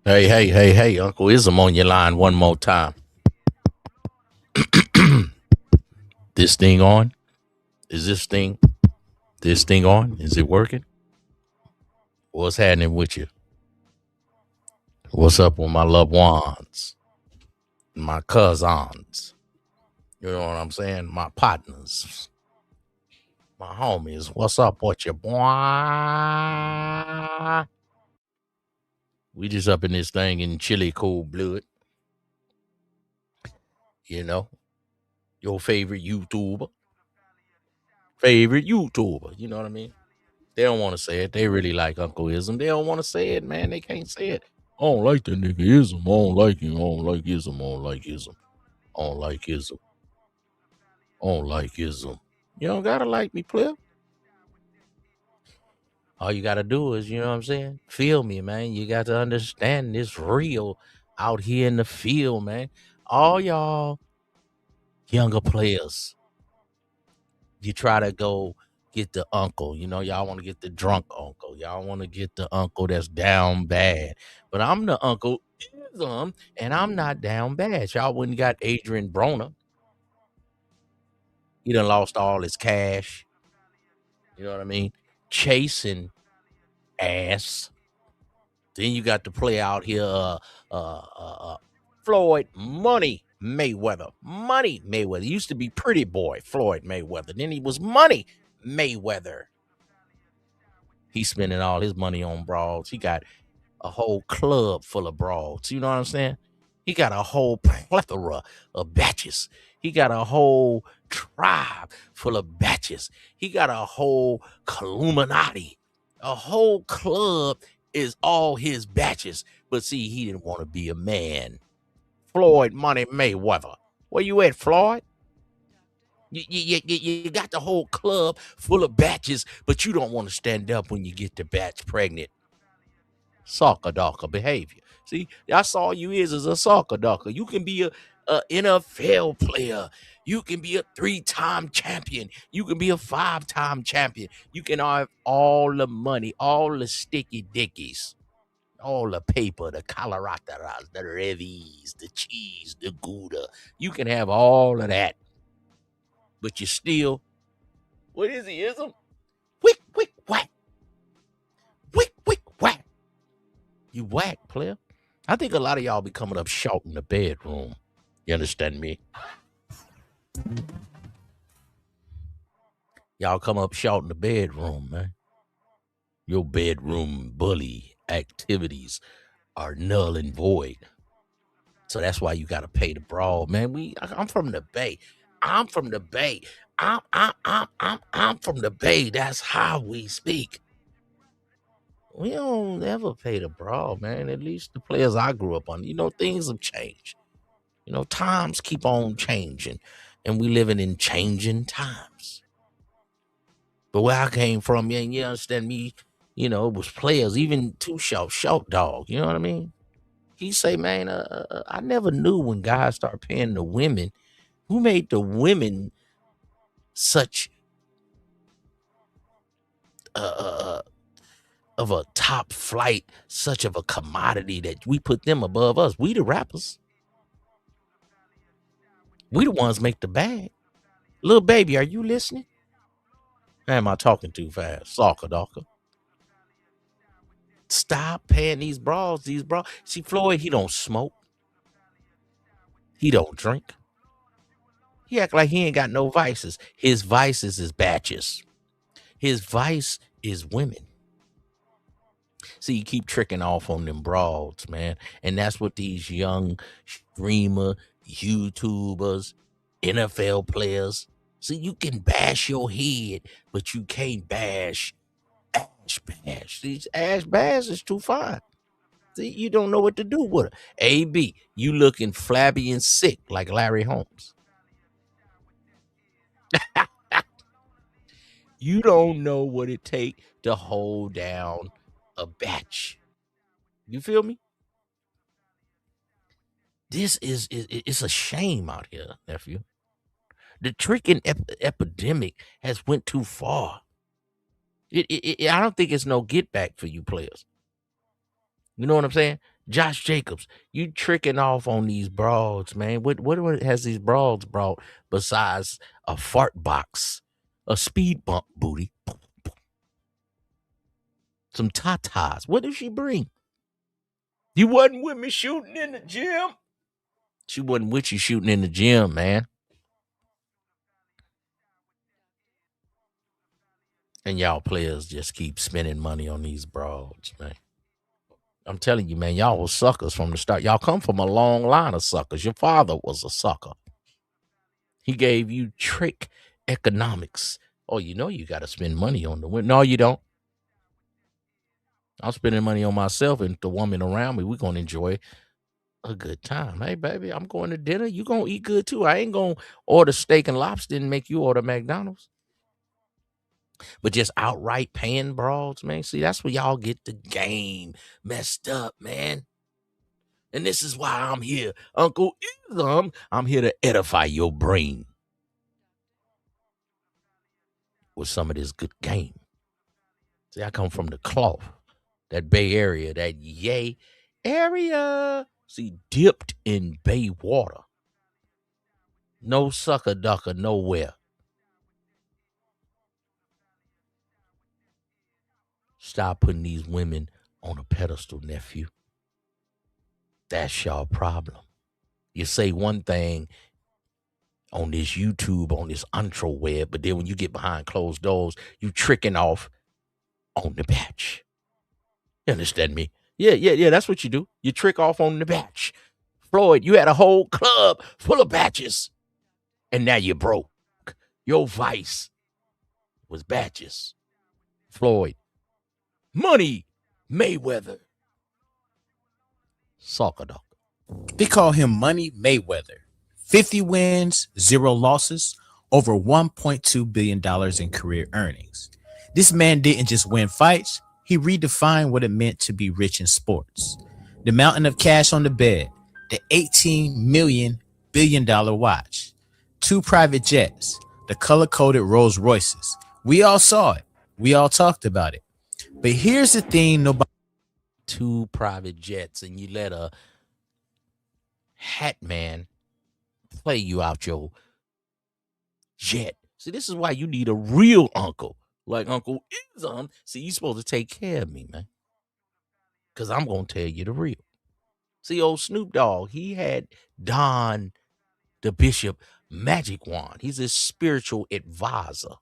Hey, hey, hey, hey, Uncle Ism on your line one more time. This thing on? Is this thing on? Is it working? What's happening with you? What's up with my loved ones? My cousins? You know what I'm saying? My partners, my homies. What's up with you, boy? We just up in this thing in chilly cold blood. You know, your favorite YouTuber. You know what I mean? They don't want to say it. They really like Uncle Ism. They don't want to say it, man. They can't say it. I don't like that nigga Ism. I don't like him. I don't like Ism. I don't like Ism. I don't like Ism. I don't like Ism. You don't gotta like me, player. All you gotta do is, you know what I'm saying? Feel me, man. You got to understand this real out here in the field, man. All y'all younger players, you try to go get the uncle. You know, y'all want to get the drunk uncle. Y'all want to get the uncle that's down bad. But I'm the uncle, and I'm not down bad. Y'all wouldn't got Adrian Broner. He done lost all his cash. You know what I mean? Chasing ass. Then you got to play out here, Floyd Money Mayweather. Money Mayweather. He used to be Pretty Boy Floyd Mayweather. Then he was Money Mayweather. He's spending all his money on broads. He got a whole club full of broads. You know what I'm saying? He got a whole plethora of batches. He got a whole tribe full of batches. He got a whole Illuminati. A whole club is all his batches. But see, he didn't want to be a man. Floyd Money Mayweather. Where you at, Floyd? You got the whole club full of batches, but you don't want to stand up when you get the batch pregnant. Soccer docker behavior. See, that's all you is a soccer docker. You can be a NFL player. You can be a 3-time champion. You can be a 5-time champion. You can have all the money, all the sticky dickies, all the paper, the coloratas, the revis, the cheese, the gouda. You can have all of that, but you still, what is he? Ism? Wick, wick, whack. Wick, wick, whack. You whack, player. I think a lot of y'all be coming up short in the bedroom. You understand me? Y'all come up short in the bedroom, man. Your bedroom bully activities are null and void. So that's why you gotta pay the brawl, man. I'm from the Bay. I'm from the Bay. I'm from the Bay. That's how we speak. We don't ever pay the brawl, man. At least the players I grew up on. You know, things have changed. You know, times keep on changing, and we living in changing times. But where I came from, yeah, you understand me, you know, it was players, even Too Short Dog, you know what I mean? He say, man, I never knew when guys start paying the women, who made the women such uh, of a top flight, such of a commodity that we put them above us. We the rappers. We the ones make the bag. Little baby, are you listening? Am I talking too fast? Soccer, docker. Stop paying these bras. These bras. See, Floyd, he don't smoke. He don't drink. He act like he ain't got no vices. His vices is batches. His vice is women. See, you keep tricking off on them broads, man. And that's what these young streamer, YouTubers, NFL players. See, you can bash your head, but you can't bash Ash Bash. These Ash Bash is too fine. See, you don't know what to do with her. AB, you looking flabby and sick like Larry Holmes. You don't know what it take to hold down a batch. You feel me? This it's a shame out here, nephew. The tricking epidemic has went too far. I don't think it's no get back for you players. You know what I'm saying? Josh Jacobs, you tricking off on these broads, man. What has these broads brought besides a fart box, a speed bump booty, some tatas? What did she bring? You wasn't with me shooting in the gym. She wasn't with you shooting in the gym, man. And y'all players just keep spending money on these broads, man. I'm telling you, man, y'all was suckers from the start. Y'all come from a long line of suckers. Your father was a sucker. He gave you trick economics. Oh, you know you got to spend money on the win. No, you don't. I'm spending money on myself and the woman around me. We're going to enjoy a good time. Hey, baby, I'm going to dinner. You going to eat good too. I ain't going to order steak and lobster and make you order McDonald's. But just outright paying broads, man. See, that's where y'all get the game messed up, man. And this is why I'm here. Uncle Ism, I'm here to edify your brain with some of this good game. See, I come from the cloth, that Bay Area, that yay area. See, dipped in bay water. No sucker ducker nowhere. Stop putting these women on a pedestal, nephew. That's your problem. You say one thing on this YouTube, on this intro web, but then when you get behind closed doors, you tricking off on the batch. You understand me? Yeah. That's what you do. You trick off on the batch. Floyd, you had a whole club full of batches, and now you're broke. Your vice was batches. Floyd, money, Mayweather, soccer dog. They call him Money Mayweather. 50 wins, 0 losses, over $1.2 billion in career earnings. This man didn't just win fights, he redefined what it meant to be rich in sports. The mountain of cash on the bed, the $18 billion watch, 2 private jets, the color-coded Rolls Royces. We all saw it. We all talked about it. But here's the thing nobody 2 private jets, and you let a hat man play you out your jet. See, this is why you need a real uncle, like Uncle Izon. See, you supposed to take care of me, man, because I'm going to tell you the real. See, old Snoop Dogg, he had Don the Bishop magic wand. He's his spiritual advisor.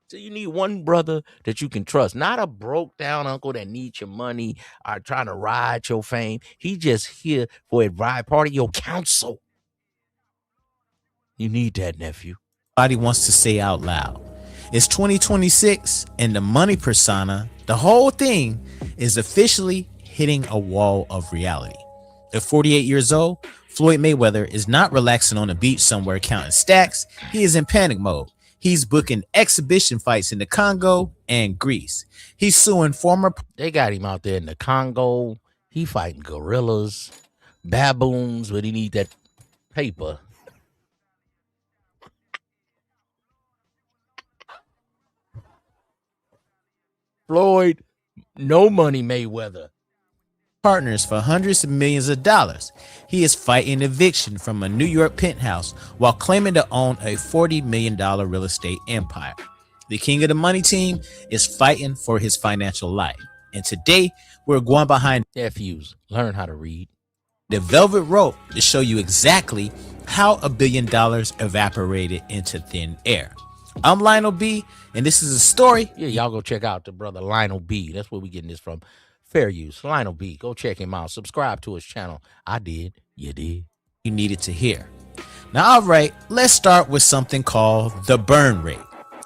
So you need one brother that you can trust, not a broke down uncle that needs your money or trying to ride your fame. He just here for advice, part of your counsel. You need that, nephew. wants to say out loud. It's 2026, and the money persona, the whole thing, is officially hitting a wall of reality. At 48 years old, Floyd Mayweather is not relaxing on a beach somewhere counting stacks. He is in panic mode. He's booking exhibition fights in the Congo and Greece. He's suing former. They got him out there in the Congo. He fighting gorillas, baboons, but he need that paper. Floyd, no money Mayweather. Partners for hundreds of millions of dollars. He is fighting eviction from a New York penthouse while claiming to own a $40 million real estate empire. The king of the money team is fighting for his financial life. And today, we're going behind Nephews, learn how to read. the velvet rope to show you exactly how $1 billion evaporated into thin air. I'm Lionel B, and this is a story. Yeah, y'all go check out the brother Lionel B. That's where we getting this from. Fair use. Lionel B. Go check him out. Subscribe to his channel. I did. You did. You needed to hear. Now, all right, let's start with something called the burn rate.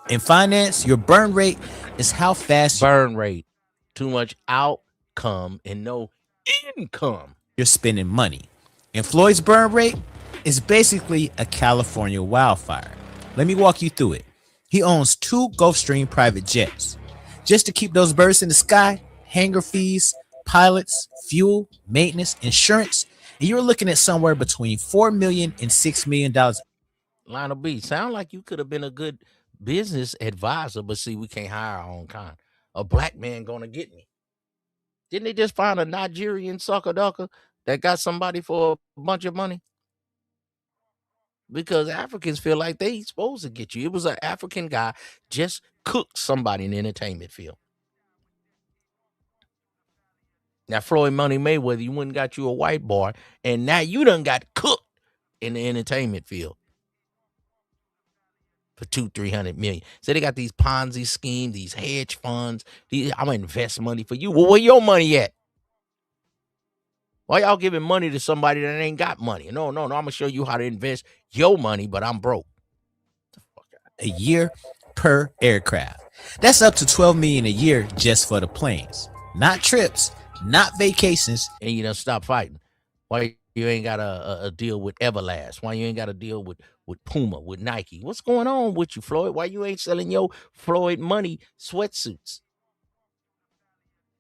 In finance, your burn rate is how fast Burn rate. Too much outcome and no income. you're spending money. And Floyd's burn rate is basically a California wildfire. Let me walk you through it. He owns 2 Gulfstream private jets. Just to keep those birds in the sky, hangar fees, pilots, fuel, maintenance, insurance, and you're looking at somewhere between $4 million and $6 million. Lionel B. Sound like you could have been a good business advisor, but see, we can't hire our own kind. A black man gonna get me. Didn't they just find a Nigerian sucker ducker that got somebody for a bunch of money? Because Africans feel like they supposed to get you. It was an African guy just cooked somebody in the entertainment field. Now, Floyd Money Mayweather, you went and got you a white boy, and now you done got cooked in the entertainment field for 200-300 million. So they got these Ponzi schemes, these hedge funds. I'm gonna invest money for you. Well, where your money at? Why y'all giving money to somebody that ain't got money? No. I'm gonna show you how to invest your money, but I'm broke. A year per aircraft. That's up to $12 million a year just for the planes. Not trips, not vacations. And you done stop fighting. Why you ain't got a deal with Everlast? Why you ain't got a deal with Puma, with Nike? What's going on with you, Floyd? Why you ain't selling your Floyd Money sweatsuits?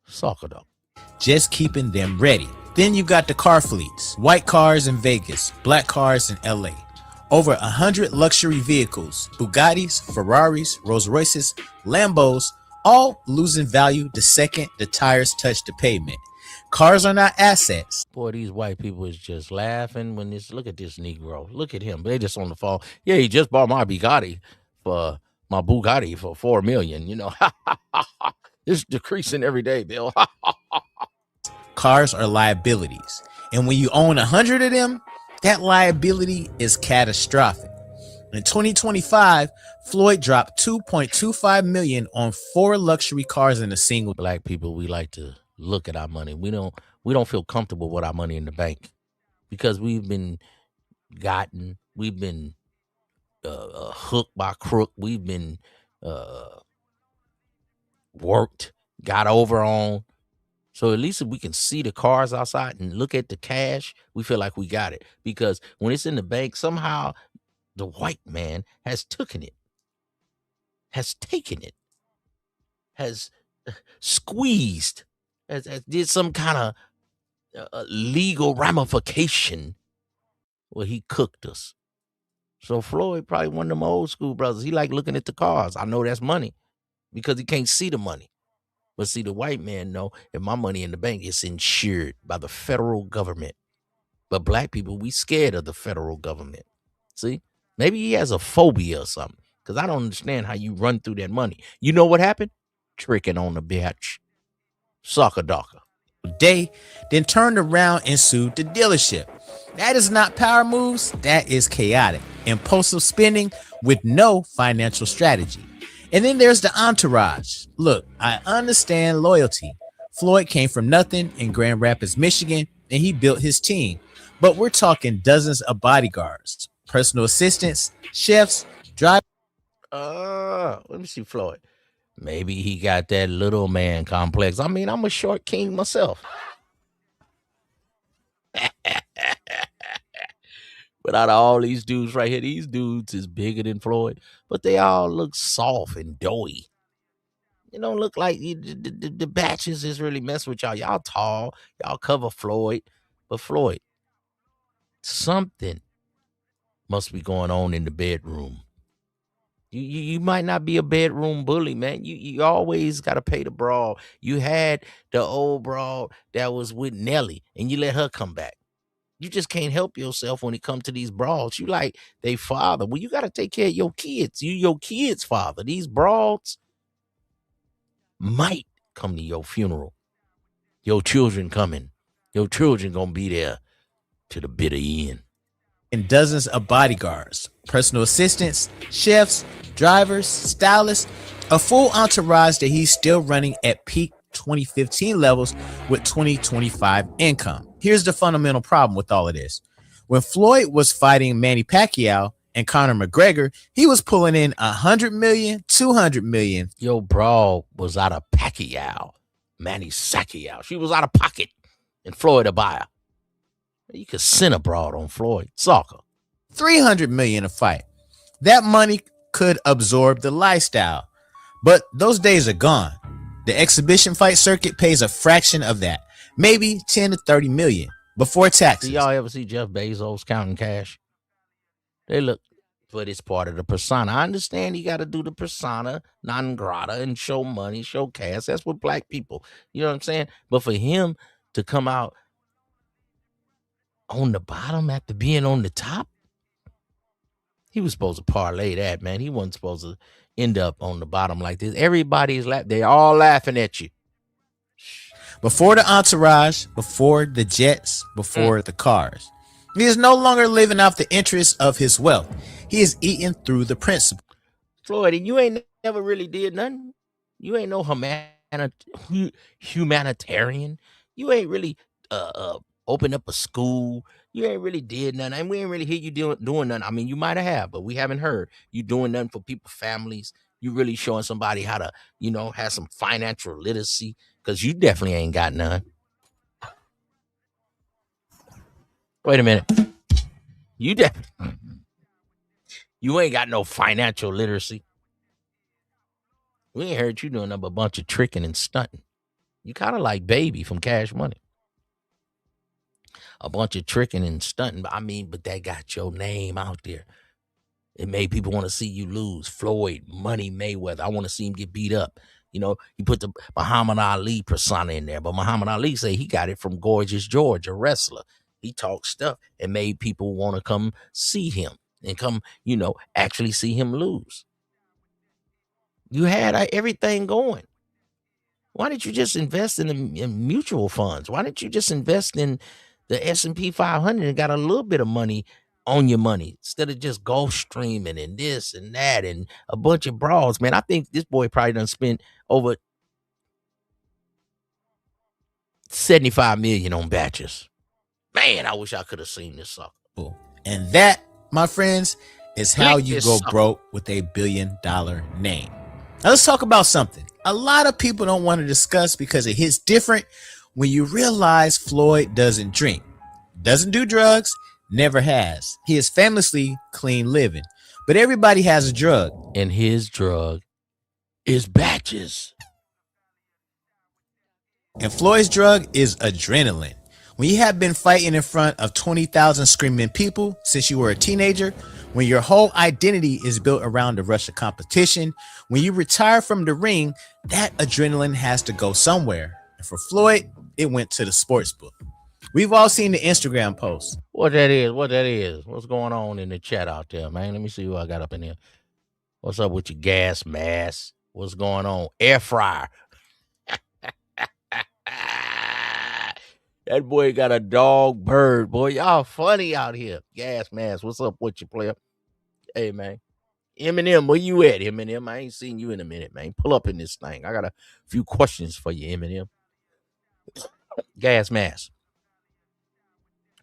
Soccer dog. Just keeping them ready. Then you got the car fleets. White cars in Vegas, black cars in LA. Over 100 luxury vehicles, Bugattis, Ferraris, Rolls Royces, Lambos, all losing value the second the tires touch the pavement. Cars are not assets. Boy, these white people is just laughing when look at this Negro. Look at him. They just on the phone. Yeah, he just bought my Bugatti for $4 million. You know, it's decreasing every day, Bill. Cars are liabilities. And when you own 100 of them, that liability is catastrophic. In 2025, Floyd dropped $2.25 million on 4 luxury cars in a single. Black people, we like to look at our money. We don't feel comfortable with our money in the bank because we've been hooked by crook. We've been worked, got over on. So at least if we can see the cars outside and look at the cash, we feel like we got it. Because when it's in the bank, somehow the white man has taken it, has squeezed, has did some kind of legal ramification where he cooked us. So Floyd probably one of them old school brothers. He like looking at the cars. I know that's money because he can't see the money. But see, the white man know if my money in the bank is insured by the federal government. But black people, we scared of the federal government. See, maybe he has a phobia or something because I don't understand how you run through that money. You know what happened? Tricking on the bitch. Sucker docker. Day, then turned around and sued the dealership. That is not power moves. That is chaotic, impulsive spending with no financial strategy. And then there's the entourage. Look, I understand loyalty. Floyd came from nothing in Grand Rapids, Michigan, and he built his team. But we're talking dozens of bodyguards, personal assistants, chefs, drivers. Let me see Floyd. Maybe he got that little man complex. I mean, I'm a short king myself. But out of all these dudes right here, these dudes is bigger than Floyd, but they all look soft and doughy. You don't look like the batches is really messing with y'all. Y'all tall, y'all cover Floyd, but Floyd, something must be going on in the bedroom. You might not be a bedroom bully, man. You always got to pay the brawl. You had the old brawl that was with Nelly, and you let her come back. You just can't help yourself when it comes to these brawls. You like they father. Well, you got to take care of your kids. You your kids' father. These brawls might come to your funeral. Your children coming. Your children gonna be there to the bitter end. And dozens of bodyguards, personal assistants, chefs, drivers, stylists, a full entourage that he's still running at peak 2015 levels with 2025 income. Here's the fundamental problem with all of this. When Floyd was fighting Manny Pacquiao and Conor McGregor, he was pulling in 100 million, 200 million. Yo, brawl was out of Pacquiao, Manny Pacquiao. She was out of pocket, and Floyd a buyer. You could send a broad on Floyd. Soccer. 300 million a fight. That money could absorb the lifestyle. But those days are gone. The exhibition fight circuit pays a fraction of that. Maybe 10 to 30 million before taxes. Do y'all ever see Jeff Bezos counting cash? They look but it's part of the persona. I understand you got to do the persona non grata and show money, show cash. That's what black people, you know what I'm saying? But for him to come out on the bottom after being on the top, he was supposed to parlay that, man. He wasn't supposed to end up on the bottom like this. Everybody's they all laughing at you. Before the entourage, before the jets, before the cars. He is no longer living off the interest of his wealth. He is eating through the principle. Floyd, and you ain't never really did nothing. You ain't no humanitarian. You ain't really opened up a school. You ain't really did nothing. And we ain't really hear you doing nothing. I mean, you might have, but we haven't heard you doing nothing for people, families. You really showing somebody how to, have some financial literacy, because you definitely ain't got none. Wait a minute. You ain't got no financial literacy. We ain't heard you doing up a bunch of tricking and stunting. You kind of like Baby from Cash Money. A bunch of tricking and stunting. But that got your name out there. It made people want to see you lose. Floyd, Money Mayweather. I want to see him get beat up. You put the Muhammad Ali persona in there. But Muhammad Ali say he got it from Gorgeous George, a wrestler. He talked stuff and made people want to come see him and come, actually see him lose. You had everything going. Why didn't you just invest in mutual funds? Why didn't you just invest in the S&P 500 and got a little bit of money on your money instead of just Gulf streaming and this and that and a bunch of bras? Man, I think this boy probably done spent over $75 million on batches. Man, I wish I could have seen this sucker. And that, my friends, is how you go broke with a $1 billion name. Now let's talk about something a lot of people don't want to discuss because it hits different when you realize Floyd doesn't drink, doesn't do drugs, never has. He is famously clean living, but everybody has a drug. And his drug is batches. And Floyd's drug is adrenaline. When you have been fighting in front of 20,000 screaming people since you were a teenager, when your whole identity is built around the rush of competition, when you retire from the ring, that adrenaline has to go somewhere. And for Floyd, it went to the sports book. We've all seen the Instagram post. What that is? What's going on in the chat out there, man? Let me see who I got up in here. What's up with your gas mask? What's going on? Air fryer. That boy got a dog bird, boy. Y'all funny out here. Gas mask. What's up with you, player? Hey, man. Eminem, where you at, Eminem? I ain't seen you in a minute, man. Pull up in this thing. I got a few questions for you, Eminem. Gas mask.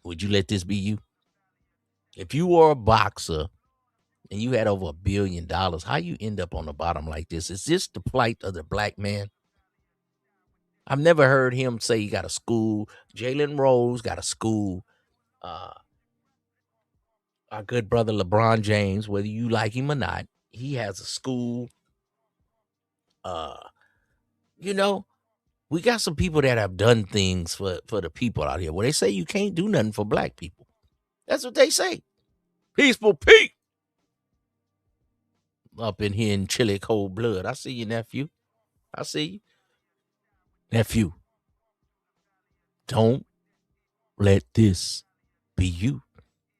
Would you let this be you? If you were a boxer and you had over $1 billion, how you end up on the bottom like this? Is this the plight of the black man? I've never heard him say he got a school. Jalen Rose got a school. Our good brother LeBron James, whether you like him or not, he has a school. We got some people that have done things for the people out here. Well, they say you can't do nothing for black people. That's what they say. Peaceful Pete. Up in here in chilly cold blood. I see you, nephew. I see you. Nephew, don't let this be you.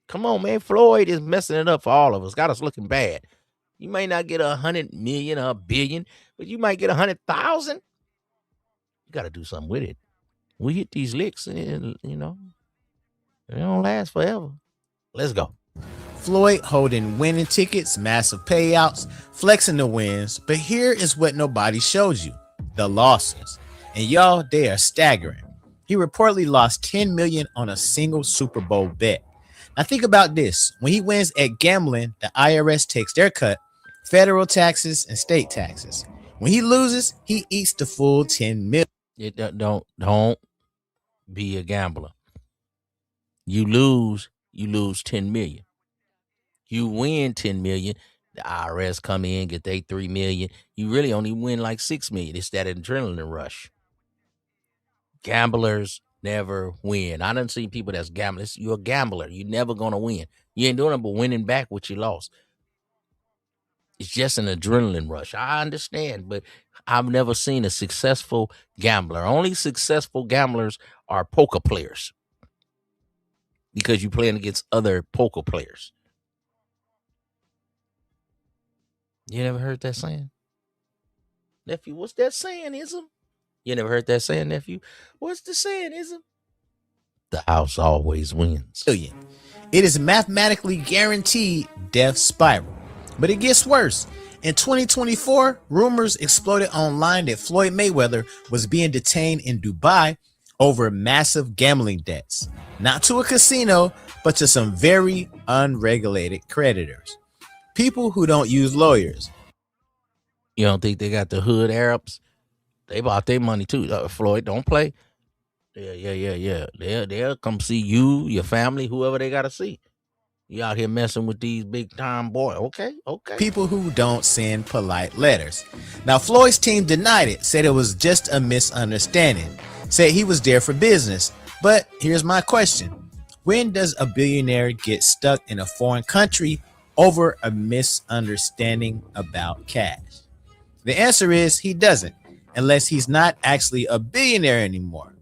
Come on, man. Floyd is messing it up for all of us. Got us looking bad. You may not get 100 million or 1 billion, but you might get 100,000. You got to do something with it. We hit these licks and, they don't last forever. Let's go. Floyd holding winning tickets, massive payouts, flexing the wins. But here is what nobody shows you, the losses. And y'all, they are staggering. He reportedly lost $10 million on a single Super Bowl bet. Now think about this. When he wins at gambling, the IRS takes their cut, federal taxes and state taxes. When he loses, he eats the full $10 million. Don't be a gambler. You lose $10 million. You win $10 million. The IRS come in, get they $3 million. You really only win like $6 million. It's that adrenaline rush. Gamblers never win. I done seen people that's gambling. You're a gambler. You're never gonna win. You ain't doing it but winning back what you lost. It's just an adrenaline rush. I understand, but I've never seen a successful gambler. Only successful gamblers are poker players because you're playing against other poker players. You never heard that saying? Nephew, what's that saying, Ism? You never heard that saying, nephew? What's the saying, Ism? The house always wins. It is mathematically guaranteed death spiral. But it gets worse. In 2024, rumors exploded online that Floyd Mayweather was being detained in Dubai over massive gambling debts. Not to a casino, but to some very unregulated creditors. People who don't use lawyers. You don't think they got the hood Arabs? They bought their money too. Floyd, don't play. Yeah. They'll come see you, your family, whoever they gotta see. You out here messing with these big time boys. Okay. People who don't send polite letters. Now, Floyd's team denied it, said it was just a misunderstanding, said he was there for business. But here's my question. When does a billionaire get stuck in a foreign country over a misunderstanding about cash? The answer is he doesn't, unless he's not actually a billionaire anymore.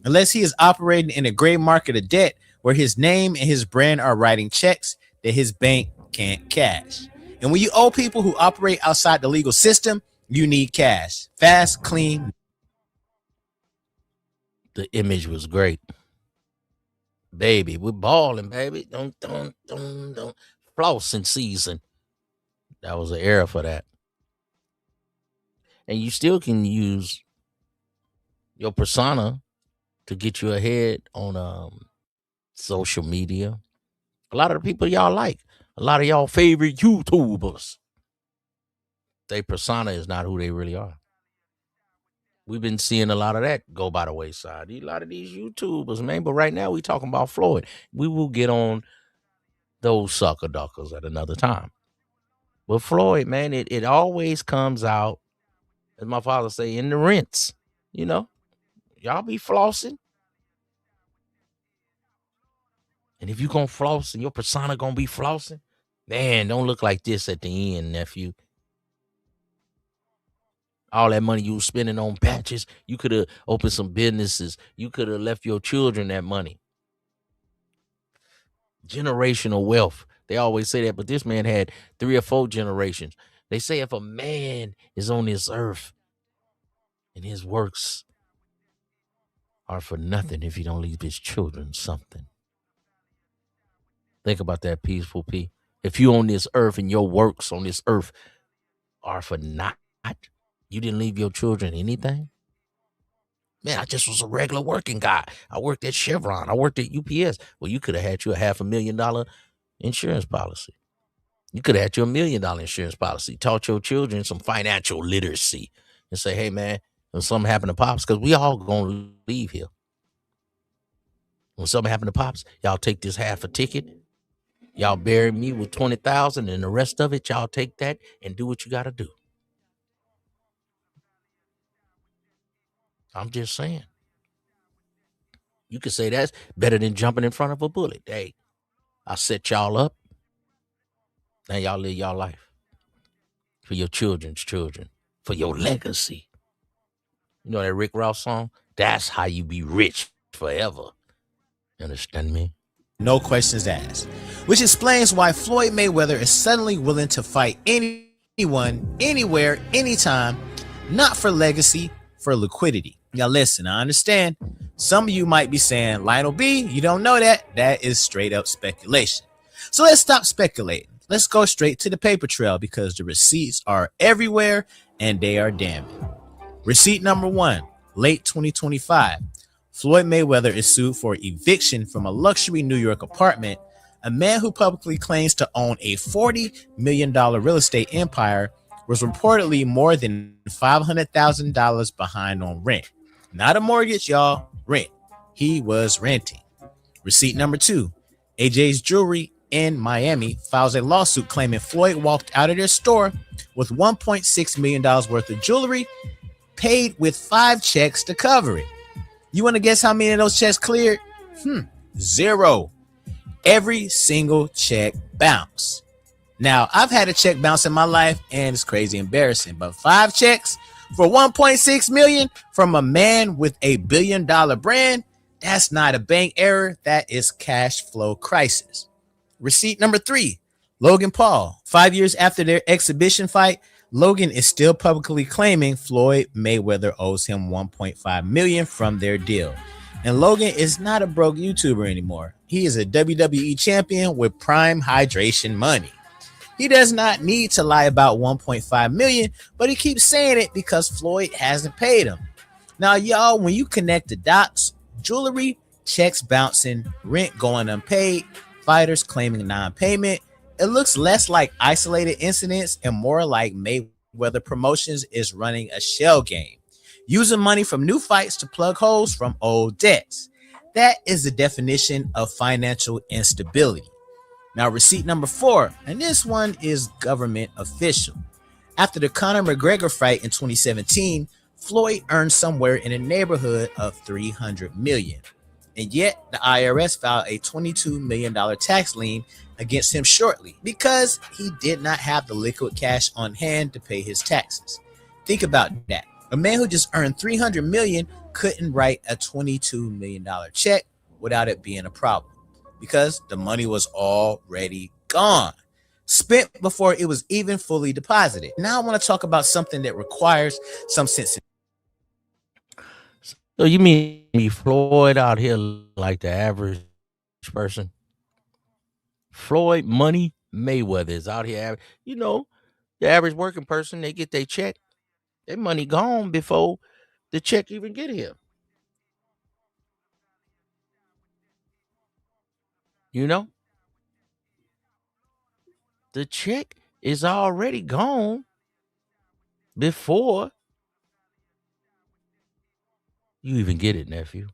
Unless he is operating in a gray market of debt where his name and his brand are writing checks that his bank can't cash. And when you owe people who operate outside the legal system, you need cash. Fast, clean. The image was great. Baby, we're balling, baby. Don't. Flossing season. That was an era for that. And you still can use your persona to get you ahead on social media. A lot of the people y'all like, a lot of y'all favorite YouTubers, their persona is not who they really are. We've been seeing a lot of that go by the wayside. A lot of these YouTubers, man. But right now we talking about Floyd. We will get on those sucker duckers at another time. But Floyd, man, it always comes out, as my father say, in the rinse. You know, y'all be flossing. And if you gonna floss and your persona gonna be flossing, man, don't look like this at the end, nephew. All that money you was spending on patches, you could have opened some businesses. You could have left your children that money. Generational wealth. They always say that, but this man had 3 or 4 generations. They say if a man is on this earth and his works are for nothing if he don't leave his children something. Think about that, Peaceful P. If you on this earth and your works on this earth are for naught, you didn't leave your children anything? Man, I just was a regular working guy. I worked at Chevron. I worked at UPS. Well, you could have had you a $500,000 insurance policy. You could have had you $1 million insurance policy. Taught your children some financial literacy and say, hey, man, when something happened to Pops, because we all going to leave here. When something happened to Pops, y'all take this half a ticket. Y'all bury me with 20,000 and the rest of it, y'all take that and do what you got to do. I'm just saying. You could say that's better than jumping in front of a bullet. Hey, I set y'all up. Now y'all live y'all life for your children's children, for your legacy. You know that Rick Ross song? That's how you be rich forever. You understand me? No questions asked. Which explains why Floyd Mayweather is suddenly willing to fight anyone, anywhere, anytime, not for legacy, for liquidity. Now listen, I understand. Some of you might be saying, Lionel B, you don't know that. That is straight up speculation. So let's stop speculating. Let's go straight to the paper trail because the receipts are everywhere and they are damning. Receipt number 1, late 2025. Floyd Mayweather is sued for eviction from a luxury New York apartment. A man who publicly claims to own a $40 million real estate empire was reportedly more than $500,000 behind on rent. Not a mortgage, y'all. Rent. He was renting. Receipt number 2. AJ's Jewelry in Miami files a lawsuit claiming Floyd walked out of their store with $1.6 million worth of jewelry, paid with 5 checks to cover it. You want to guess how many of those checks cleared? 0. Every single check bounced. Now, I've had a check bounce in my life and it's crazy embarrassing, but 5 checks for 1.6 million from a man with a $1 billion brand, that's not a bank error, that is cash flow crisis. Receipt number 3, Logan Paul. 5 years after their exhibition fight, Logan is still publicly claiming Floyd Mayweather owes him 1.5 million from their deal. And Logan is not a broke YouTuber anymore. He is a WWE champion with prime hydration money. He does not need to lie about 1.5 million, but he keeps saying it because Floyd hasn't paid him. Now, y'all, when you connect the dots, jewelry, checks bouncing, rent going unpaid, fighters claiming non-payment, it looks less like isolated incidents and more like Mayweather Promotions is running a shell game, using money from new fights to plug holes from old debts. That is the definition of financial instability. Now, receipt number 4, and this one is government official. After the Conor McGregor fight in 2017, Floyd earned somewhere in the neighborhood of 300 million. And yet, the IRS filed a $22 million tax lien against him shortly because he did not have the liquid cash on hand to pay his taxes. Think about that. A man who just earned 300 million couldn't write a $22 million check without it being a problem because the money was already gone, spent before it was even fully deposited. Now I want to talk about something that requires some sensitivity. So you mean Floyd out here like the average person? Floyd Money Mayweather is out here. You know, the average working person, they get their check, their money gone before the check even get here. You know, the check is already gone before you even get it, nephew.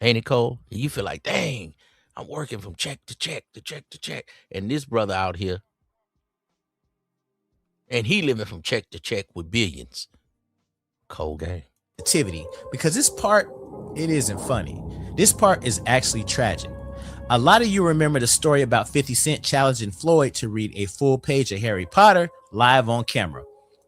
Ain't it cold? And you feel like, dang, I'm working from check to check to check to check. And this brother out here, and he living from check to check with billions. Cold game. Because this part, it isn't funny. This part is actually tragic. A lot of you remember the story about 50 Cent challenging Floyd to read a full page of Harry Potter live on camera.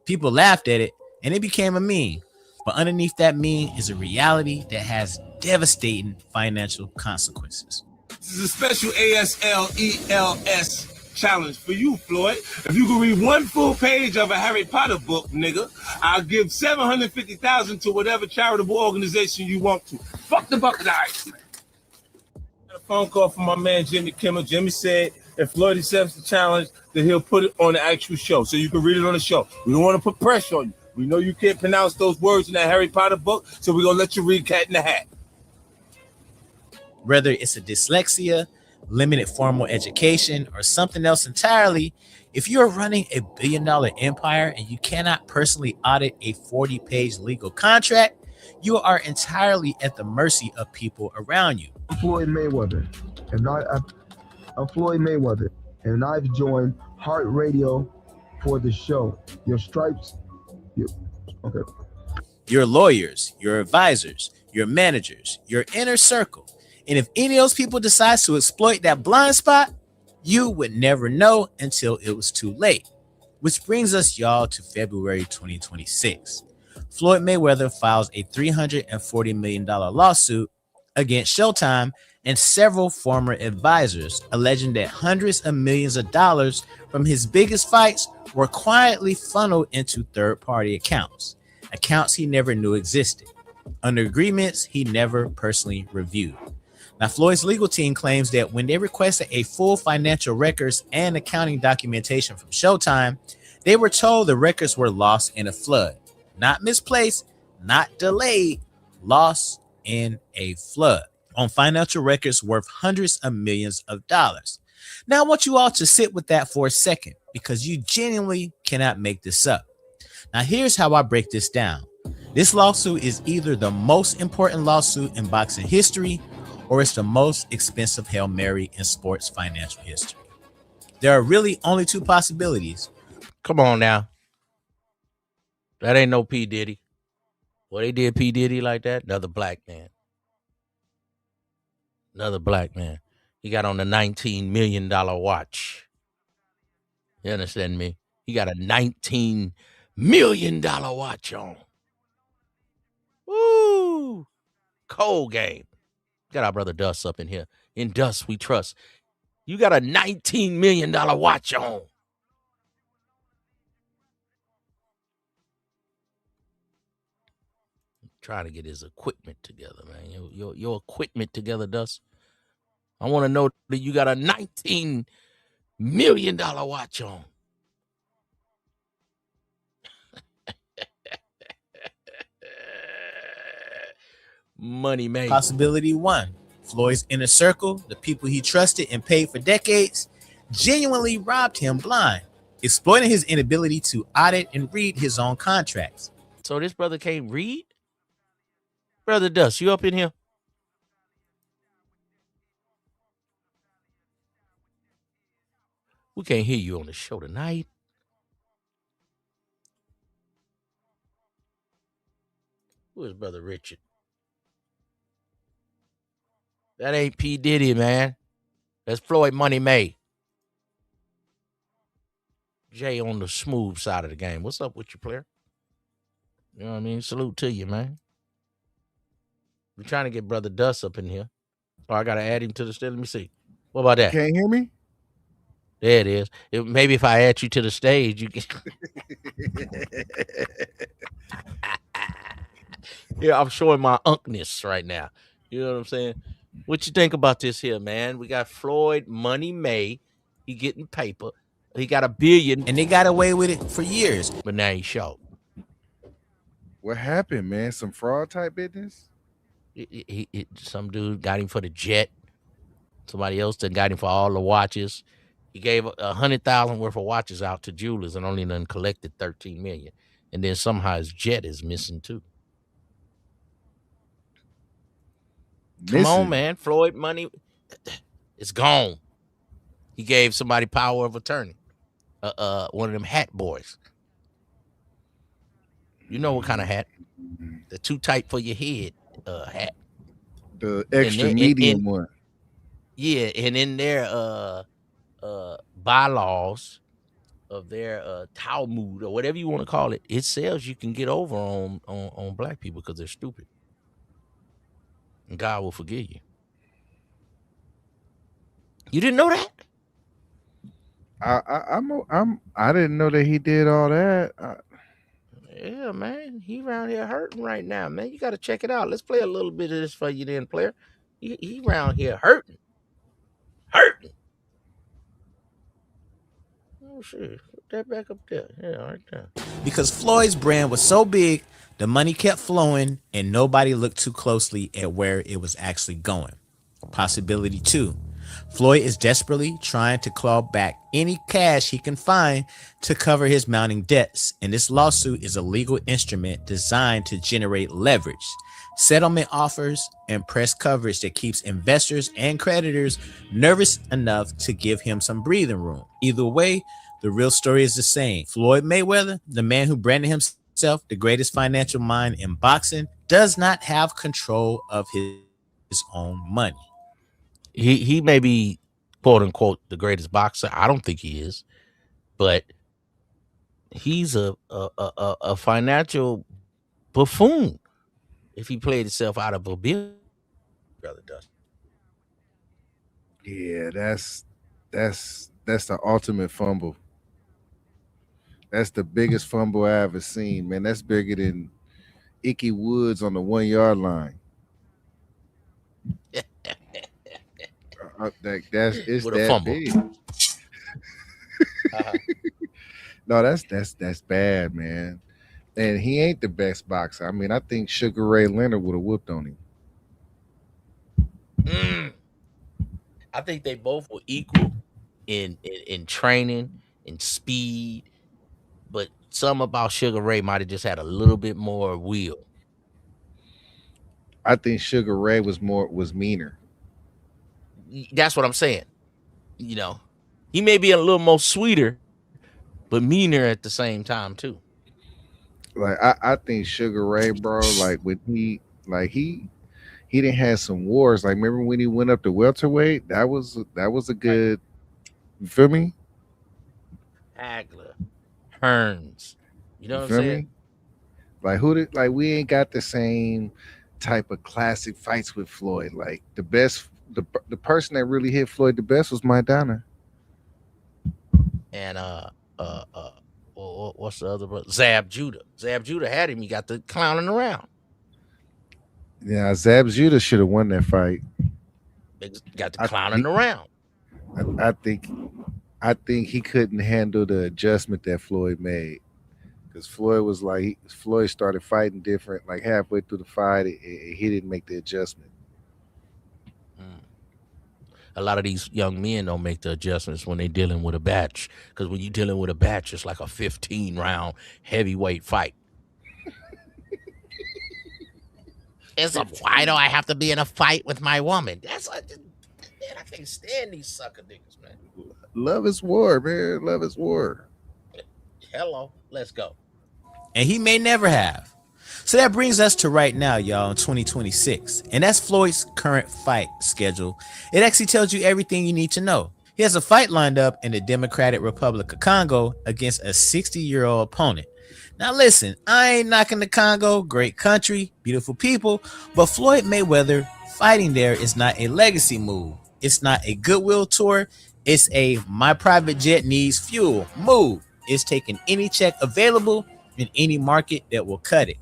People laughed at it and it became a meme. But underneath that meme is a reality that has devastating financial consequences. This is a special ASLELS challenge for you, Floyd. If you can read one full page of a Harry Potter book, nigga, I'll give $750,000 to whatever charitable organization you want to. Fuck the bucket of ice, man. Got a phone call from my man Jimmy Kimmel. Jimmy said if Floyd accepts the challenge, then he'll put it on the actual show so you can read it on the show. We don't want to put pressure on you. We know you can't pronounce those words in that Harry Potter book, so we're going to let you read Cat in the Hat. Whether it's a dyslexia, limited formal education, or something else entirely, if you're running a billion-dollar empire and you cannot personally audit a 40-page legal contract, you are entirely at the mercy of people around you. Floyd Mayweather, I'm Floyd Mayweather, and I've joined Heart Radio for the show. Your stripes, okay. Your lawyers, your advisors, your managers, your inner circle. And if any of those people decides to exploit that blind spot, you would never know until it was too late. Which brings us, y'all, to February 2026. Floyd Mayweather files a $340 million lawsuit against Showtime and several former advisors, alleging that hundreds of millions of dollars from his biggest fights were quietly funneled into third-party accounts he never knew existed, under agreements he never personally reviewed. Now, Floyd's legal team claims that when they requested a full financial records and accounting documentation from Showtime, they were told the records were lost in a flood. Not misplaced, not delayed, lost in a flood on financial records worth hundreds of millions of dollars. Now, I want you all to sit with that for a second because you genuinely cannot make this up. Now, here's how I break this down. This lawsuit is either the most important lawsuit in boxing history or it's the most expensive Hail Mary in sports financial history. There are really only two possibilities. Come on now. That ain't no P. Diddy. Well, they did P. Diddy like that. Another black man. He got on a $19 million watch. You understand me? He got a $19 million watch on. Woo! Cold game. Got our brother Dust up in here. In Dust, we trust. You got a $19 million watch on. Trying to get his equipment together, man. Your equipment together, Dust. I want to know that you got a $19 million watch on. Money made. Possibility 1. Floyd's inner circle, the people he trusted and paid for decades, genuinely robbed him blind, exploiting his inability to audit and read his own contracts. So this brother can't read? Brother Dust, you up in here? We can't hear you on the show tonight. Who is Brother Richard? That ain't P. Diddy, man. That's Floyd Money May. Jay on the smooth side of the game. What's up with you, player? You know what I mean? Salute to you, man. We're trying to get Brother Dust up in here. Oh, I got to add him to the stage. Let me see. What about that? Can't hear me? There it is. Maybe if I add you to the stage, you can. Yeah, I'm showing my unkness right now. You know what I'm saying? What you think about this here, man? We got Floyd Money May. He getting paper. He got $1 billion. And they got away with it for years. But now he's short. What happened, man? Some fraud type business? Some dude got him for the jet. Somebody else then got him for all the watches. He gave 100,000 worth of watches out to jewelers and only then collected 13 million. And then somehow his jet is missing too. Come on, man. Floyd Money, it's gone. He gave somebody power of attorney. One of them hat boys. You know what kind of hat? The too tight for your head hat. The extra medium one. Yeah, and in their bylaws of their Talmud or whatever you want to call it, it says you can get over on black people because they're stupid. And God will forgive you. You didn't know that? I didn't know that he did all that. Yeah, man. He around here hurting right now, man. You got to check it out. Let's play a little bit of this for you then, player. He around here hurting. Hurting. Oh, shit. Put that back up there. Yeah, right there. Because Floyd's brand was so big, the money kept flowing, and nobody looked too closely at where it was actually going. Possibility 2. Floyd is desperately trying to claw back any cash he can find to cover his mounting debts, and this lawsuit is a legal instrument designed to generate leverage, settlement offers, and press coverage that keeps investors and creditors nervous enough to give him some breathing room. Either way, the real story is the same. Floyd Mayweather, the man who branded himself the greatest financial mind in boxing, does not have control of his own money. He may be, quote unquote, the greatest boxer. I don't think he is, but he's a financial buffoon if he played himself out of a bill. Brother Dust. Yeah, that's the ultimate fumble. That's the biggest fumble I ever seen, man. That's bigger than Icky Woods on the 1 yard line. It's With a that fumble. big. No, that's bad, man. And he ain't the best boxer. I mean, I think Sugar Ray Leonard would have whooped on him. I think they both were equal in training, in speed, but some about Sugar Ray might have just had a little bit more will. I think Sugar Ray was meaner. That's what I'm saying. You know, he may be a little more sweeter, but meaner at the same time too. Like I think Sugar Ray, bro, like when he didn't have some wars. Like remember when he went up to welterweight? That was a good. You feel me? Hagler, Hearns. You know You what I'm feel saying? me? Like who did like we ain't got the same type of classic fights with Floyd. Like the best, the person that really hit Floyd the best was Maidana. And uh uh what's the other brother? Zab Judah. Zab Judah had him. He got the clowning around. Yeah, Zab Judah should have won that fight. Got the I, clowning he, around. I think I think he couldn't handle the adjustment that Floyd made because Floyd was like Floyd started fighting different like halfway through the fight. He didn't make the adjustment. Mm. A lot of these young men don't make the adjustments when they're dealing with a batch. Because when you're dealing with a batch, it's like a 15-round heavyweight fight. Why do I have to be in a fight with my woman? That's like, man, I can't stand these sucker niggas, man. Love is war, man. Love is war. Hello, let's go. And he may never have. So that brings us to right now, y'all, in 2026. And that's Floyd's current fight schedule. It actually tells you everything you need to know. He has a fight lined up in the Democratic Republic of Congo against a 60-year-old opponent. Now listen, I ain't knocking the Congo, great country, beautiful people, but Floyd Mayweather fighting there is not a legacy move. It's not a goodwill tour. It's a my private jet needs fuel move. It's taking any check available in any market that will cut it.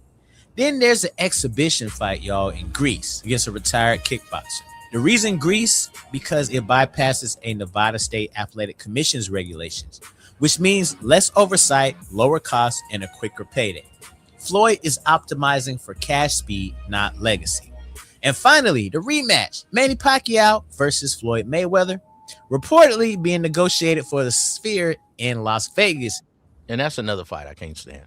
Then there's an exhibition fight, y'all, in Greece against a retired kickboxer. The reason Greece, because it bypasses a Nevada State Athletic Commission's regulations, which means less oversight, lower costs, and a quicker payday. Floyd is optimizing for cash speed, not legacy. And finally, the rematch, Manny Pacquiao versus Floyd Mayweather, reportedly being negotiated for the Sphere in Las Vegas. And that's another fight I can't stand.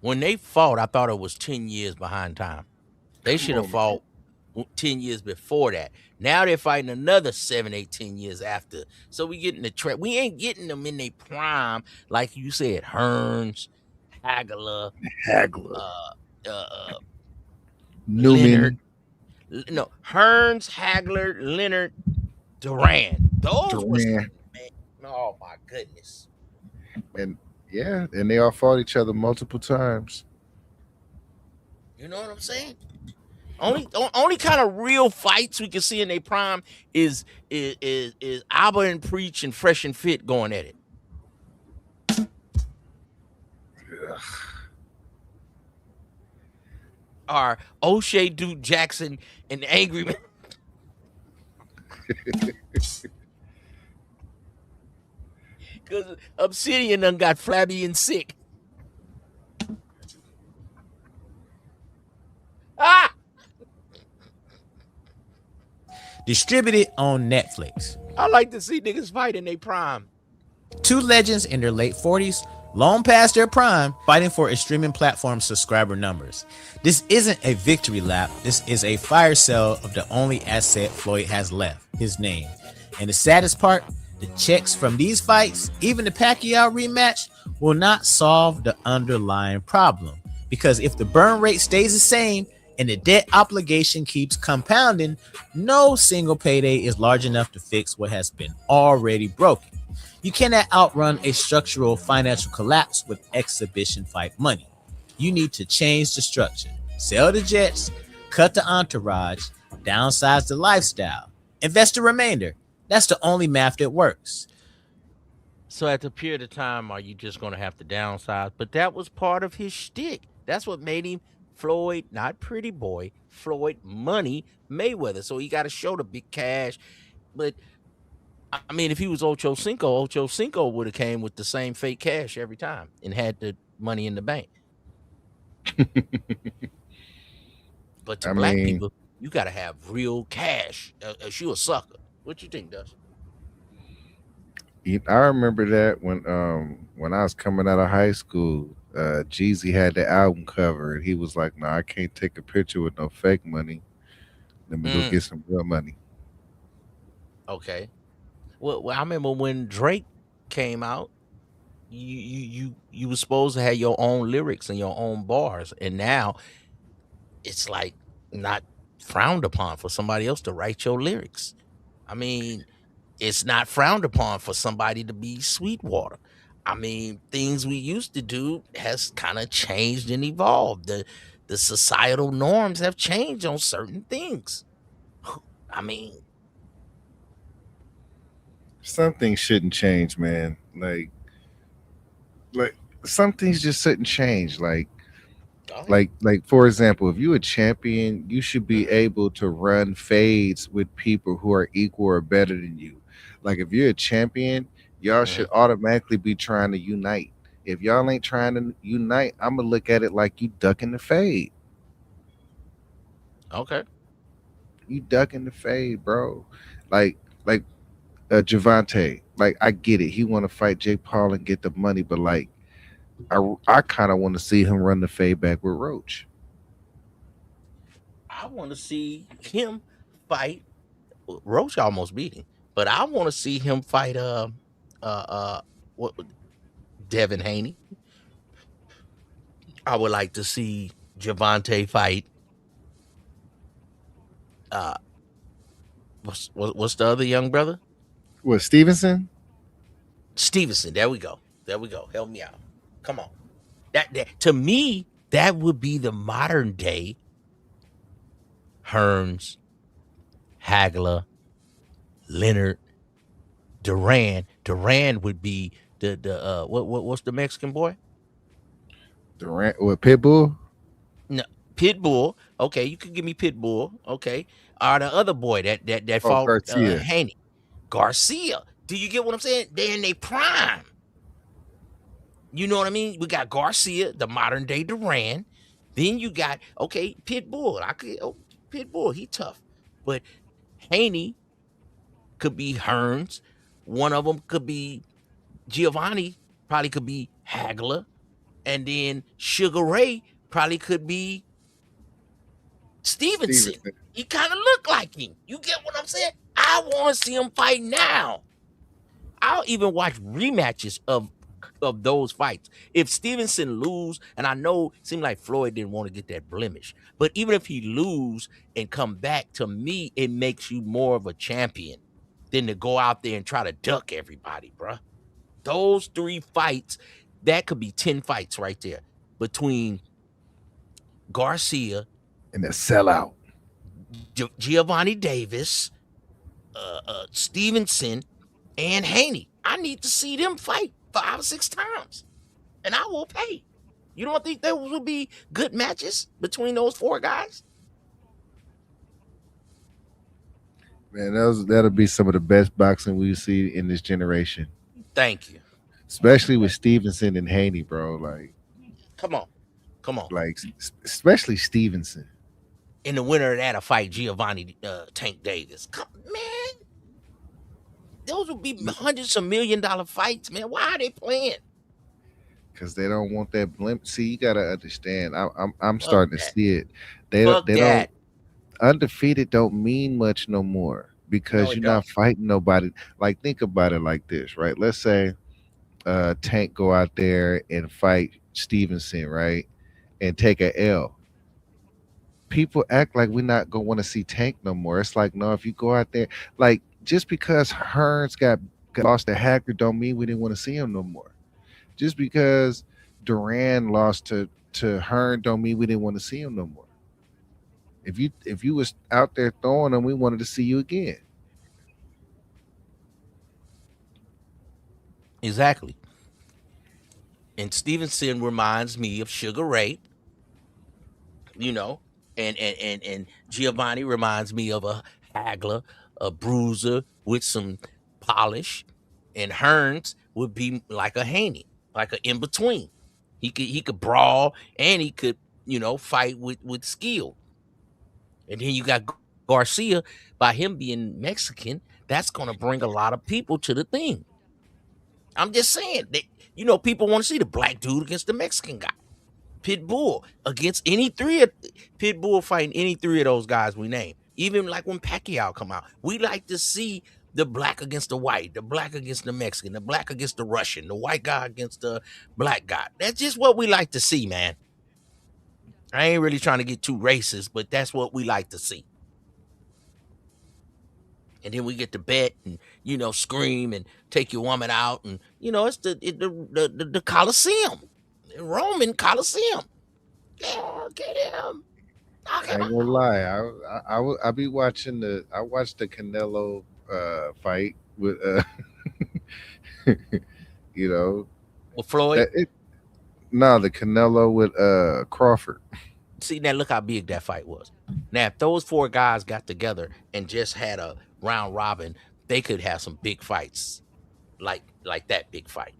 When they fought, I thought it was 10 years behind time. They should have fought 10 years before that. Now they're fighting another 7, 8, 10 years after. So we getting the trap. We ain't getting them in their prime, like you said, Hearns, Hagler, Hagler, Leonard. Newman, No, Hearns, Hagler, Leonard, Duran. Those were, man. Oh my goodness. and yeah, and they all fought each other multiple times. You know what I'm saying? Only kind of real fights we can see in their prime is Abba and Preach and Fresh and Fit going at it. Ugh. Or O'Shea Duke Jackson and the Angry Man. Because Obsidian done got flabby and sick. Ah! Distributed on Netflix. I like to see niggas fight in their prime. Two legends in their late 40s, long past their prime, fighting for a streaming platform subscriber numbers. This isn't a victory lap. This is a fire sale of the only asset Floyd has left, his name. And the saddest part, the checks from these fights, even the Pacquiao rematch, will not solve the underlying problem. Because if the burn rate stays the same and the debt obligation keeps compounding, no single payday is large enough to fix what has been already broken. You cannot outrun a structural financial collapse with exhibition fight money. You need to change the structure, sell the jets, cut the entourage, downsize the lifestyle, invest the remainder. That's the only math that works. So at the period of time, are you just going to have to downsize? But that was part of his shtick. That's what made him Floyd, not Pretty Boy, Floyd Money Mayweather. So he got to show the big cash. But I mean, if he was Ocho Cinco would have came with the same fake cash every time and had the money in the bank. But to black people, you got to have real cash. You a sucker. What you think, Dustin? I remember that when I was coming out of high school, Jeezy had the album cover, and he was like, "No, I can't take a picture with no fake money. Let me go get some real money." Okay. Well, I remember when Drake came out, you were supposed to have your own lyrics and your own bars, and now it's like not frowned upon for somebody else to write your lyrics. I mean, it's not frowned upon for somebody to be Sweetwater. I mean, things we used to do has kind of changed and evolved. The societal norms have changed on certain things. I mean, Some things shouldn't change, man. Like some things just shouldn't change. go ahead. Like for example, if you're a champion, you should be Mhm. able to run fades with people who are equal or better than you. Like if you're a champion, y'all should Mhm. automatically be trying to unite. If y'all ain't trying to unite, I'm gonna look at it like you ducking the fade. Okay. You ducking the fade, bro. Like Javante. Like I get it. He want to fight Jake Paul and get the money, but like I kind of want to see him run the fade back with Roach. I want to see him fight. Roach almost beat him, but I want to see him fight. Uh, uh, what? Devin Haney. I would like to see Javante fight. Uh, what's the other young brother? What Stevenson? Stevenson. There we go. There we go. Help me out. Come on. That to me, that would be the modern day Hearns, Hagler, Leonard, Duran would be the what's the Mexican boy? Durant with Pitbull? No, Pitbull. Okay, you could give me Pitbull. Okay, or the other boy that Oh, fought Garcia. Haney, Garcia. Do you get what I'm saying? They're in their prime. You know what I mean? We got Garcia, the modern day Duran. Then you got okay Pitbull. I could Pitbull. He tough, but Haney could be Hearns. One of them could be Giovanni. Probably could be Hagler, and then Sugar Ray probably could be Stevenson. Stevenson. He kind of look like him. You get what I'm saying? I want to see him fight now. I'll even watch rematches of those fights. If Stevenson lose, and I know it seemed like Floyd didn't want to get that blemish, but even if he lose and come back, to me, it makes you more of a champion than to go out there and try to duck everybody, bruh. Those three fights, that could be 10 fights right there between Garcia, And a sellout. Giovanni Davis, Stevenson, and Haney. I need to see them fight 5 or 6 times, and I will pay. You don't think those would be good matches between those four guys? Man, that'll be some of the best boxing we see in this generation. Thank you. Especially with Stevenson and Haney, bro. Come on, come on. Especially Stevenson. In the winner of that, a fight Giovanni Tank Davis. Come, man, those would be hundreds of $1 million fights, man. Why are they playing? Because they don't want that blimp. See, you gotta understand. I'm Fuck starting to that. see it. They don't Fuck they don't that. undefeated don't mean much no more No, because it you're don't. not fighting nobody. Like think about it like this, right? Let's say Tank go out there and fight Stevenson, right? And take a L. People act like we're not gonna want to see Tank no more. It's like no, if you go out there, like just because Hearns got lost to Hacker, don't mean we didn't want to see him no more. Just because Duran lost to Hearn, don't mean we didn't want to see him no more. If you was out there throwing them, we wanted to see you again. Exactly. And Stevenson reminds me of Sugar Ray, you know, and Giovanni reminds me of a Hagler, a bruiser with some polish, and Hearns would be like a Haney, like a in between. He could brawl and he could fight with skill. And then you got Garcia. By him being Mexican, that's gonna bring a lot of people to the thing. I'm just saying that people want to see the black dude against the Mexican guy. Pitbull against any three of Pitbull fighting any three of those guys we name. Even like when Pacquiao come out, we like to see the black against the white, the black against the Mexican, the black against the Russian, the white guy against the black guy. That's just what we like to see, man. I ain't really trying to get too racist, but that's what we like to see. and then we get to bet and scream and take your woman out, and it's the Coliseum, the Roman Coliseum. Yeah, get him, knock I him ain't gonna out. lie. I be watching I watched the Canelo fight with you know Well, Floyd, that it no the Canelo with Crawford. see now, look how big that fight was. Now, if those four guys got together and just had a round robin, they could have some big fights, like that big fight.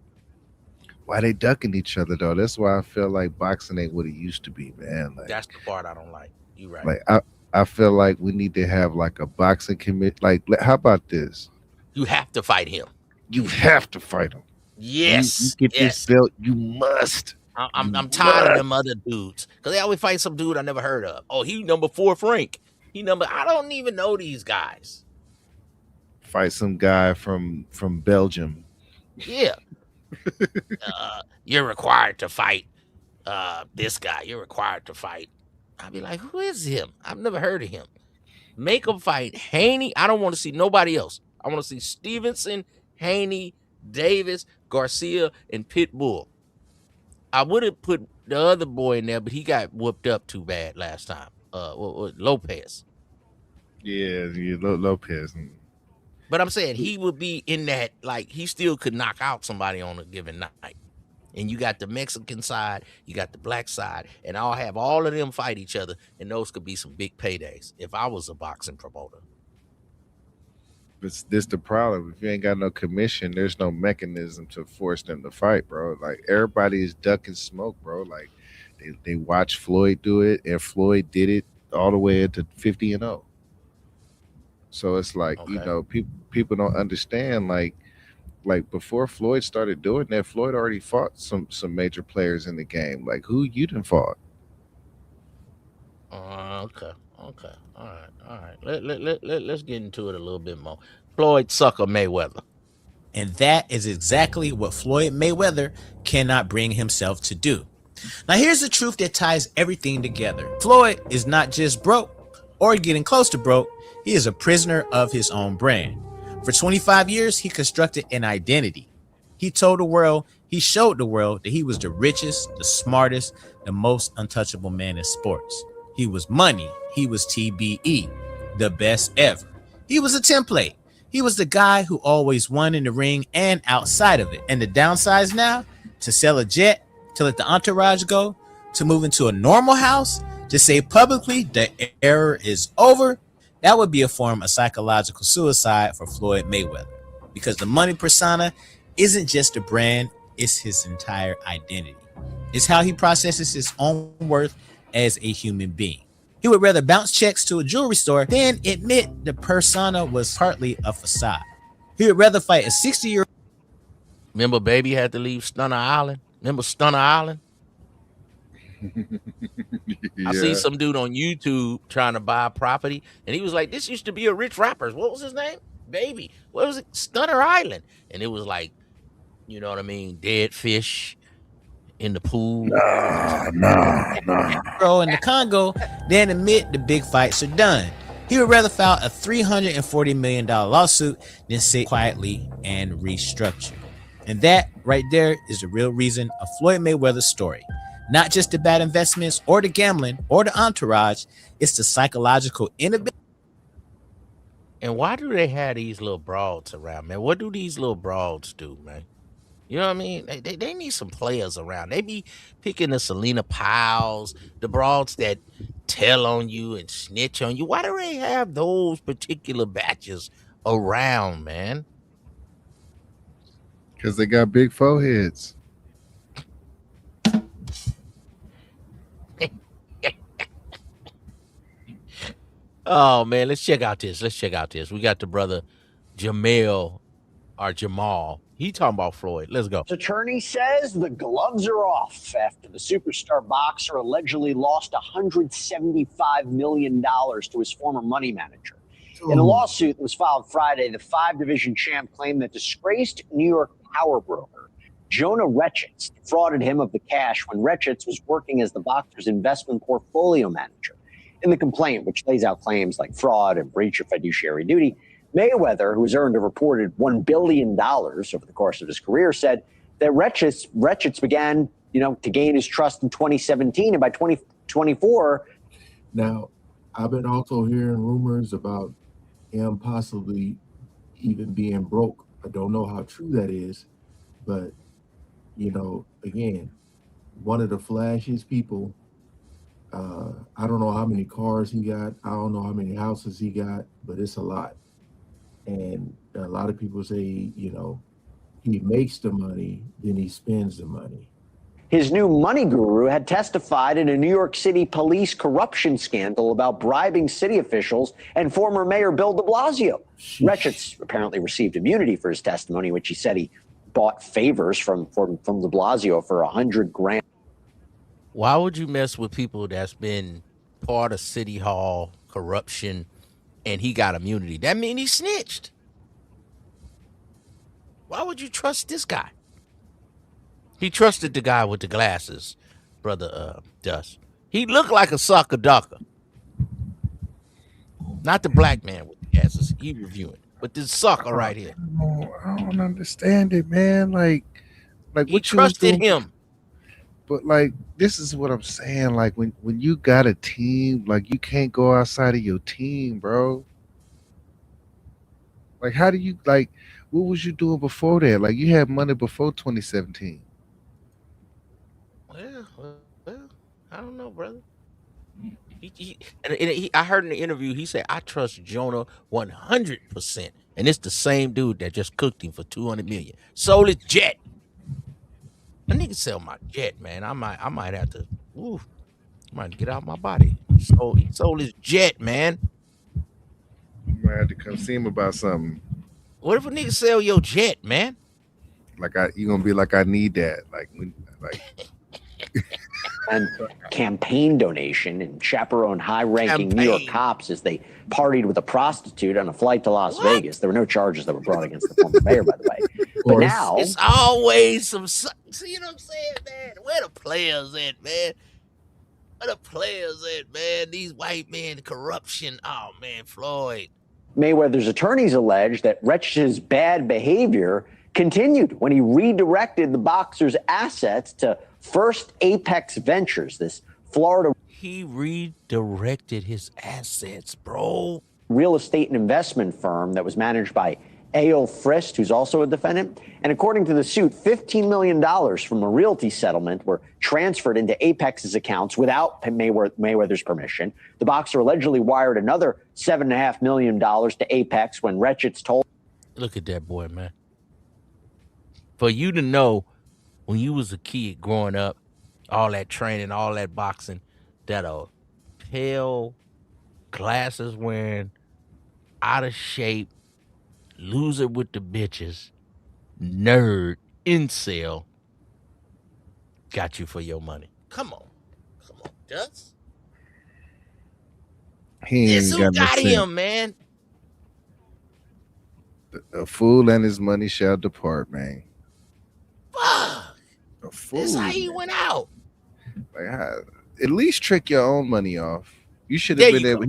Why they ducking each other though? That's why I feel like boxing ain't what it used to be, man. That's the part I don't like. You right. Like I feel like we need to have like a boxing commit. Like, how about this? You have to fight him. You have to fight him. You Yes, get this yes. belt. You must. I'm You tired of must them other dudes because they always fight some dude I never heard of. Oh, he number 4 Frank. I don't even know these guys. fight some guy from Belgium. Yeah. You're required to fight this guy. You're required to fight. I'll be like, who is him? I've never heard of him. Make them fight Haney. I don't want to see nobody else. I want to see Stevenson, Haney, Davis, Garcia, and Pitbull. I would have put the other boy in there, but he got whooped up too bad last time. Lopez. Yeah, Lopez. But I'm saying he would be in that, like, he still could knock out somebody on a given night. And you got the Mexican side, you got the black side, and I'll have all of them fight each other, and those could be some big paydays if I was a boxing promoter. But this the problem. If you ain't got no commission, there's no mechanism to force them to fight, bro. Like everybody is ducking smoke, bro. Like they watch Floyd do it, and Floyd did it all the way to 50-0. So it's like Okay. people don't understand. Like before Floyd started doing that, Floyd already fought some major players in the game. Like who you done fought? Okay. Okay. All right. All right. Let's get into it a little bit more. Floyd sucker Mayweather. And that is exactly what Floyd Mayweather cannot bring himself to do. Now, here's the truth that ties everything together. Floyd is not just broke or getting close to broke, he is a prisoner of his own brand. For 25 years, he constructed an identity. He showed the world that he was the richest, the smartest, the most untouchable man in sports. He was money. He was TBE, the best ever. He was a template. He was the guy who always won in the ring and outside of it. And the downsides now, to sell a jet, to let the entourage go, to move into a normal house, to say publicly the era is over, that would be a form of psychological suicide for Floyd Mayweather. Because the money persona isn't just a brand, it's his entire identity. It's how he processes his own worth as a human being. He would rather bounce checks to a jewelry store than admit the persona was partly a facade. He would rather fight a 60-year-old. Remember, Baby had to leave Stunner Island? Remember Stunner Island? I see Yeah. some dude on YouTube trying to buy a property, and he was like, "This used to be a rich rapper. What was his name? Baby. What was it? Stunner Island." And it was like, you know what I mean? Dead fish in the pool. Bro in the Congo, then admit the big fights are done. He would rather file a $340 million lawsuit than sit quietly and restructure. And that right there is the real reason of Floyd Mayweather's story. Not just the bad investments or the gambling or the entourage, it's the psychological inability. And why do they have these little broads around, man? What do these little broads do, man? You know what I mean? They need some players around. They be picking the Selena Piles, the broads that tell on you and snitch on you. Why do they have those particular batches around, man? Because they got big foreheads. Oh man, let's check out this. Let's check out this. We got the brother Jamal or Jamal. He talking about Floyd. Let's go. Attorney says the gloves are off after the superstar boxer allegedly lost $175 million to his former money manager. In a lawsuit that was filed Friday, the 5-division champ claimed that disgraced New York power broker Jonah Retchitz defrauded him of the cash when Retchitz was working as the boxer's investment portfolio manager. In the complaint, which lays out claims like fraud and breach of fiduciary duty, Mayweather, who's earned a reported $1 billion over the course of his career, said that Retchitz began, to gain his trust in 2017, and by 2024. Now, I've been also hearing rumors about him possibly even being broke. I don't know how true that is, but again, one of the flashiest people. I don't know how many cars he got. I don't know how many houses he got, but it's a lot. And a lot of people say, he makes the money, then he spends the money. His new money guru had testified in a New York City police corruption scandal about bribing city officials and former Mayor Bill de Blasio. Retchitz apparently received immunity for his testimony, which he said he bought favors from de Blasio for $100,000. Why would you mess with people that's been part of City Hall corruption and he got immunity? That means he snitched. Why would you trust this guy? He trusted the guy with the glasses, brother Dust. He looked like a sucker ducker. Not the black man with the glasses. He reviewing. But this sucker right here. I don't understand it, man. Like He what you was trusted doing. him. But this is what I'm saying. Like when you got a team, like you can't go outside of your team, bro. Like how do you what was you doing before that? Like you had money before 2017. Well, I don't know, brother. I heard in the interview, he said, I trust Jonah 100%. And it's the same dude that just cooked him for $200 million. Sold his jet. I need to sell my jet, man. I might have to, I might get out my body. So he sold his jet, man. You might have to come see him about something. What if a nigga sell your jet, man? You gonna be like, I need that. And campaign donation and chaperone high-ranking New York cops as they partied with a prostitute on a flight to Las Vegas. There were no charges that were brought against the former mayor, by the way. But now it's always some. See what I'm saying, man? Where the players at, man? Where the players at, man? These white men, corruption. Oh man, Floyd. Mayweather's attorneys allege that Retch's bad behavior continued when he redirected the boxer's assets to First Apex Ventures, this Florida. He redirected his assets, bro. Real estate and investment firm that was managed by A.O. Frist, who's also a defendant. And according to the suit, $15 million from a realty settlement were transferred into Apex's accounts without Mayweather's permission. The boxer allegedly wired another $7.5 million to Apex when Retchitz told. Look at that boy, man. For you to know when you was a kid growing up, all that training, all that boxing, that a pale, glasses wearing, out of shape, loser with the bitches, nerd, incel, got you for your money. Come on, Dust. This who got him, man. A fool and his money shall depart, man. Fuck. A fool. This how he went out. At least trick your own money off. You should have been able,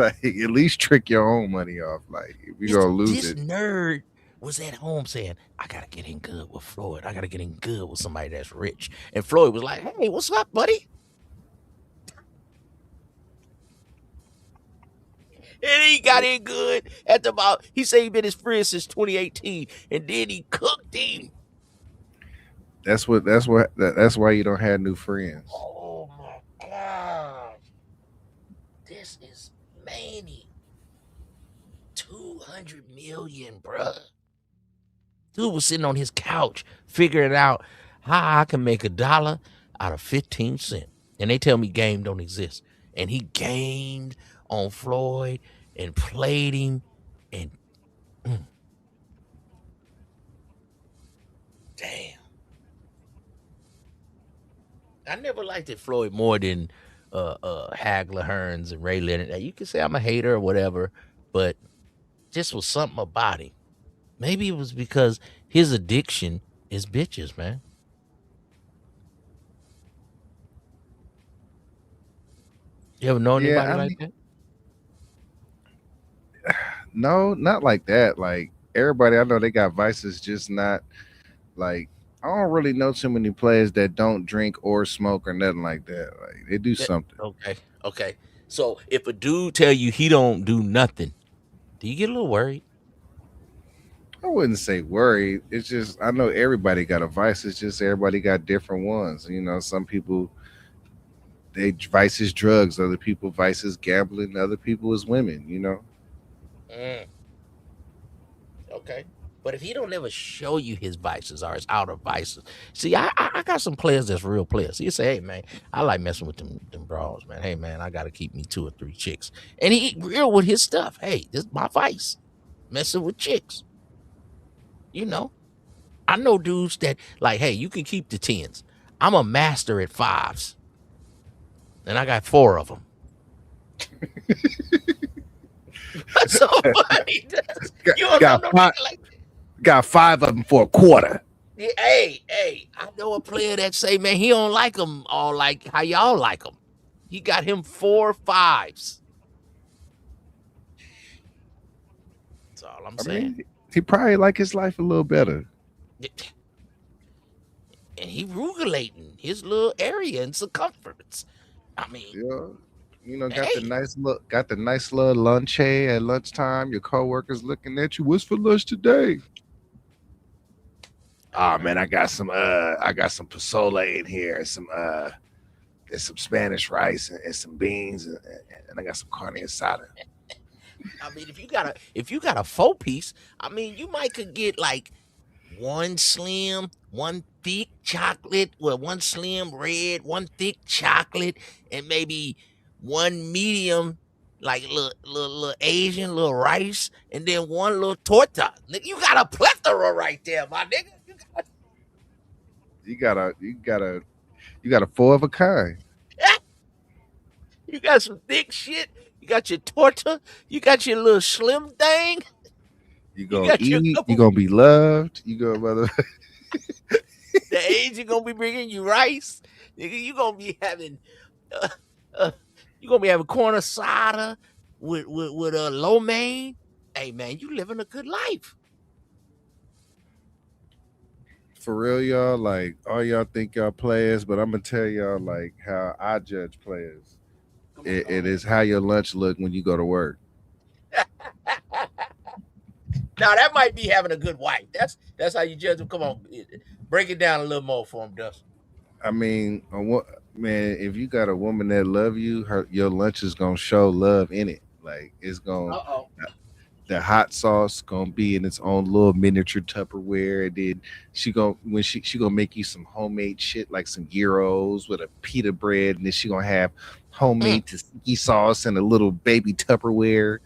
at least trick your own money off. If you're gonna lose this it. Nerd was at home saying, I gotta get in good with Floyd. I gotta get in good with somebody that's rich. And Floyd was like, hey, what's up, buddy? And he got in good at he said he been his friend since 2018, and then he cooked him. That's why you don't have new friends. Oh my God. This is Manny. 200 million, bruh. Dude was sitting on his couch figuring out how I can make $1 out of 15 cents. And they tell me game don't exist. And he gamed on Floyd and played him. And damn. I never liked it Floyd more than Hagler, Hearns, and Ray Leonard. Now, you can say I'm a hater or whatever, but just was something about him. Maybe it was because his addiction is bitches, man. You ever know anybody like that? No, not like that. Like everybody I know, they got vices, just not like I don't really know too many players that don't drink or smoke or nothing like that. Like they do That- something. okay, okay. So if a dude tell you he don't do nothing, do you get a little worried? I wouldn't say worried. It's just I know everybody got a vice. It's just everybody got different ones. You know, some people they vices drugs, other people vices gambling, other people is women. You know, Mm, okay. But if he don't ever show you his vices or his outer vices, see, I got some players that's real players. He say, hey man, I like messing with them bras, man. Hey man, I gotta keep me 2 or 3 chicks. And he real with his stuff. Hey, this is my vice. Messing with chicks. You know. I know dudes that like, hey, you can keep the tens. I'm a master at fives. And I got 4 of them. What's so funny? You don't know got no five, nigga like got 5 of them for a quarter. that. Hey, I know a player that say, man, he don't like them all like how y'all like them. He got him 4 fives. That's all I'm I saying. mean, he probably like his life a little better. And he rugulating his little area and circumference. I mean, Yeah. You know, hey, got the nice little lunch at lunchtime. Your coworkers looking at you. What's for lunch today? hey Oh man. man, I got some pozole in here, some there's some Spanish rice and some beans and I got some carne asada. I mean, if you got a 4 piece, I mean, you might could get like one slim, one thick chocolate, well, one slim red, one thick chocolate, and maybe one medium, like little Asian, little rice, and then one little torta. Nigga, you got a plethora right there, my nigga. You got a four of a kind. You got some thick shit. You got your torta. You got your little slim thing. You You gonna got your eat, you couple. gonna be loved, you gonna mother The age you gonna be bringing you rice. Nigga, uh, uh, you gonna be having corn asada with a lo mein. Hey man, you living a good life. for real, y'all. Like all y'all think y'all players, but I'm gonna tell y'all like how I judge players. Come on, It go ahead. is how your lunch look when you go to work. Now that might be having a good wife. That's how you judge them. Come on, break it down a little more for him, Dust. I mean, man, if you got a woman that love you, your lunch is gonna show love in it. Like it's gonna Uh oh. the hot sauce gonna be in its own little miniature Tupperware. And then she gonna make you some homemade shit like some gyros with a pita bread, and then she gonna have Mm, homemade tzatziki sauce and a little baby Tupperware.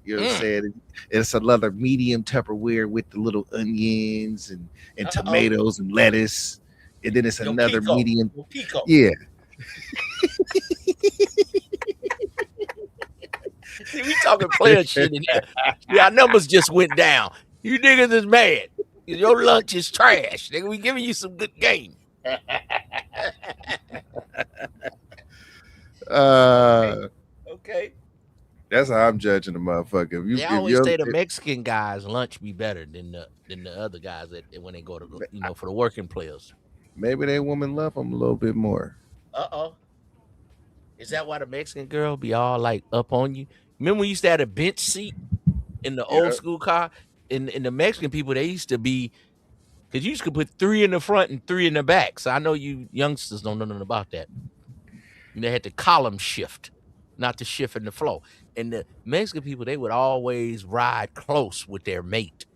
You know what I'm mm. saying? It's another medium Tupperware with the little onions and Uh oh. tomatoes and lettuce. And then it's Yo, another Kiko. medium. Yo, Kiko. Yeah, See, we talking player shit in here. See, our numbers just went down. You niggas is mad. Your lunch is trash. Nigga, we giving you some good game. Okay. uh, Okay. that's how I'm judging the motherfucker. They If always you're say the Mexican guys' lunch be better than the other guys that when they go to for the working players. maybe they woman love them a little bit more. Uh-oh. Is that why the Mexican girl be all like up on you? Remember we used to have a bench seat in the old Yeah, school car? In the Mexican people, they used to be because you used to put 3 in the front and 3 in the back. So I know you youngsters don't know nothing about that. And they had the column shift, not the shift in the flow. And the Mexican people, they would always ride close with their mate.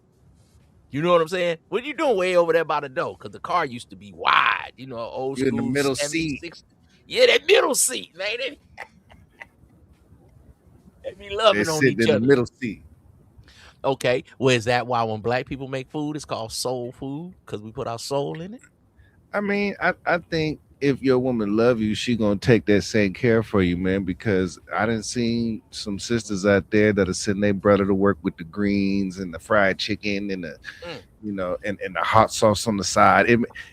You know what I'm saying? What you doing way over there by the door? Because the car used to be wide, old you're in the school middle 70, seat. 60. Yeah, that middle seat, man. They be They're loving on sitting each in the other. middle seat. Okay. Well, is that why when black people make food, it's called soul food? Because we put our soul in it? I mean, I think if your woman love you, she gonna take that same care for you, man. Because I done seen some sisters out there that are sending their brother to work with the greens and the fried chicken and the Mm, and the hot sauce on the side.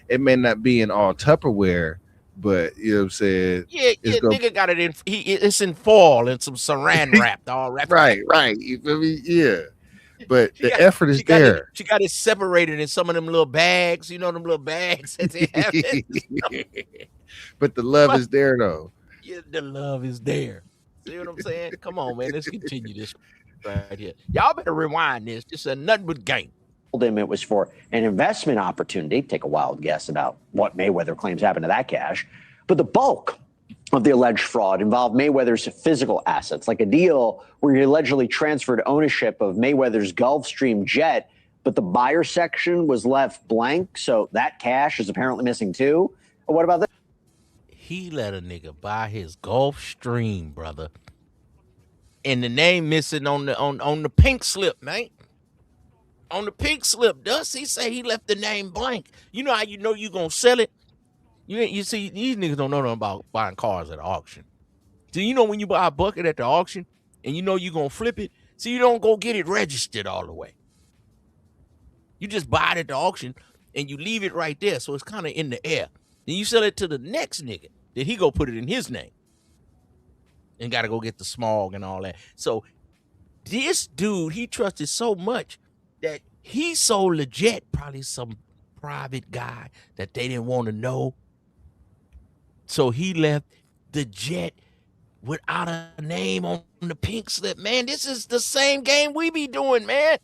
It may not be in all Tupperware, But you know what I'm saying? Yeah, It's going nigga got it in. It's in foil and some saran wrapped, all wrapped. right. You feel me? Yeah. But She the got effort is she got it there. she got it separated in some of them little bags. You know them little bags that they have. But the love But is there though. yeah, the love is there. See what I'm saying? Come on, man. Let's continue this right here. Y'all better rewind this. This is nothing but game. Him it was for an investment opportunity. Take a wild guess about what Mayweather claims happened to that cash. But the bulk of the alleged fraud involved Mayweather's physical assets, like a deal where he allegedly transferred ownership of Mayweather's Gulfstream jet, but the buyer section was left blank, so that cash is apparently missing too. What about this? He let a nigga buy his Gulfstream, brother, and the name missing on the pink slip, man. On the pink slip, does he say he left the name blank? You know how you know you gonna sell it? You see, these niggas don't know nothing about buying cars at auction. So you know when you buy a bucket at the auction and you know you're gonna flip it, so you don't go get it registered all the way. You just buy it at the auction and you leave it right there, so it's kind of in the air. Then you sell it to the next nigga, then he go put it in his name. And gotta go get the smog and all that. So this dude, he trusted so much that he sold the jet, probably some private guy that they didn't want to know. So he left the jet without a name on the pink slip. Man, this is the same game we be doing, man.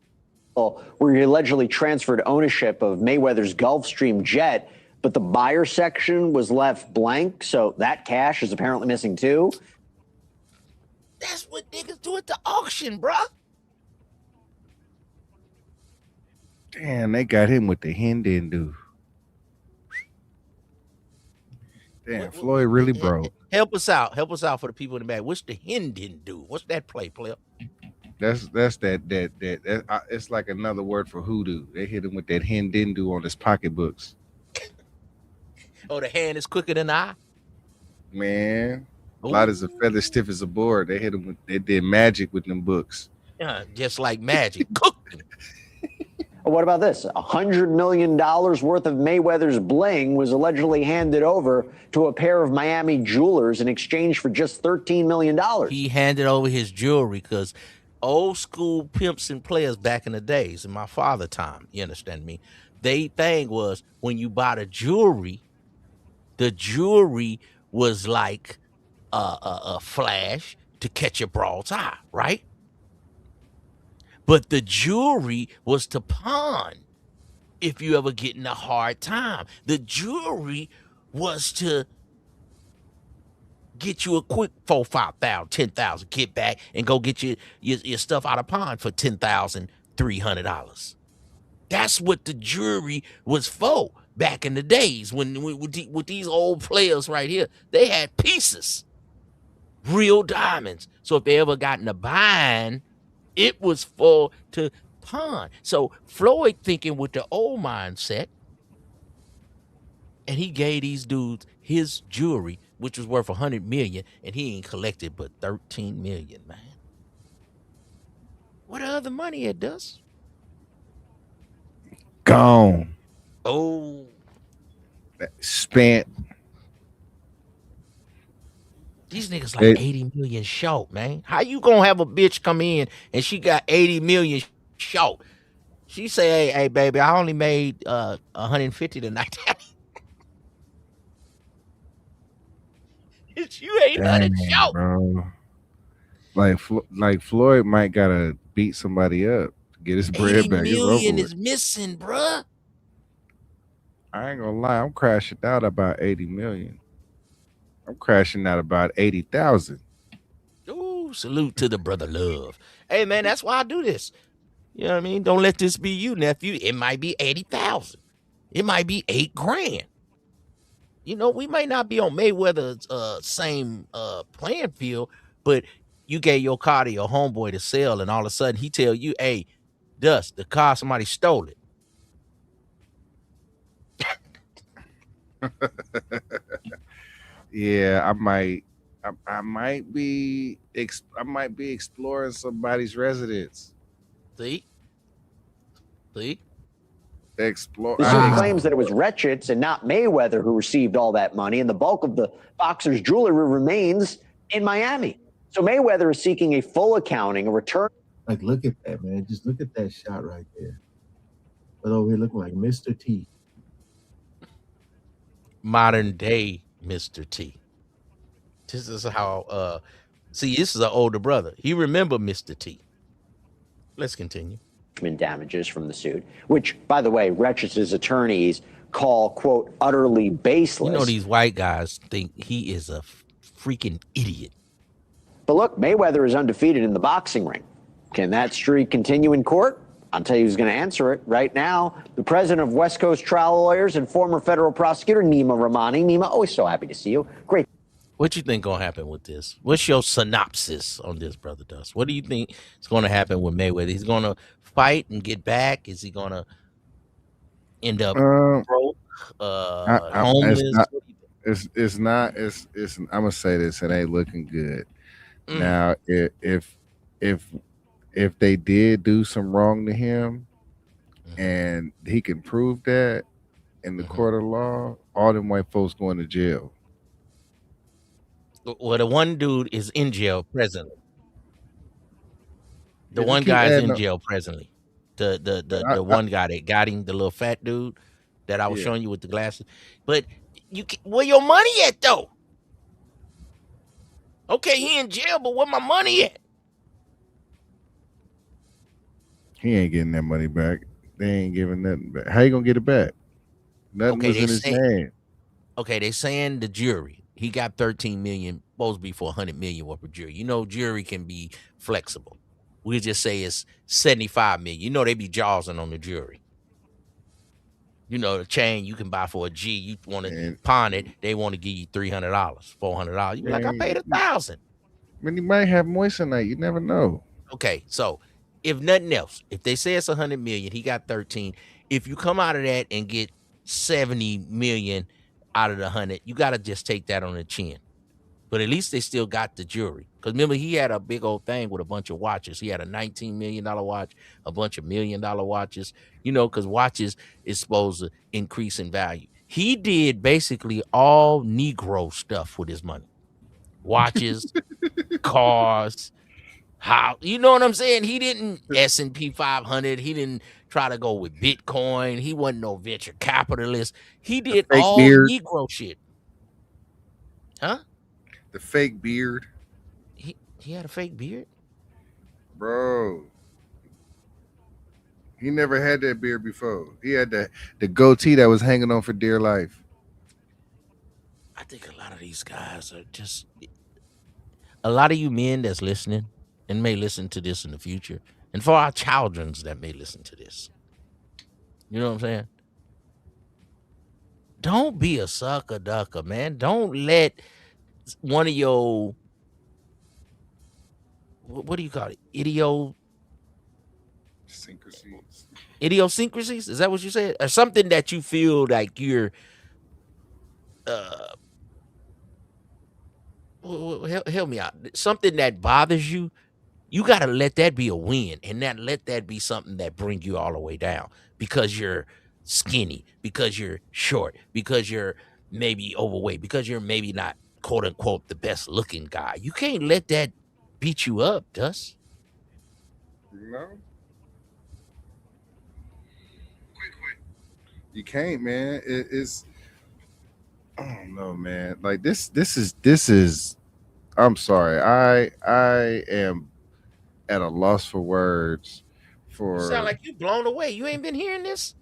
Where he allegedly transferred ownership of Mayweather's Gulfstream jet, but the buyer section was left blank, so that cash is apparently missing too. That's what niggas do at the auction, bruh. Damn, they got him with the Hindu. Damn, Floyd really broke. Help us out. Help us out for the people in the back. What's the Hindu? What's that player? That's that it's like another word for hoodoo. They hit him with that Hindu on his pocketbooks. Oh, the hand is quicker than the eye? Man. Light as a feather, stiff as a board. They hit him with, they did magic with them books. Yeah, just like magic. Cooked him. What about this? $100 million worth of Mayweather's bling was allegedly handed over to a pair of Miami jewelers in exchange for just $13 million. He handed over his jewelry because old school pimps and players back in the days, in my father time, you understand me? They thing was when you bought the jewelry was like a flash to catch a broad's eye, right? But the jewelry was to pawn if you ever get in a hard time. The jewelry was to get you a quick 4, 5,000, 10,000, get back and go get your stuff out of pawn for $10,300. That's what the jewelry was for back in the days when with these old players right here. They had pieces, real diamonds. So if they ever got in a bind, it was for to pawn. So Floyd thinking with the old mindset, and he gave these dudes his jewelry, which was worth $100 million, and he ain't collected but $13 million, man. What other money it does? Gone. Oh, Spent. these niggas like 80 million short, man. How you gonna have a bitch come in and she got 80 million short? She say, hey, baby, I only made 150 tonight. You ain't nothing short, bro. Like Floyd might gotta beat somebody up to get his bread 80 back. million is missing, bruh. I ain't gonna lie, I'm crashing out about 80 million. I'm crashing out about 80,000. Ooh, salute to the brother love. Hey, man, that's why I do this. You know what I mean? Don't let this be you, nephew. It might be 80,000. It might be $8 grand. You know, we might not be on Mayweather's same playing field, but you gave your car to your homeboy to sell, and all of a sudden he tell you, hey, Dust, the car, somebody stole it. Yeah, I might be exploring somebody's residence. See? The suit claims that it was Retchitz and not Mayweather who received all that money, and the bulk of the boxer's jewelry remains in Miami. So Mayweather is seeking a full accounting, a return. Like, look at that, man. Just look at that shot right there. But over here looking like Mr. T. Modern day Mr. T. This is how see, this is an older brother. He remember Mr. T. Let's continue. Damages from the suit, which, by the way, Retchitz's attorneys call, quote, utterly baseless. You know, these white guys think he is a freaking idiot. But look, Mayweather is undefeated in the boxing ring. Can that streak continue in court? I'll tell you who's going to answer it right now. The president of West Coast Trial Lawyers and former federal prosecutor, Nima Rahmani. Nima, always so happy to see you. Great. What you think gonna happen with this? What's your synopsis on this, Brother Dust? What do you think is gonna happen with Mayweather? He's gonna fight and get back? Is he gonna end up broke, homeless? It's not. I'm gonna say this. It ain't looking good. Now, if they did do some wrong to him, and he can prove that in the court of law, all them white folks going to jail. Well, the one dude is in jail presently. The Yeah, one just keep guy is adding in up. jail presently. The one guy that got him, the little fat dude that I was Yeah. showing you with the glasses. But where your money at though? Okay, he in jail, but where my money at? He ain't getting that money back. They ain't giving nothing back. How you gonna get it back? Nothing Okay, was they in his say- name. Okay, they saying the jury. He got 13 million, supposed to be for 100 million worth of jury. You know, jury can be flexible. We'll just say it's 75 million. You know, they be jawsing on the jury. You know, the chain you can buy for a G, you want to pawn it, they want to give you $300, $400. You be like, I paid $1,000. I mean, he might have moissanite. You never know. Okay, so if nothing else, if they say it's 100 million, he got 13. If you come out of that and get 70 million out of the 100, you got to just take that on the chin. But at least they still got the jury. Because remember, he had a big old thing with a bunch of watches. He had a $19 million watch, a bunch of $1 million watches, you know, because watches is supposed to increase in value. He did basically all Negro stuff with his money. Watches, cars, how, you know what I'm saying? He didn't S&P 500. He didn't try to go with Bitcoin. He wasn't no venture capitalist. He did fake all beard. Negro shit. Huh? The fake beard, He had a fake beard? bro. He never had that beard before. He had the goatee that was hanging on for dear life. I think a lot of these guys are just, a lot of you men that's listening and may listen to this in the future, and for our childrens that may listen to this, you know what I'm saying? Don't be a sucker ducker, man. Don't let one of your, what do you call it? Idiosyncrasies? Is that what you said? Or something that you feel like you're, help me out. Something that bothers you, you got to let that be a win, and not let that be something that bring you all the way down because you're skinny, because you're short, because you're maybe overweight, because you're maybe not quote unquote the best looking guy. You can't let that beat you up, Dust. No. You can't, man. It's I don't know, man. Like this is I'm sorry. I am at a loss for words for You sound like you blown away. You ain't been hearing this?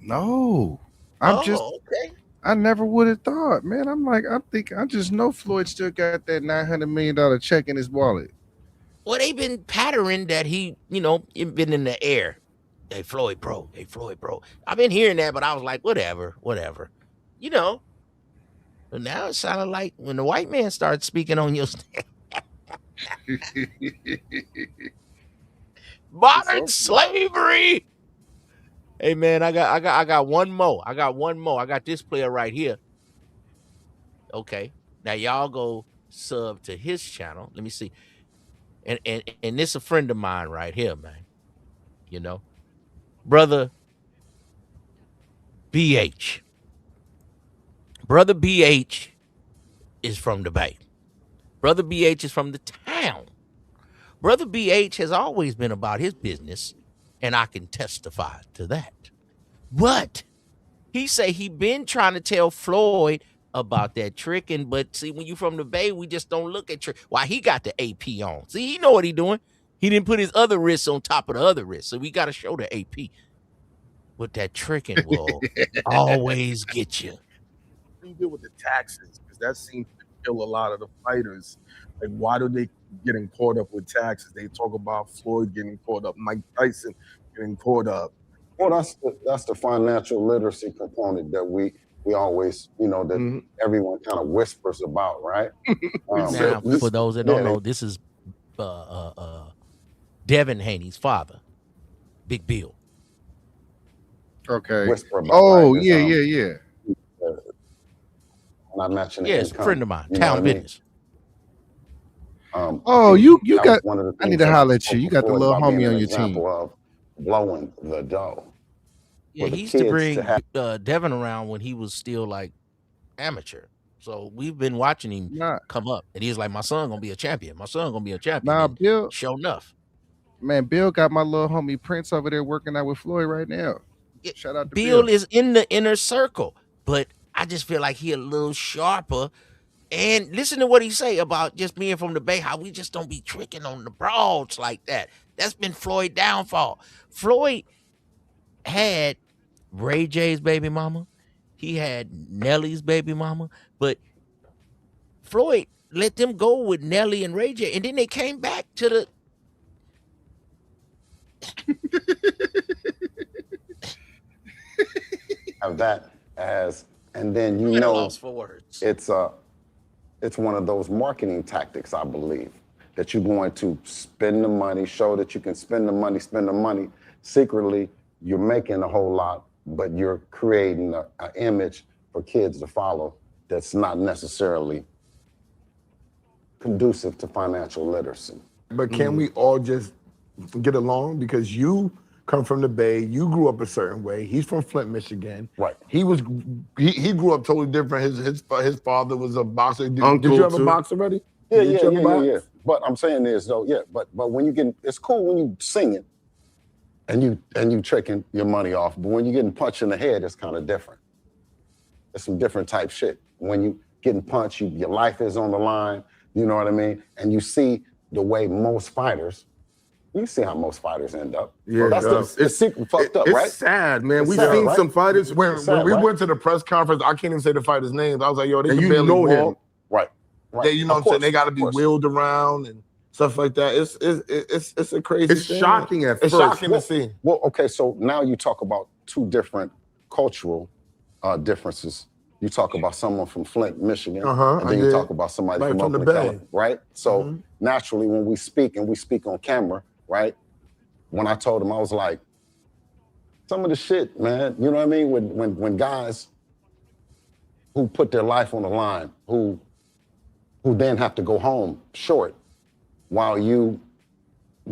no. Okay. I never would have thought, man. I just know Floyd still got that $900 million check in his wallet. Well, they've been pattering that he, you know, it been in the air. Hey, Floyd, bro. Hey, Floyd, bro. I've been hearing that, but I was like, whatever. You know. But now it sounded like when the white man started speaking on your modern slavery. Hey man, I got one more. I got this player right here. Okay. Now y'all go sub to his channel. Let me see. And this a friend of mine right here, man. You know. Brother BH. Brother BH is from the Bay. Brother BH is from the town. Brother BH has always been about his business, and I can testify to that. But he say he been trying to tell Floyd about that tricking, but see, when you from the Bay, we just don't look at trick. Why he got the AP on? See, he know what he doing. He didn't put his other wrists on top of the other wrist, so we got to show the AP. But that tricking will always get you. What do you do with the taxes? Because that seems to kill a lot of the fighters. Like, why do they keep getting caught up with taxes? They talk about Floyd getting caught up, Mike Tyson getting caught up. Well, that's the financial literacy component that we always, that everyone kind of whispers about, right? Now, for those that don't know, this is Devin Haney's father, Big Bill. Okay. Whisper about, Oh, right? yeah. When I mentioned it's a friend of mine, town business. You got. One of the I need to holler at you. You got the little homie on your team. Of blowing the dough. Yeah, he used to bring Devin around when he was still like amateur. So we've been watching him come up, and he's like, "My son gonna be a champion. My son gonna be a champion." Nah, Bill. Sure enough, man, Bill got my little homie Prince over there working out with Floyd right now. Shout out to Bill is in the inner circle, but I just feel like he a little sharper. And listen to what he say about just being from the Bay, how we just don't be tricking on the broads like that. That's been Floyd's downfall. Floyd had Ray J's baby mama. He had Nelly's baby mama. But Floyd let them go with Nelly and Ray J. And then they came back to the... Have that as... And then lost for words. It's one of those marketing tactics, I believe, that you're going to spend the money, show that you can spend the money. Secretly, you're making a whole lot, but you're creating an image for kids to follow that's not necessarily conducive to financial literacy. But can we all just get along? Because you come from the Bay, you grew up a certain way. He's from Flint, Michigan. Right. He grew up totally different. His father was a boxer. Did Uncle, you ever too. box already? Yeah. But I'm saying is though, but when you get, it's cool when you singing and you tricking your money off. But when you're getting punched in the head, it's kind of different. It's some different type shit. When you getting punched, your life is on the line. You know what I mean? And you see the way most fighters. You see how most fighters end up. Yeah, so it's secret fucked up, right? It's sad, man. We've sad, seen right? some fighters when we right? went to the press conference. I can't even say the fighters' names. I was like, yo, they And can you barely know walk. him. Right. They, you know what I'm saying? They got to be wheeled around and stuff like that. It's a crazy. It's thing. shocking at It's first. shocking to see. Well, okay, so now you talk about two different cultural differences. You talk about someone from Flint, Michigan, and then you talk about somebody from Oakland, California, right? So naturally, when we speak and we speak on camera, right? When I told him, I was like, some of the shit, man, you know what I mean? When guys who put their life on the line, who then have to go home short while you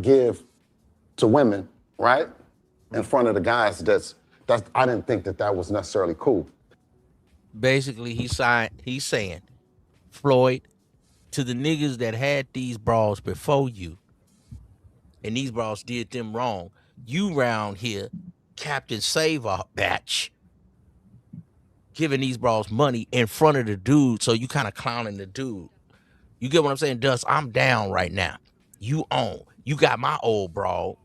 give to women, right? In front of the guys, that's I didn't think that was necessarily cool. Basically, he's saying, Floyd, to the niggas that had these bras before you, and these bras did them wrong, you round here, Captain Save-A batch, giving these bras money in front of the dude, so you kind of clowning the dude. You get what I'm saying, Dust? I'm down right now. You own. You got my old broad.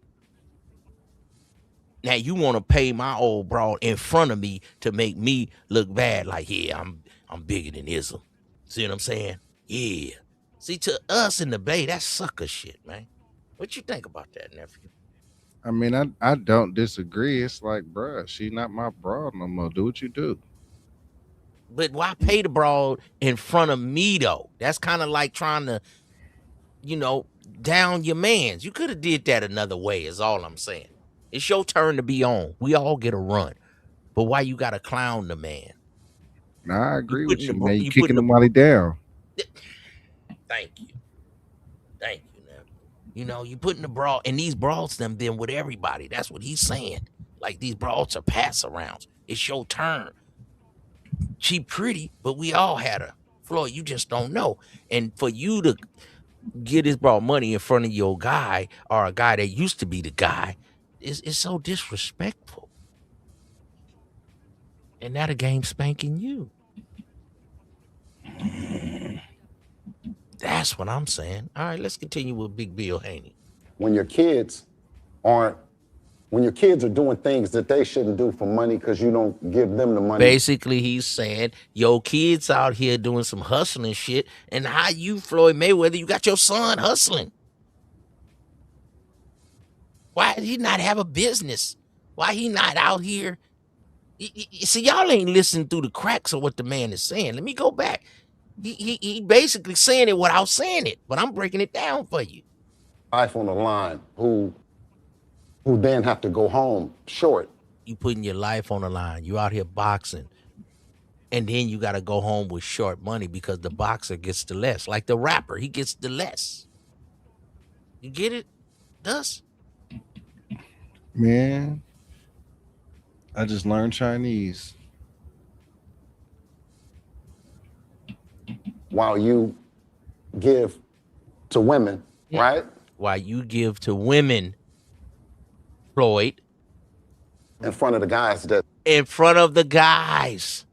Now you want to pay my old broad in front of me to make me look bad. Like, yeah, I'm bigger than Ism. See what I'm saying? Yeah. See, to us in the Bay, that's sucker shit, man. What you think about that, nephew? I mean, I don't disagree. It's like, bruh, she not my broad no more. Do what you do. But why pay the broad in front of me, though? That's kind of like trying to, down your mans. You could have did that another way, is all I'm saying. It's your turn to be on. We all get a run. But why you got to clown the man? Nah, I agree with you, man. You kicking the money down. Thank you. You putting the brawl, and these brawls them then with everybody. That's what he's saying. Like, these brawls are pass arounds. It's your turn. She pretty, but we all had her. Floyd, you just don't know. And for you to get this brought money in front of your guy or a guy that used to be the guy is so disrespectful. And now the game's spanking you. That's what I'm saying. All right, let's continue with Big Bill Haney. When your kids are doing things that they shouldn't do for money because you don't give them the money. Basically, he's saying your kids out here doing some hustling shit, and how you, Floyd Mayweather, you got your son hustling. Why did he not have a business? Why he not out here? See, y'all ain't listening through the cracks of what the man is saying. Let me go back. He basically saying it without saying it, but I'm breaking it down for you. Life on the line, who then have to go home short. You putting your life on the line. You out here boxing. And then you got to go home with short money because the boxer gets the less. Like the rapper, he gets the less. You get it, Dust? Man, I just learned Chinese. While you give to women, right? While you give to women, Floyd. In front of the guys In front of the guys.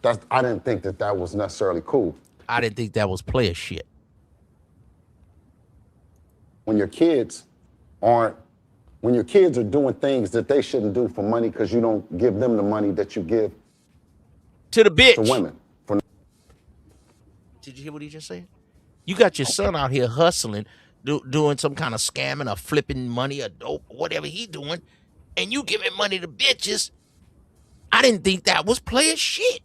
I didn't think that was necessarily cool. I didn't think that was player shit. When your kids are doing things that they shouldn't do for money because you don't give them the money that you give to the bitch. To women. Did you hear what he just said? You got your son out here hustling, doing some kind of scamming or flipping money or dope, or whatever he doing, and you giving money to bitches. I didn't think that was player shit.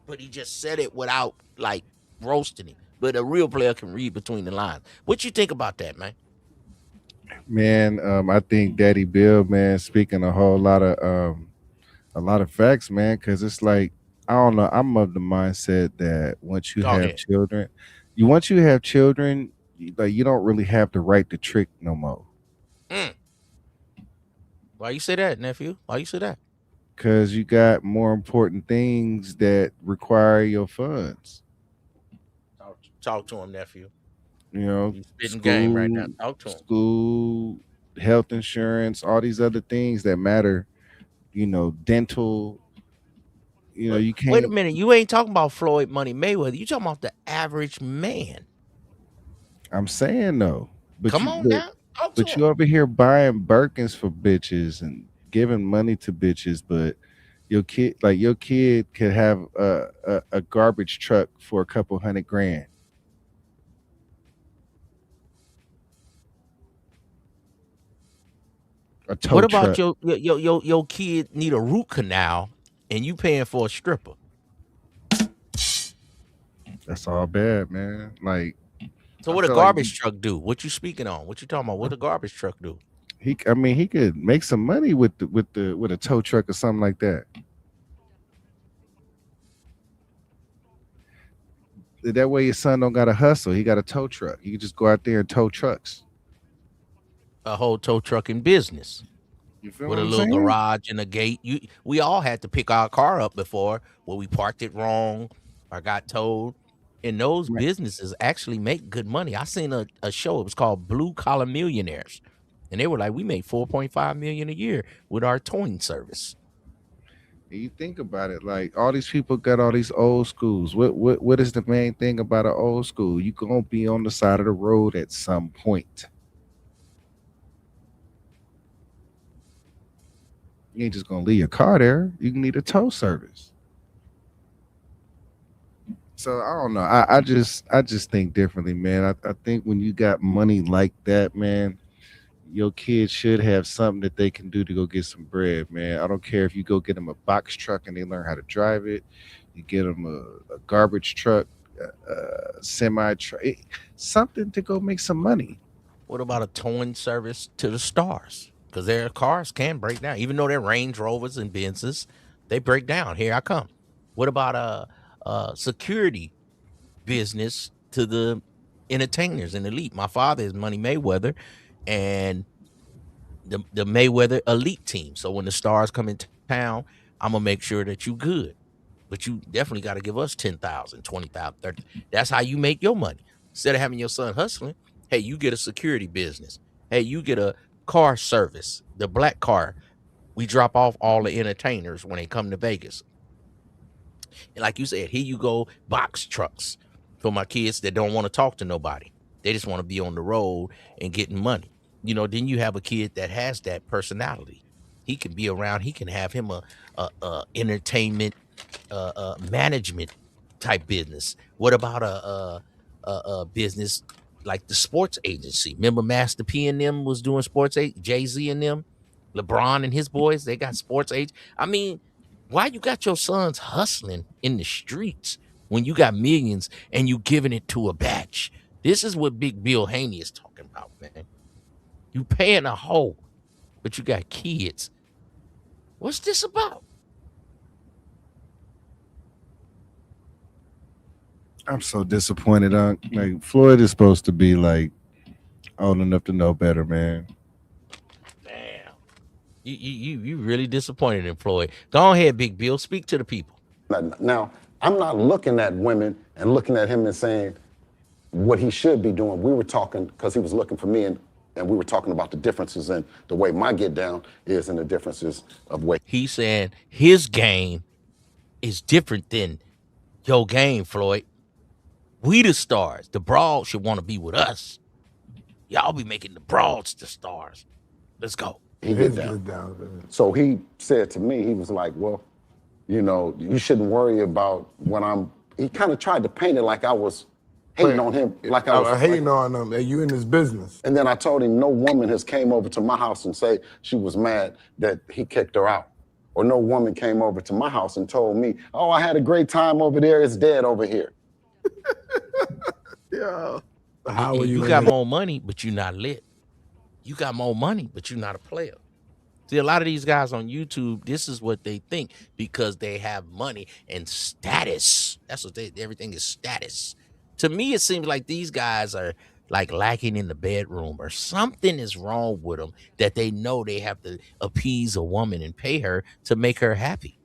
But he just said it without, like, roasting him. But a real player can read between the lines. What you think about that, man? Man, I think Daddy Bill, man, speaking a lot of facts, man, because it's like, I don't know, I'm of the mindset that once you have children, like, you don't really have the right to trick no more. Why you say that, nephew? Why you say that? Because you got more important things that require your funds. Talk to him, nephew. You know, he's spitting game right now. Talk to him. School, health insurance, all these other things that matter. You know, dental. You know, you can't. Wait a minute. You ain't talking about Floyd Money Mayweather. You talking about the average man. I'm saying though. But come on now. But you over here buying Birkins for bitches and giving money to bitches, but your kid could have a garbage truck for a couple $100,000. What about your kid need a root canal and you paying for a stripper? That's all bad, man. Like, so what a garbage truck do? What you speaking on? What you talking about? What a garbage truck do? He could make some money with a tow truck or something like that. That way your son don't got to hustle. He got a tow truck. You can just go out there and tow trucks. A whole tow trucking business. You feel with what a I'm little saying? garage and a gate. We all had to pick our car up before where we parked it wrong or got towed. And those businesses actually make good money. I seen a show. It was called Blue Collar Millionaires. And they were like, we make $4.5 million a year with our towing service. And you think about it, like all these people got all these old schools. What is the main thing about an old school? You gonna be on the side of the road at some point. You ain't just gonna leave your car there. You can need a tow service. So I don't know. I just think differently, man. I think when you got money like that, man, your kids should have something that they can do to go get some bread, man. I don't care if you go get them a box truck and they learn how to drive it. You get them a garbage truck, a semi truck, something to go make some money. What about a towing service to the stars? Because their cars can break down. Even though they're Range Rovers and Benzes, they break down. Here I come. What about a security business to the entertainers and elite? My father is Money Mayweather, and the Mayweather elite team. So when the stars come in town, I'm gonna make sure that you good. But you definitely got to give us 10,000, 20,000, 30. That's how you make your money. Instead of having your son hustling, hey, you get a security business. Hey, you get a car service, the black car. We drop off all the entertainers when they come to Vegas. And like you said, here you go, box trucks for my kids that don't want to talk to nobody. They just want to be on the road and getting money. Then you have a kid that has that personality. He can be around. He can have him a entertainment management type business. What about a business like the sports agency? Remember, Master P and them was doing sports. Jay Z and them, LeBron and his boys, they got sports age. I mean, why you got your sons hustling in the streets when you got millions and you giving it to a batch? This is what Big Bill Haney is talking about, man. You paying a hoe, but you got kids. What's this about? I'm so disappointed. Like Floyd is supposed to be like old enough to know better, man. Damn. You really disappointed in Floyd. Go ahead, Big Bill. Speak to the people. Now, I'm not looking at women and looking at him and saying what he should be doing. We were talking, because he was looking for me, and we were talking about the differences in the way my get down is and the differences of way. He's saying his game is different than your game, Floyd. We the stars. The broads should want to be with us. Y'all be making the broads the stars. Let's go. He get down. So he said to me, he was like, well, you shouldn't worry about when he kind of tried to paint it like I was hating on him. Like I was hating on him. You in his business. And then I told him no woman has came over to my house and say she was mad that he kicked her out. Or no woman came over to my house and told me, oh, I had a great time over there. It's dead over here. Yeah. How are you got more money, but you're not lit. You got more money, but you're not a player. See, a lot of these guys on YouTube, this is what they think because they have money and status. That's what everything is status. To me, it seems like these guys are like lacking in the bedroom or something is wrong with them that they know they have to appease a woman and pay her to make her happy.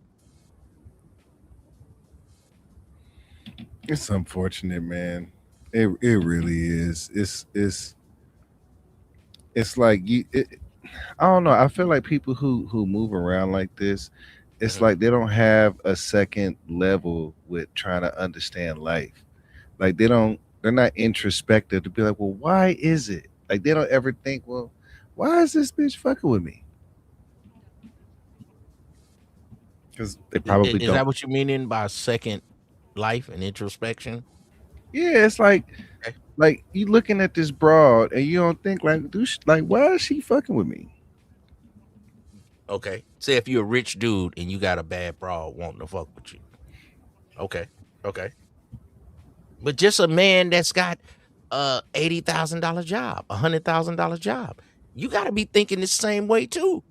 It's unfortunate, man. It really is. It's like I don't know. I feel like people who move around like this, it's like they don't have a second level with trying to understand life. Like they're not introspective to be like, well, why is it? Like they don't ever think, well, why is this bitch fucking with me? Because they probably don't. Is that what you mean by second life and introspection? Yeah, it's like you looking at this broad and you don't think like, why is she fucking with me? Okay. Say if you're a rich dude and you got a bad broad wanting to fuck with you. Okay. But just a man that's got $80,000 job, $100,000 job, you got to be thinking the same way too.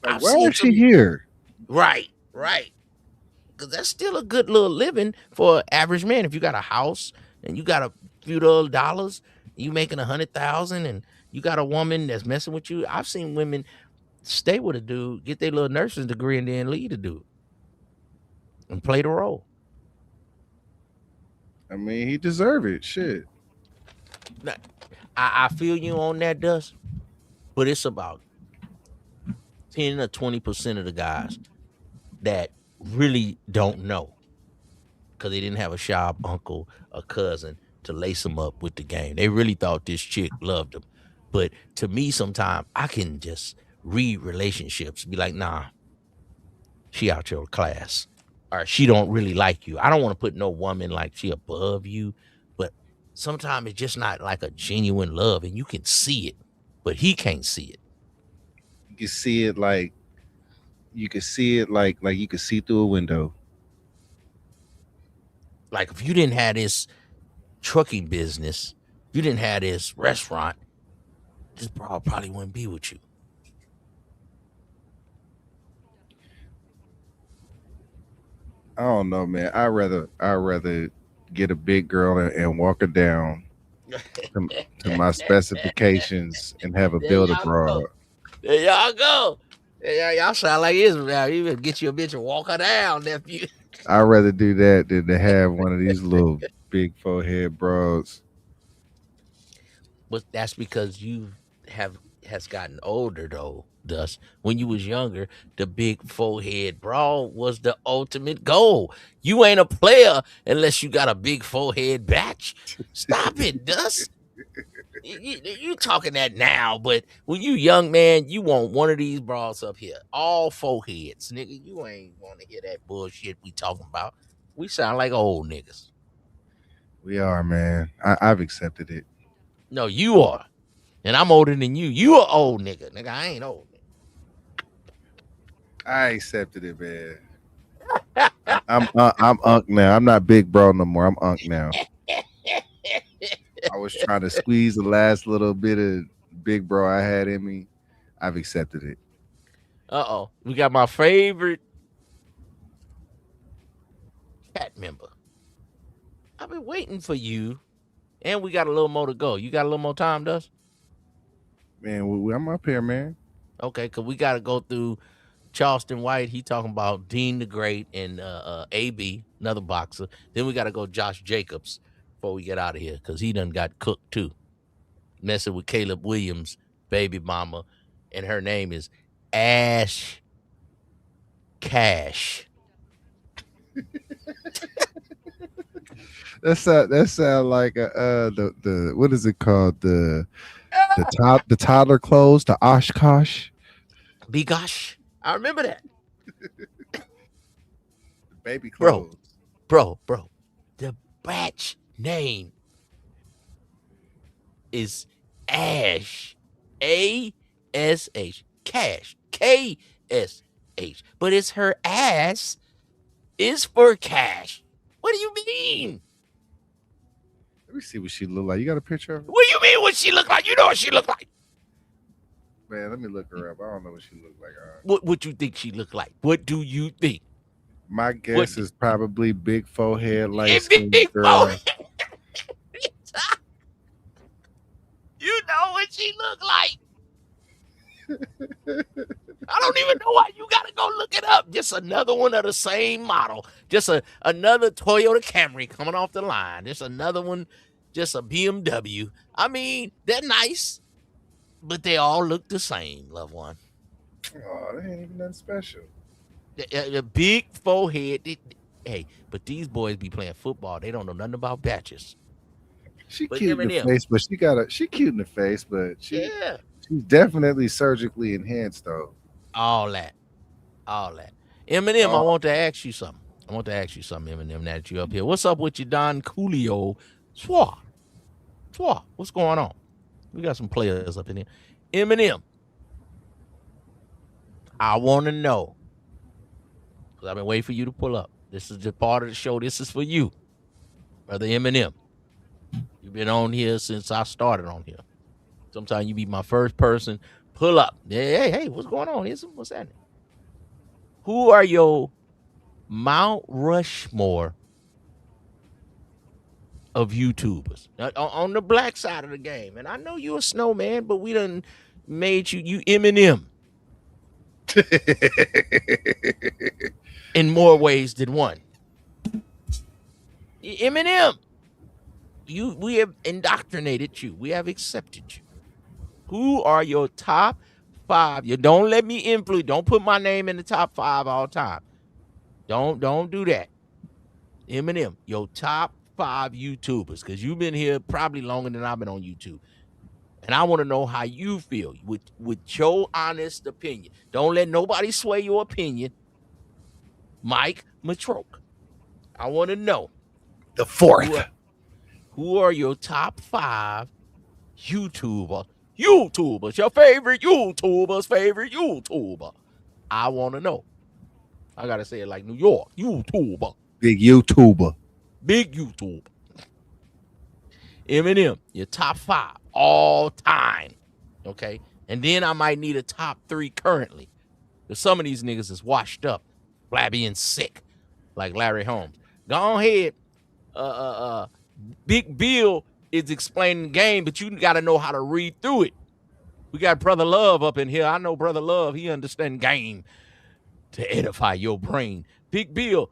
Like, why is she here? Right. Because that's still a good little living for an average man. If you got a house and you got a few little dollars, you making $100,000, and you got a woman that's messing with you. I've seen women stay with a dude, get their little nursing degree, and then leave the dude and play the role. I mean, he deserve it. Shit. Now, I feel you on that, Dust, but it's about 10 or 20% of the guys that really don't know because they didn't have a sharp uncle or cousin to lace them up with the game. They really thought this chick loved them. But to me, sometimes I can just read relationships, be like, nah, she out your class, or she don't really like you. I don't want to put no woman like she above you, but sometimes it's just not like a genuine love, and you can see it, but he can't see it. You can see it like you can see through a window. Like if you didn't have this trucking business, if you didn't have this restaurant, this broad probably wouldn't be with you. I don't know, man. I'd rather get a big girl and walk her down to my specifications and have a There build y'all abroad. go. There y'all go. Y'all sound like Israel. You better get you a bitch and walk her down, nephew. I'd rather do that than to have one of these little big forehead broads. But that's because you has gotten older though. Thus, when you was younger, the big forehead broad was the ultimate goal. You ain't a player unless you got a big forehead batch. Stop it, Dust. You talking that now, but when you young man, you want one of these bras up here, all foreheads, nigga. You ain't want to hear that bullshit we talking about. We sound like old niggas. We are, man. I've accepted it. No, you are, and I'm older than you. You are old nigga, nigga. I ain't old. I accepted it, man. I'm unk now. I'm not big bro no more. I'm unk now. I was trying to squeeze the last little bit of big bro I had in me. I've accepted it. We got my favorite cat member. I've been waiting for you, and we got a little more to go. You got a little more time, Dust? Man, I'm up here, man. Okay, because we got to go through Charleston White. He talking about Dean the Great and AB, another boxer. Then we got to go Josh Jacobs before we get out of here because he done got cooked too. Messing with Caleb Williams' baby mama, and her name is Ash Cash. That sound like the what is it called, the toddler clothes, the Oshkosh. Bigosh. I remember that. The baby clothes. Bro. The batch name is Ash. ASH. Cash. KSH. But it's her ass is for cash. What do you mean? Let me see what she look like. You got a picture of her? What do you mean what she look like? You know what she look like. Man, let me look her up. I don't know what she look like. What you think she look like? What do you think? My guess is probably big forehead, light big skin girl. You know what she look like. I don't even know why you gotta go look it up. Just another one of the same model. Just another Toyota Camry coming off the line. Just another one, just a BMW. I mean, they're nice, but they all look the same, loved one. Oh, that ain't even nothing special. The big forehead. Hey, but these boys be playing football. They don't know nothing about batches. She cute in the face, but she cute in the face, but she's definitely surgically enhanced though. All that. Eminem, I want to ask you something. Eminem, now that you up here. What's up with you, Don Coolio? Swah. What's going on? We got some players up in here. Eminem, I want to know, because I've been waiting for you to pull up. This is the part of the show. This is for you, Brother Eminem. You've been on here since I started on here. Sometimes you be my first person. Pull up. Hey, what's going on? What's happening? Who are your Mount Rushmore of YouTubers on the black side of the game? And I know you're a snowman, but we done made you Eminem in more ways than one. Eminem, we have indoctrinated you. We have accepted you. Who are your top 5? You don't let me influence. Don't put my name in the top 5 all the time. Don't do that. Eminem, your top 5 YouTubers, because you've been here probably longer than I've been on YouTube. And I want to know how you feel with your honest opinion. Don't let nobody sway your opinion. Mike Matroke, I want to know. The 4th. Who are your top 5 YouTubers, your favorite YouTuber's favorite YouTuber? I want to know. I got to say it like New York. YouTuber. Big YouTuber. Eminem, your top 5 all time. Okay? And then I might need a top 3 currently. Because some of these niggas is washed up, flabby and sick, like Larry Holmes. Go ahead. Big Bill is explaining the game, but you got to know how to read through it. We got Brother Love up in here. I know Brother Love. He understands game to edify your brain. Big Bill,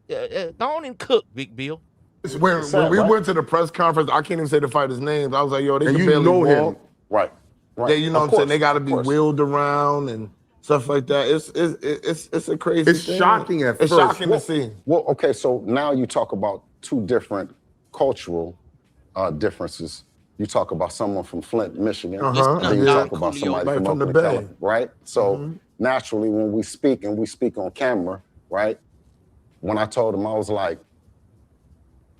go on and cook, Big Bill. When we went to the press conference, I can't even say the fighters' names. I was like, yo, they can barely walk. Right. Yeah, you know what I'm saying? They got to be wheeled around and stuff like that. It's a crazy thing. It's shocking at first. It's shocking to see. Well, okay, so now you talk about two different cultural differences. You talk about someone from Flint, Michigan, and then you talk about somebody from the Oakland, Bay, California, right? So naturally, when we speak and we speak on camera, right? When I told him, I was like,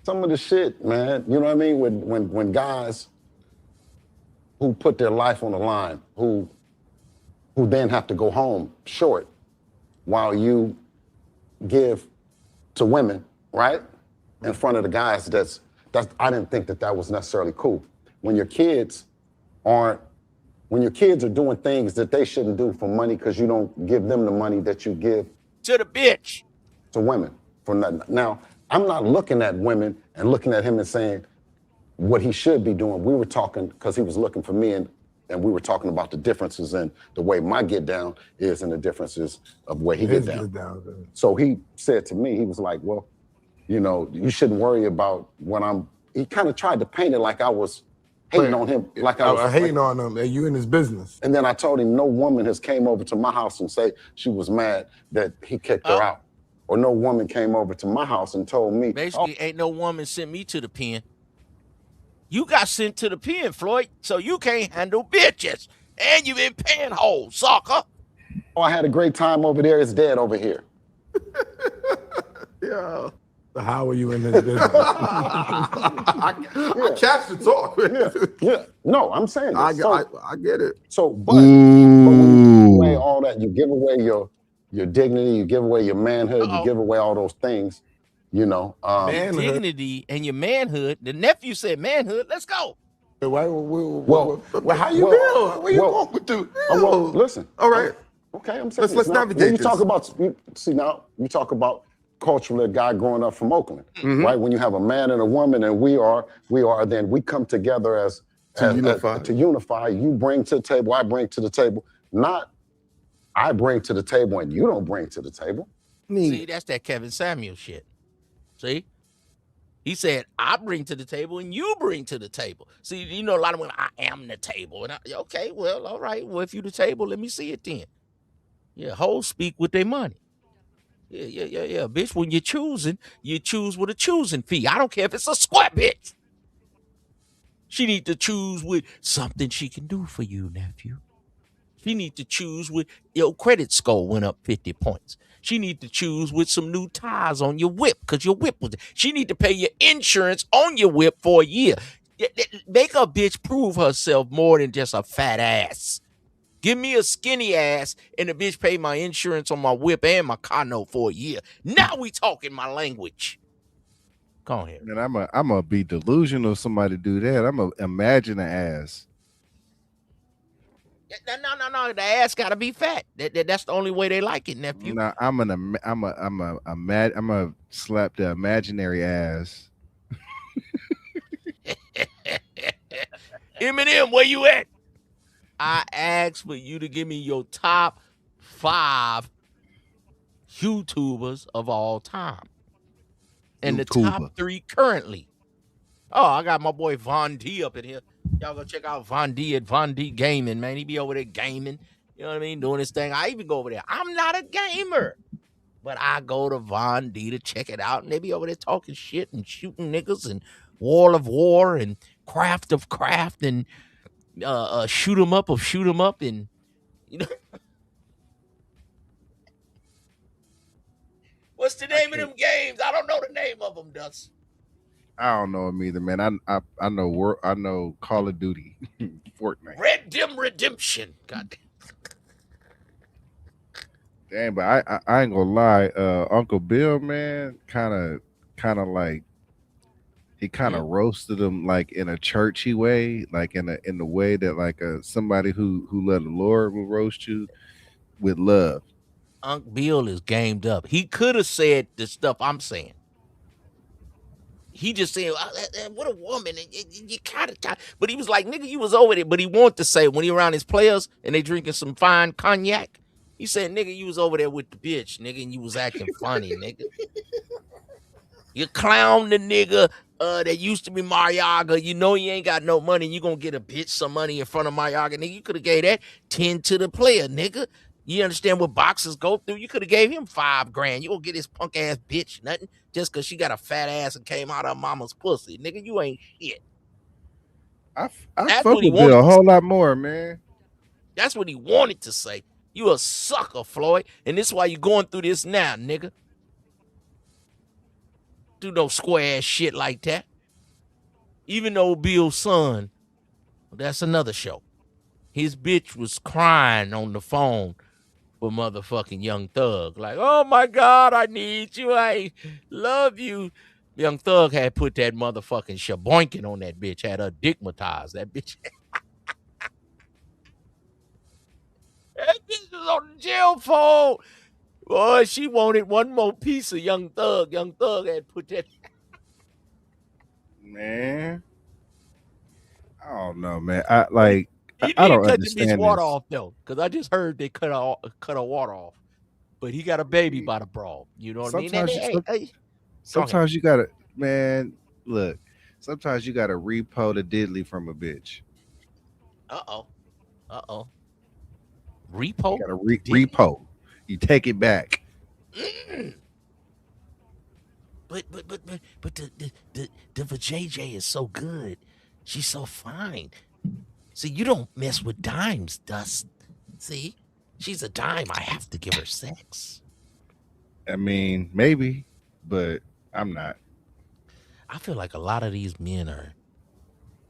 some of the shit, man, you know what I mean? When guys who put their life on the line, who then have to go home short while you give to women, right? In front of the guys, that's I didn't think that was necessarily cool. When your kids are doing things that they shouldn't do for money because you don't give them the money that you give to the bitch, to women for nothing. Now, I'm not looking at women and looking at him and saying what he should be doing. We were talking because he was looking for me and we were talking about the differences in the way my get down is and the differences of the way he get down. So he said to me, he was like, well, you know, you shouldn't worry about he kind of tried to paint it like I was hating on him. Like I was hating on him, and you in his business. And then I told him no woman has came over to my house and say she was mad that he kicked her out. Or no woman came over to my house and told me. Basically, ain't no woman sent me to the pen. You got sent to the pen, Floyd, so you can't handle bitches. And you been panhole, sucker. Oh, I had a great time over there. It's dead over here. Yeah. So how are you in this business? I catch the talk. Yeah. No, I'm saying this. I get it. So, but when you give away all that, you give away your dignity, you give away your manhood, you give away all those things, you know. Dignity and your manhood. The nephew said manhood. Let's go. Well, how you feel? Where you going with the? Well, listen. All right. Okay, I'm saying let's navigate. You talk about you talk about culturally a guy growing up from Oakland, right? When you have a man and a woman, and we come together to unify. You bring to the table, I bring to the table. Not I bring to the table and you don't bring to the table. See, that's that Kevin Samuel shit. See? He said, I bring to the table and you bring to the table. See, you know, a lot of women, I am the table. And okay, well, all right. Well, if you the table, let me see it then. Yeah, hoes speak with their money. Yeah. Bitch, when you're choosing, you choose with a choosing fee. I don't care if it's a square, bitch. She need to choose with something she can do for you, nephew. She need to choose with your credit score went up 50 points. She need to choose with some new tires on your whip because your whip was. She need to pay your insurance on your whip for a year. Make a bitch prove herself more than just a fat ass. Give me a skinny ass and the bitch pay my insurance on my whip and my car note for a year. Now we talking my language. Go on here. And I'm gonna be delusional if somebody do that. I'm gonna imagine an ass. No. The ass gotta be fat. That's the only way they like it, nephew. No, I'm gonna slap the imaginary ass. Eminem, where you at? I asked for you to give me your top 5 YouTubers of all time. And the top 3 currently. Oh, I got my boy Von D up in here. Y'all go check out Von D at Von D Gaming, man. He be over there gaming. You know what I mean? Doing his thing. I even go over there. I'm not a gamer. But I go to Von D to check it out. And they be over there talking shit and shooting niggas and Wall of War and Craft of Craft and shoot 'em up and you know. What's the name of them games? I don't know the name of them, Dust. I don't know them either, man. I know Call of Duty, Fortnite, Red Dim Redemption. God damn. But I ain't gonna lie, Uncle Bill, man, kind of like he kind of roasted him like in a churchy way, like in the way that like somebody who loved the Lord will roast you with love. Uncle Bill is gamed up. He could have said the stuff I'm saying. He just said, "What a woman!" And you kind of, but he was like, "Nigga, you was over there." But he wanted to say when he around his players and they drinking some fine cognac, he said, "Nigga, you was over there with the bitch, nigga, and you was acting funny, nigga. You clown the nigga that used to be Mariaga. You know you ain't got no money. You gonna get a bitch some money in front of Mariaga, nigga. You could have gave that 10 to the player, nigga. You understand what boxers go through? You could have gave him $5 grand. You gonna get this punk ass bitch nothing just cause she got a fat ass and came out of mama's pussy, nigga. You ain't shit." I That's fuck what he with Bill wanted a to say. whole lot more, man. That's what he wanted to say. You a sucker, Floyd, and this is why you going through this now, nigga. Do no square ass shit like that. Even though Bill's son, that's another show. His bitch was crying on the phone for motherfucking Young Thug. Like, "Oh my God, I need you. I love you." Young Thug had put that motherfucking shaboinking on that bitch, had her dickmatized. That bitch, that bitch was on the jail phone. Boy, she wanted one more piece of Young Thug. Young Thug had put that. Man, I don't know, man. I like. He I did don't cut the bitch understand water this. off though, because I just heard they cut her water off. But he got a baby by the broad. You know what I mean? And Sometimes, hey, go ahead. sometimes you gotta, man. Look, sometimes you gotta repo the diddly from a bitch. Uh oh. Uh oh. You Repo gotta the diddly. repo. You take it back. Mm. But the JJ is so good. She's so fine. See, you don't mess with dimes, Dust. See, she's a dime. I have to give her sex. I mean, maybe, but I'm not. I feel like a lot of these men are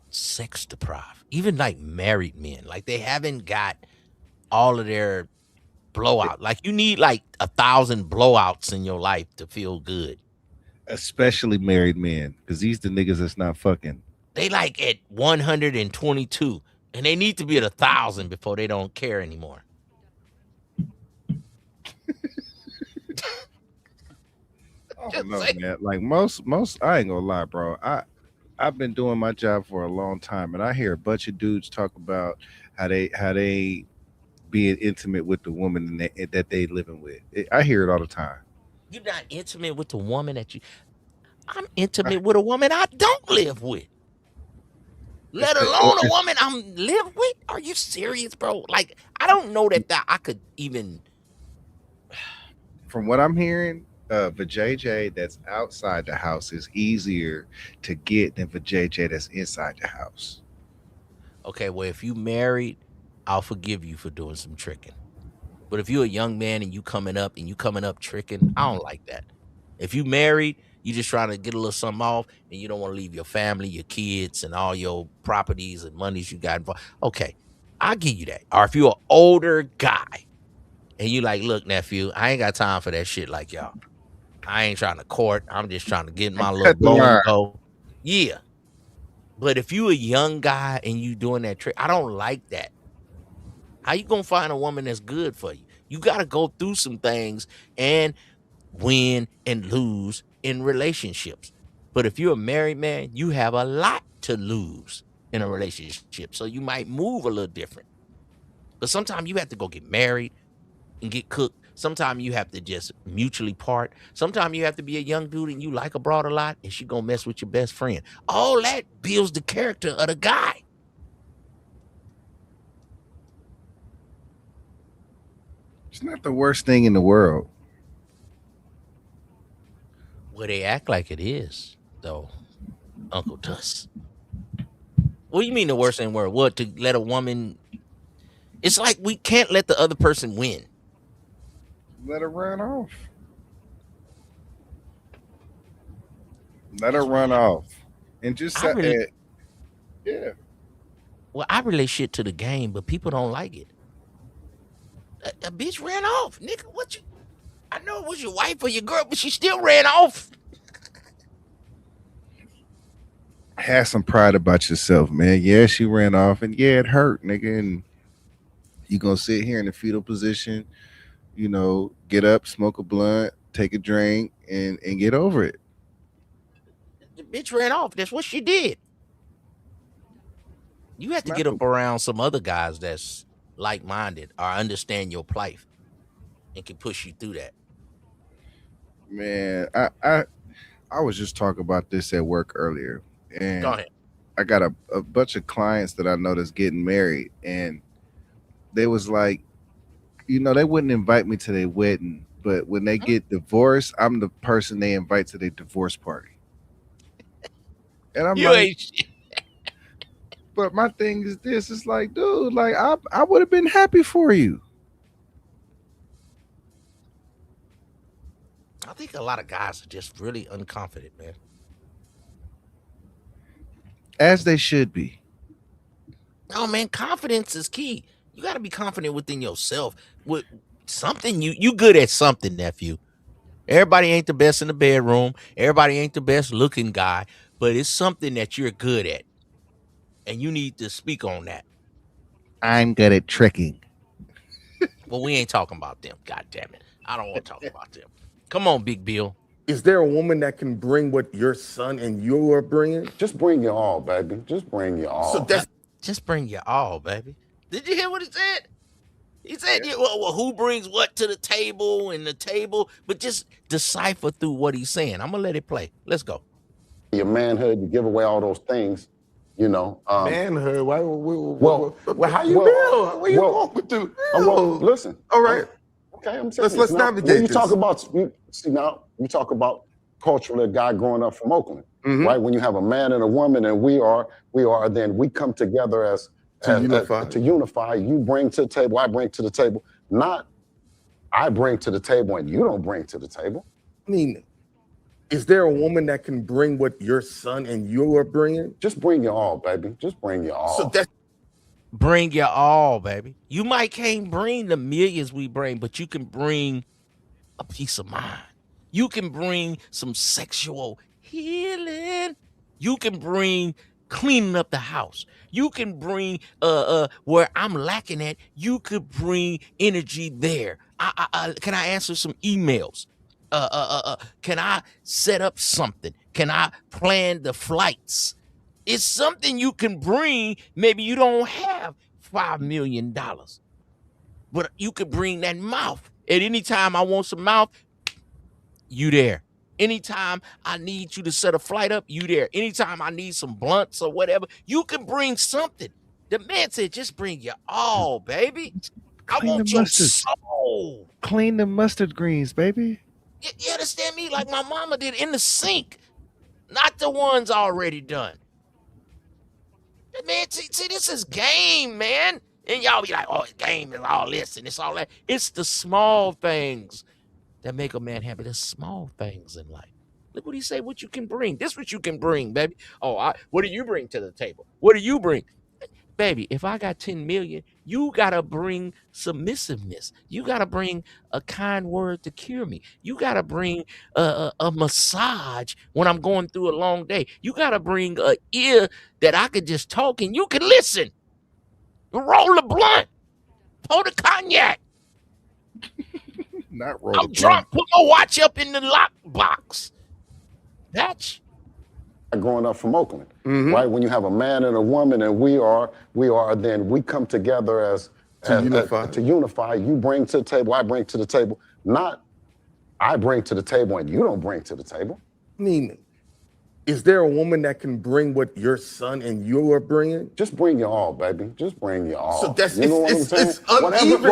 sex deprived, even like married men. Like they haven't got all of their blowout. Like you need like 1,000 blowouts in your life to feel good. Especially married men, because these the niggas that's not fucking. They like at 122, and they need to be at 1,000 before they don't care anymore. I don't Just know, say, man. Like most, I ain't gonna lie, bro. I've been doing my job for a long time, and I hear a bunch of dudes talk about how they being intimate with the woman that they living with. I hear it all the time. you're not intimate with the woman that you. I'm intimate I, with a woman I don't live with, it's let the alone a woman I'm live with. Are you serious, bro? Like I don't know that I could even. from what I'm hearing, for JJ that's outside the house is easier to get than for JJ that's inside the house. Okay, well, if you married, I'll forgive you for doing some tricking. But if you're a young man and you coming up tricking, I don't like that. If you married, you just trying to get a little something off and you don't want to leave your family, your kids, and all your properties and monies you got involved. Okay, I'll give you that. Or if you're an older guy and you like, look, nephew, I ain't got time for that shit like y'all. I ain't trying to court. I'm just trying to get I'm my little cut the blow line. and go. Yeah. But if you a young guy and you doing that trick, I don't like that. How you gonna find a woman that's good for you? You gotta go through some things and win and lose in relationships. But if you're a married man, you have a lot to lose in a relationship. So you might move a little different. But sometimes you have to go get married and get cooked. Sometimes you have to just mutually part. Sometimes you have to be a young dude and you like a broad a lot and she gonna mess with your best friend. All that builds the character of the guy. It's not the worst thing in the world. Well, they act like it is, though, Uncle Tuss. What do you mean the worst thing in the world? What, to let a woman? It's like we can't let the other person win. Let her run off. Let her That's run why off, and just I really, yeah. well, I relate shit to the game, but people don't like it. A bitch ran off, nigga. What you? I know it was your wife or your girl, but she still ran off. Have some pride about yourself, man. Yeah, she ran off, and yeah, it hurt, nigga. And you gonna sit here in the fetal position, get up, smoke a blunt, take a drink, and get over it. Bitch ran off. That's what she did. You have to get up around some other guys that's like-minded or understand your plight and can push you through that. Man, I was just talking about this at work earlier, and Go ahead. I got a bunch of clients that I know that's getting married, and they was like, they wouldn't invite me to their wedding, but when they get divorced, I'm the person they invite to their divorce party. And I'm but my thing is this: it's like, dude, like I would have been happy for you. I think a lot of guys are just really unconfident, man. As they should be. No, man, confidence is key. You got to be confident within yourself. With something, you good at something, nephew. Everybody ain't the best in the bedroom. Everybody ain't the best looking guy, but it's something that you're good at, and you need to speak on that. I'm good at tricking. Well, we ain't talking about them. God damn it. I don't want to talk about them. Come on, Big Bill. Is there a woman that can bring what your son and you are bringing? Just bring your all, baby. Just bring your all. So that's just bring your all, baby. Did you hear what he said? He said, well, who brings what to the table and the table? But just decipher through what he's saying. I'm going to let it play. Let's go. Your manhood, you give away all those things, Manhood? Why? Well, how you feel? Where you going with the? Well, listen. All right. Okay, I'm saying Let's navigate you this. talk about, you talk about culturally a guy growing up from Oakland, right? When you have a man and a woman and we are, then we come together to unify. You bring to the table, I bring to the table. Not I bring to the table and you don't bring to the table. I mean, is there a woman that can bring what your son and you are bringing? Just bring your all, baby. Just bring your all. So that's bring your all, baby. You might can't bring the millions we bring, but you can bring a peace of mind. You can bring some sexual healing. You can bring cleaning up the house. You can bring where I'm lacking at. You could bring energy there. Can I answer some emails? Can I set up something? Can I plan the flights? It's something you can bring. Maybe you don't have $5 million, but you could bring that mouth. At any time I want some mouth, you there. Anytime I need you to set a flight up, you there. Anytime I need some blunts or whatever, you can bring something. The man said, just bring your all, baby. I want your soul. Clean the mustard greens, baby. You understand me? Like my mama did in the sink, not the ones already done. Man, see, this is game, man. And y'all be like, oh, game is all this and it's all that. It's the small things that make a man happy. The small things in life. Look what he say, what you can bring. This what you can bring, baby. Oh, what do you bring to the table? What do you bring? Baby, if I got 10 million, you got to bring submissiveness. You got to bring a kind word to cure me. You got to bring a massage when I'm going through a long day. You got to bring an ear that I could just talk and you can listen. Roll the blunt. Pour the cognac. Not roll I'm drunk. Put my watch up in the lock box. That's growing up from Oakland, right? When you have a man and a woman and we are, then we come together to unify. You bring to the table, I bring to the table. Not I bring to the table and you don't bring to the table. I mean, is there a woman that can bring what your son and you are bringing? Just bring your all, baby. Just bring your all. So that's you know what I'm saying? It's uneven.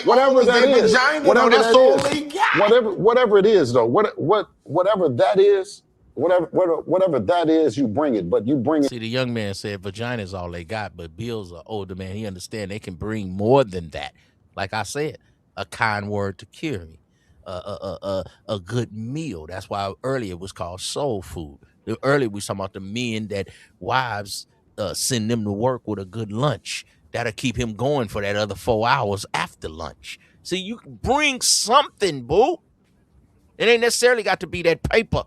Whatever that is, whatever it is, though, whatever that is. Whatever that is, you bring it, but you bring it. See, the young man said vagina is all they got, but Bill's an older man. He understands they can bring more than that. Like I said, a kind word to cure me, a good meal. That's why earlier it was called soul food. Earlier we was talking about the men that wives send them to work with a good lunch. That'll keep him going for that other 4 hours after lunch. See, you can bring something, boo. It ain't necessarily got to be that paper.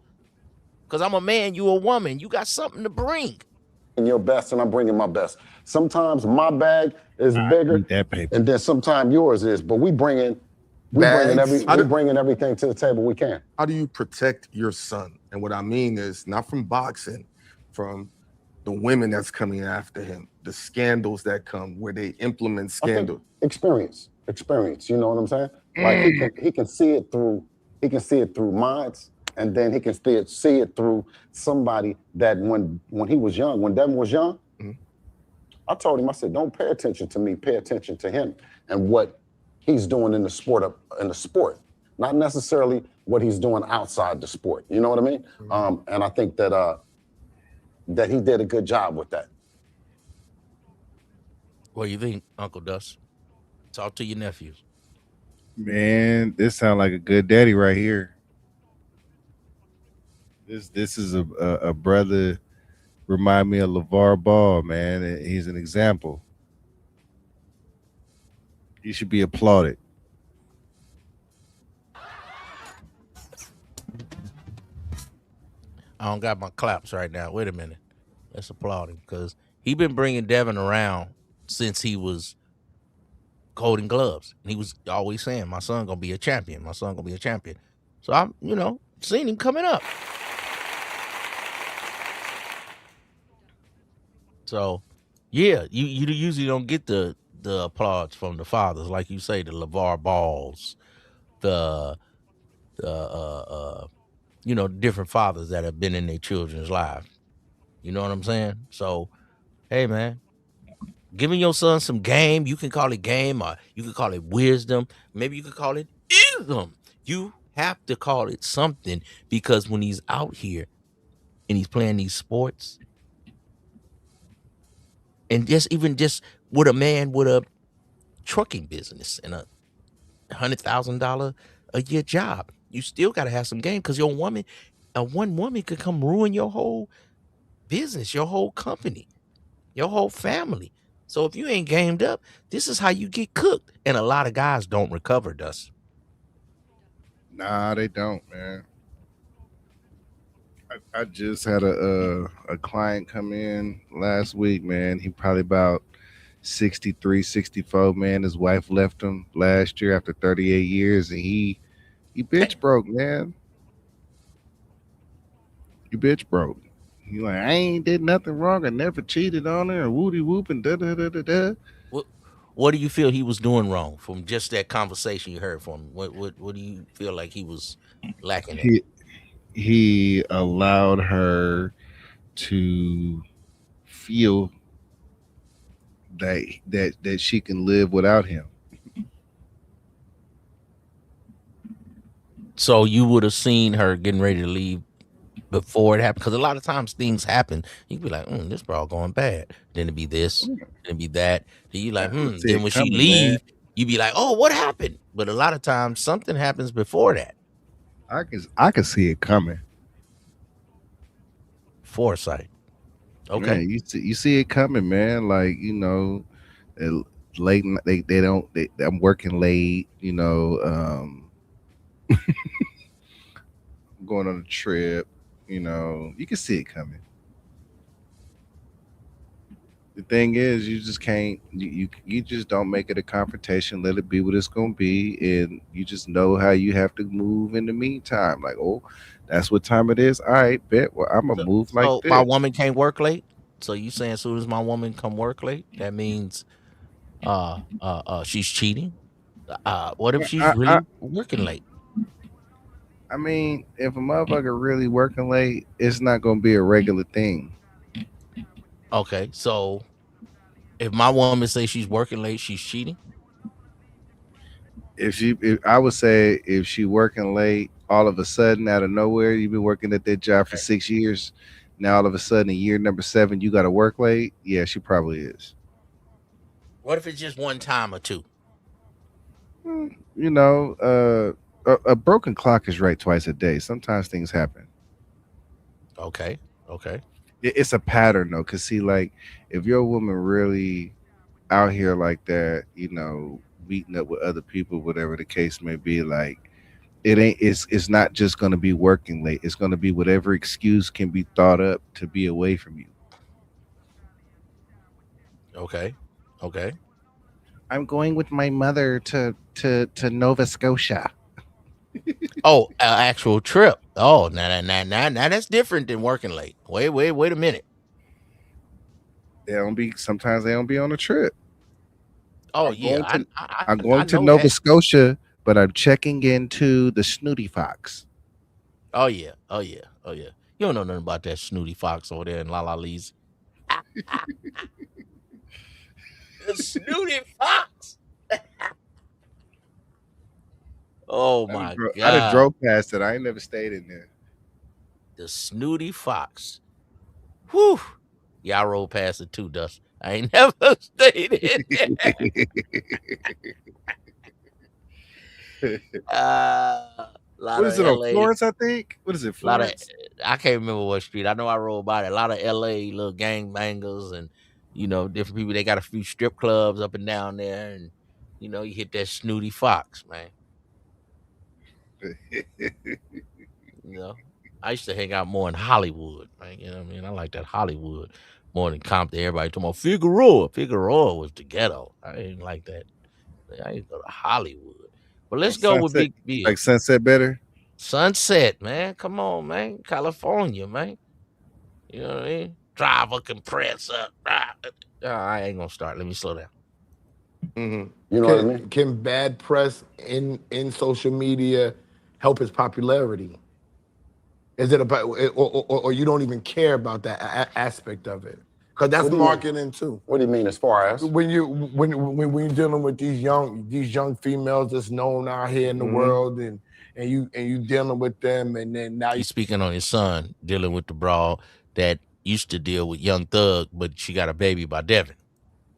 Because I'm a man, you a woman. You got something to bring. And your best, and I'm bringing my best. Sometimes my bag is bigger, and then sometimes yours is. But we bringing bags. we bringing everything to the table we can. How do you protect your son? And what I mean is not from boxing, from the women that's coming after him, the scandals that come where they implement scandal. Experience. You know what I'm saying? Like he can see it through minds, and then he can see it through somebody that when he was young, when Devin was young, I told him, I said, don't pay attention to me, pay attention to him and what he's doing in the sport, not necessarily what he's doing outside the sport. You know what I mean? And I think that that he did a good job with that. What do you think, Uncle Dust? Talk to your nephews. Man, this sounds like a good daddy right here. This is a brother. Remind me of LeVar Ball, man. He's an example. He should be applauded. I don't got my claps right now. Wait a minute. Let's applaud him because he been bringing Devin around since he was holding gloves. And he was always saying, my son going to be a champion. My son going to be a champion. So I'm, seeing him coming up. So, yeah, you usually don't get the applause from the fathers, like you say, the LeVar Balls, the different fathers that have been in their children's lives. You know what I'm saying? So, hey, man, giving your son some game, you can call it game or you can call it wisdom. Maybe you could call it ism. You have to call it something because when he's out here and he's playing these sports, and just with a man with a trucking business and a $100,000 a year job, you still got to have some game because one woman could come ruin your whole business, your whole company, your whole family. So if you ain't gamed up, this is how you get cooked. And a lot of guys don't recover, Dust. Nah, they don't, man. I just had a client come in last week, man. He probably about 63, 64, man. His wife left him last year after 38 years, and he bitch broke, man. You bitch broke. He like, I ain't did nothing wrong. I never cheated on her, and woody whoop and da da da da da. What do you feel he was doing wrong from just that conversation you heard from him? What do you feel like he was lacking in? He allowed her to feel that she can live without him. So you would have seen her getting ready to leave before it happened, because a lot of times things happen. You be like, this bro going bad. Then it be this, then it be that. Then you like, Then when she leave, you be like, oh, what happened? But a lot of times something happens before that. I can see it coming. Foresight. Okay. Man, you see it coming, man. Like, late I'm working late, going on a trip, you can see it coming. The thing is, you just can't, you just don't make it a confrontation. Let it be what it's going to be. And you just know how you have to move in the meantime. Like, oh, that's what time it is. All right, bet. Well, I'm going to move like this. My woman can't work late. So you saying as soon as my woman come work late, that means she's cheating? What if she's really working late? I mean, if a motherfucker really working late, it's not going to be a regular thing. Okay, so if my woman say she's working late, she's cheating? If I would say if she working late, all of a sudden out of nowhere, you've been working at that job for 6 years. Now all of a sudden, in year number 7, you got to work late. Yeah, she probably is. What if it's just one time or two? A broken clock is right twice a day. Sometimes things happen. Okay. It's a pattern though, cause see, like if your woman really out here like that, meeting up with other people, whatever the case may be, like it's not just gonna be working late. It's gonna be whatever excuse can be thought up to be away from you. Okay. I'm going with my mother to Nova Scotia. Oh, actual trip. Oh, now that's different than working late. Wait a minute. They don't be sometimes they don't be on a trip. Oh I'm yeah, going to I'm I going to know Nova that. Scotia, but I'm checking into the Snooty Fox. Oh yeah, oh yeah, oh yeah. You don't know nothing about that snooty fox over there in La La Lee's. The snooty fox. Oh my I done god, drove past it. I ain't never stayed in there. the snooty fox. Whew. Yeah, I rolled past it too, Dust. I ain't never stayed in there. Lot What of is it on LA, Florence? I think. What is it, lot of Florence? I can't remember what street. I know I rode by it. A lot of LA little gang bangers and different people. They got a few strip clubs up and down there, and you hit that snooty fox, man. You know, I used to hang out more in Hollywood, man. You know what I mean? I like that Hollywood more than Compton. Everybody talking about Figueroa. Figueroa was the ghetto. I didn't like that. I used to go to Hollywood. But On let's go with Sunset, Big Bill. like Sunset better. Sunset, man. Come on, man. California, man. You know what I mean? Drive a compressor. I ain't gonna start. Let me slow down. Mm-hmm. You know what I mean? Can bad press in social media help his popularity? Is it about, or you don't even care about that aspect of it? Because that's What do you mean? marketing too. What do you mean as far as? When you're dealing with these young females that's known out here in the world, and you dealing with them, and then now He's speaking on his son dealing with the broad that used to deal with Young Thug, but she got a baby by Devin.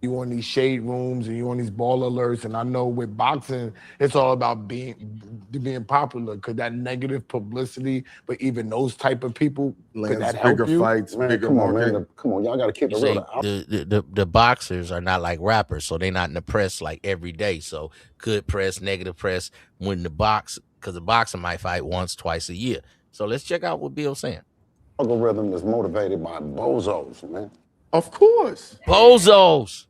you on these shade rooms and you on these ball alerts, and I know with boxing it's all about being popular because that negative publicity. But even those type of people, could Lands that bigger help you? fights, Man, bigger come on, market. man. Come on, y'all got to keep You it real. say the boxers are not like rappers, so they're not in the press like every day. So good press, negative press when because the boxer might fight once, twice a year. So let's check out what Bill's saying. Algorithm is motivated by bozos, man. Of course. Bozos.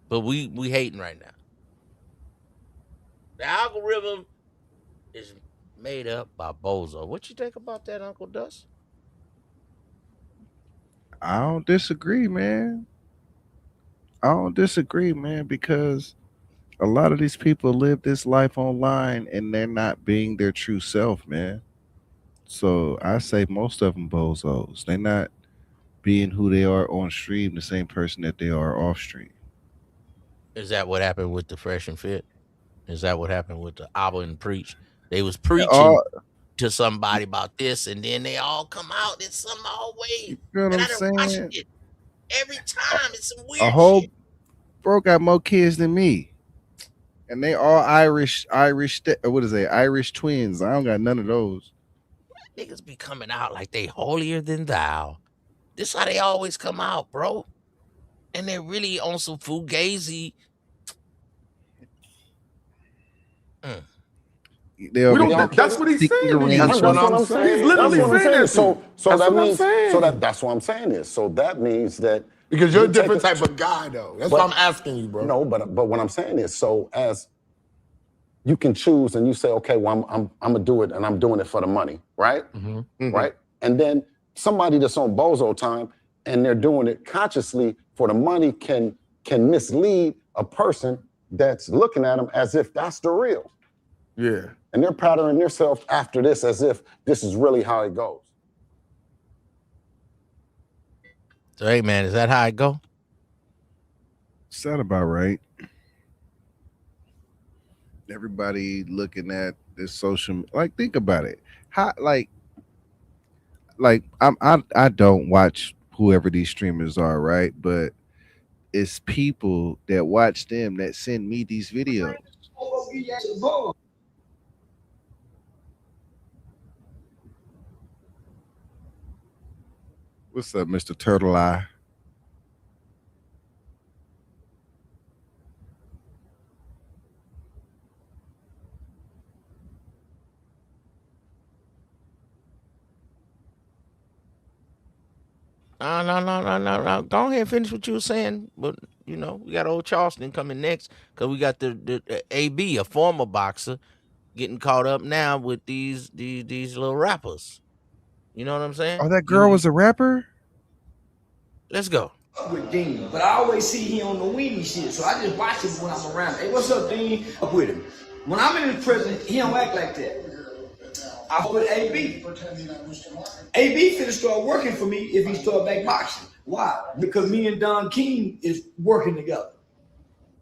But we hating right now. The algorithm is made up by bozo. What you think about that, Uncle Dust? I don't disagree, man. I don't disagree, man, because a lot of these people live this life online and they're not being their true self, man. So I say most of them bozos. They're not being who they are on stream, the same person that they are off stream. Is that what happened with the Fresh and Fit? Is that what happened with the Abba and Preach? They was preaching All, to somebody about this, and then they all come out in some old way. you feel what And I'm I done watched saying? it every time. It's some A weird whole shit. bro got more kids than me, and they all Irish. What is it? Irish twins. I don't got none of those. Niggas be coming out like they holier than thou. This how they always come out, bro. And they're really on some fugazi. Mm. They We over don't here think that's what he's seeking saying to you. That's arrangement. what That's, I'm he's saying. literally That's what I'm saying saying. that to you. So That's that what I'm means saying. that's what I'm saying is so that means that because you're a you take different type of guy, though. That's But what I'm asking you, bro. no, but what I'm saying is so as you can choose and you say, okay, well I'm gonna do it and I'm doing it for the money, right? Mhm. Right? And then somebody that's on bozo time and they're doing it consciously for the money can mislead a person that's looking at them as if that's the real. Yeah. And they're patterning themselves after this as if this is really how it goes. So hey man, is that how it go? Sound about right. Everybody looking at this social, like, think about it. How I don't watch whoever these streamers are, right? But it's people that watch them that send me these videos. What's up, Mr. Turtle Eye? No. Go ahead and finish what you were saying. But, we got old Charleston coming next because we got the AB, a former boxer, getting caught up now with these little rappers. You know what I'm saying? Oh, that girl was a rapper? Let's go. With Dean, but I always see he on the weenie shit, so I just watch him when I'm around. Hey, what's up, Dean? Up with him. When I'm in the prison, he don't act like that. I with AB. AB finna start working for me if he start back boxing. Why? Because me and Don King is working together.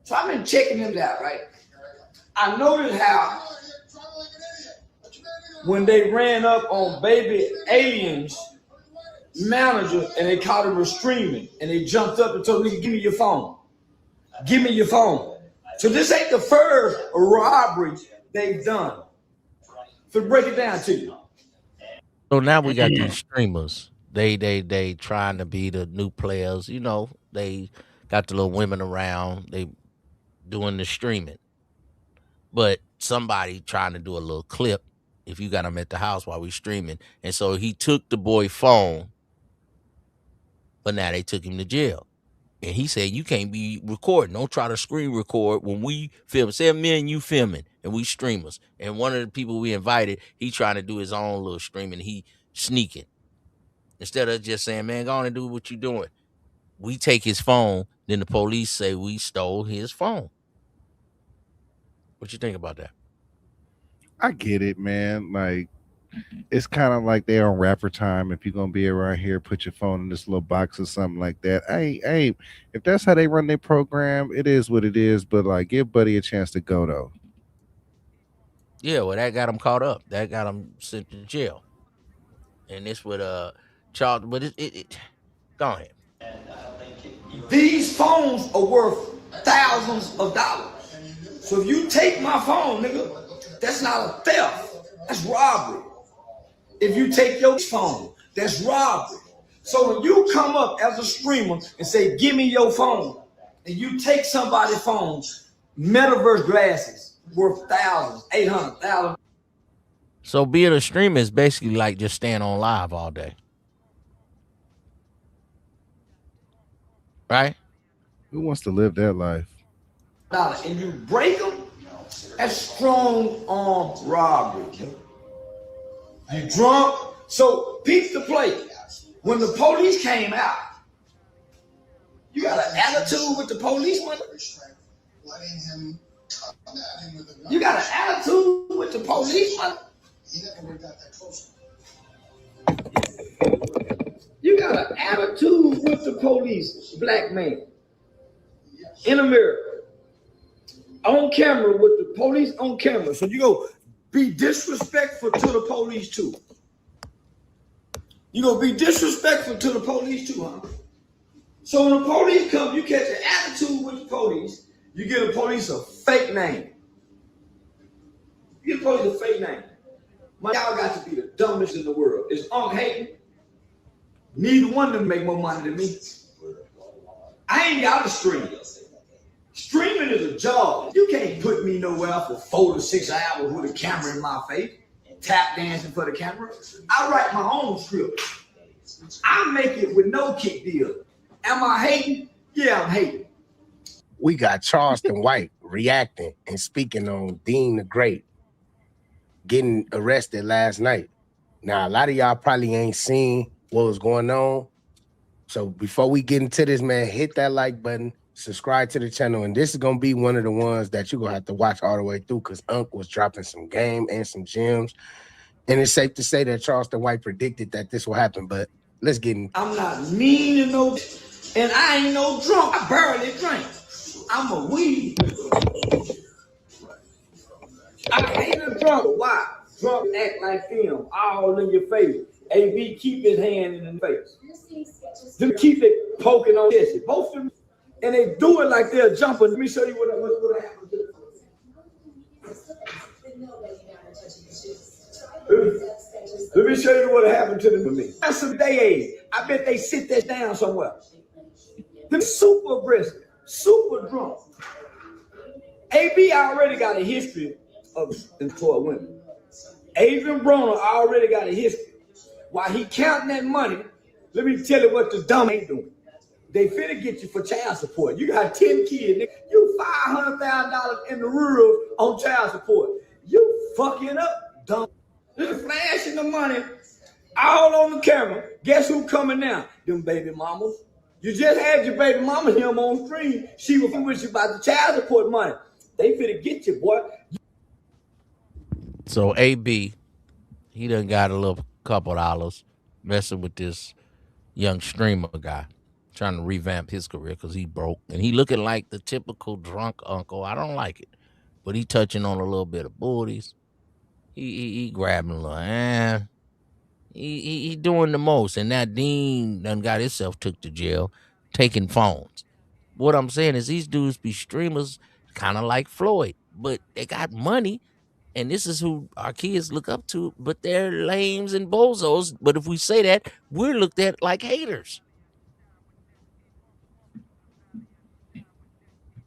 So I've been checking him out, right? I noticed how when they ran up on Baby Alien's manager and they caught him streaming and they jumped up and told me, give me your phone. Give me your phone. So this ain't the first robbery they've done. So break it down to you. So now we got these streamers. They trying to be the new players. They got the little women around. They doing the streaming. But somebody trying to do a little clip if you got them at the house while we streaming. And so he took the boy phone, but now they took him to jail. And he said, you can't be recording. Don't try to screen record when we film. Say me and you filming and we streamers. And one of the people we invited, he trying to do his own little streaming. He sneaking. Instead of just saying, man, go on and do what you doing. We take his phone. Then the police say we stole his phone. What you think about that? I get it, man. Like, it's kind of like they on rapper time. If you're gonna be around here, put your phone in this little box or something like that. Hey, if that's how they run their program, it is what it is. But like, give Buddy a chance to go though. Yeah, well, that got him caught up. That got him sent to jail. And this with Charles, but it go ahead. These phones are worth thousands of dollars. So if you take my phone, nigga, that's not a theft. That's robbery. If you take your phone, that's robbery. So when you come up as a streamer and say, give me your phone, and you take somebody's phone, metaverse glasses worth thousands, 800,000. So being a streamer is basically like just staying on live all day. Right? Who wants to live that life? And you break them, that's strong arm robbery. You drunk. So peep the play. When the police came out, you got an attitude with the police, man. You got an attitude with the police, man. You got an attitude with the police, black man. In America. On camera with the police on camera. So you go be disrespectful to the police too. You gonna be disrespectful to the police too, huh? So when the police come, you catch an attitude with the police, you give the police a fake name. You give the police a fake name. Y'all got to be the dumbest in the world. It's hating. Neither one of them make more money than me. I ain't got to stream. Streaming is a job. You can't put me nowhere for 4 to 6 hours with a camera in my face, tap dancing for the camera. I write my own script. I make it with no kick deal. Am I hating? Yeah, I'm hating. We got Charleston White reacting and speaking on Dean the Great getting arrested last night. Now, a lot of y'all probably ain't seen what was going on. So before we get into this, man, hit that like button, subscribe to the channel, and this is going to be one of the ones that you're going to have to watch all the way through because Unc was dropping some game and some gems. And it's safe to say that Charleston White predicted that this will happen, but let's get in. I'm not mean to no, and I ain't no drunk. I barely drink. I'm a weed. I ain't a drunk. Why? Drunk act like them, all in your face. AB keep his hand in the face. Them keep it poking on this. Both of them, and they do it like they're jumping. Let me show you what happened to them. Let me show you what happened to them with me. That's some day age. I bet they sit that down somewhere. They're super aggressive, super drunk. AB already got a history of toward women. Adrian Broner already got a history. While he counting that money, Let me tell you what the dumb ain't doing. They finna get you for child support. You got 10 kids, nigga. You $500,000 in the rural on child support. You fucking up, dumb. This flashing the money all on the camera. Guess who coming now? Them baby mamas. You just had your baby mama here on screen. She was with you about the child support money. They finna get you, boy. So AB, he done got a little couple dollars messing with this young streamer guy, trying to revamp his career because he broke. And he looking like the typical drunk uncle. I don't like it. But he touching on a little bit of booties. He grabbing a little, he doing the most. And now Dean done got himself took to jail, taking phones. What I'm saying is these dudes be streamers kind of like Floyd, but they got money. And this is who our kids look up to, but they're lames and bozos. But if we say that, we're looked at like haters.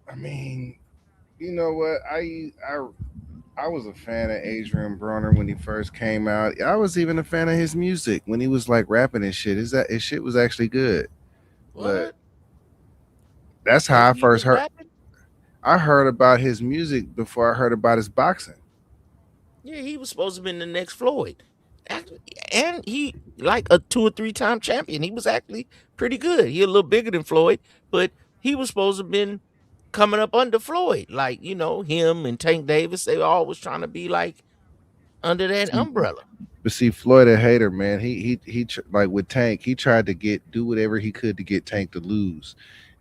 I mean, you know what? I was a fan of Adrian Broner when he first came out. I was even a fan of his music when he was like rapping and shit. His shit was actually good. What? But that's how I first heard. Rapping? I heard about his music before I heard about his boxing. Yeah, he was supposed to be the next Floyd. And he like a 2 or 3 time champion. He was actually pretty good. He a little bigger than Floyd, but he was supposed to have been coming up under Floyd. Like, him and Tank Davis, they were always trying to be like under that umbrella. But see, Floyd a hater, man. He like with Tank, he tried to do whatever he could to get Tank to lose.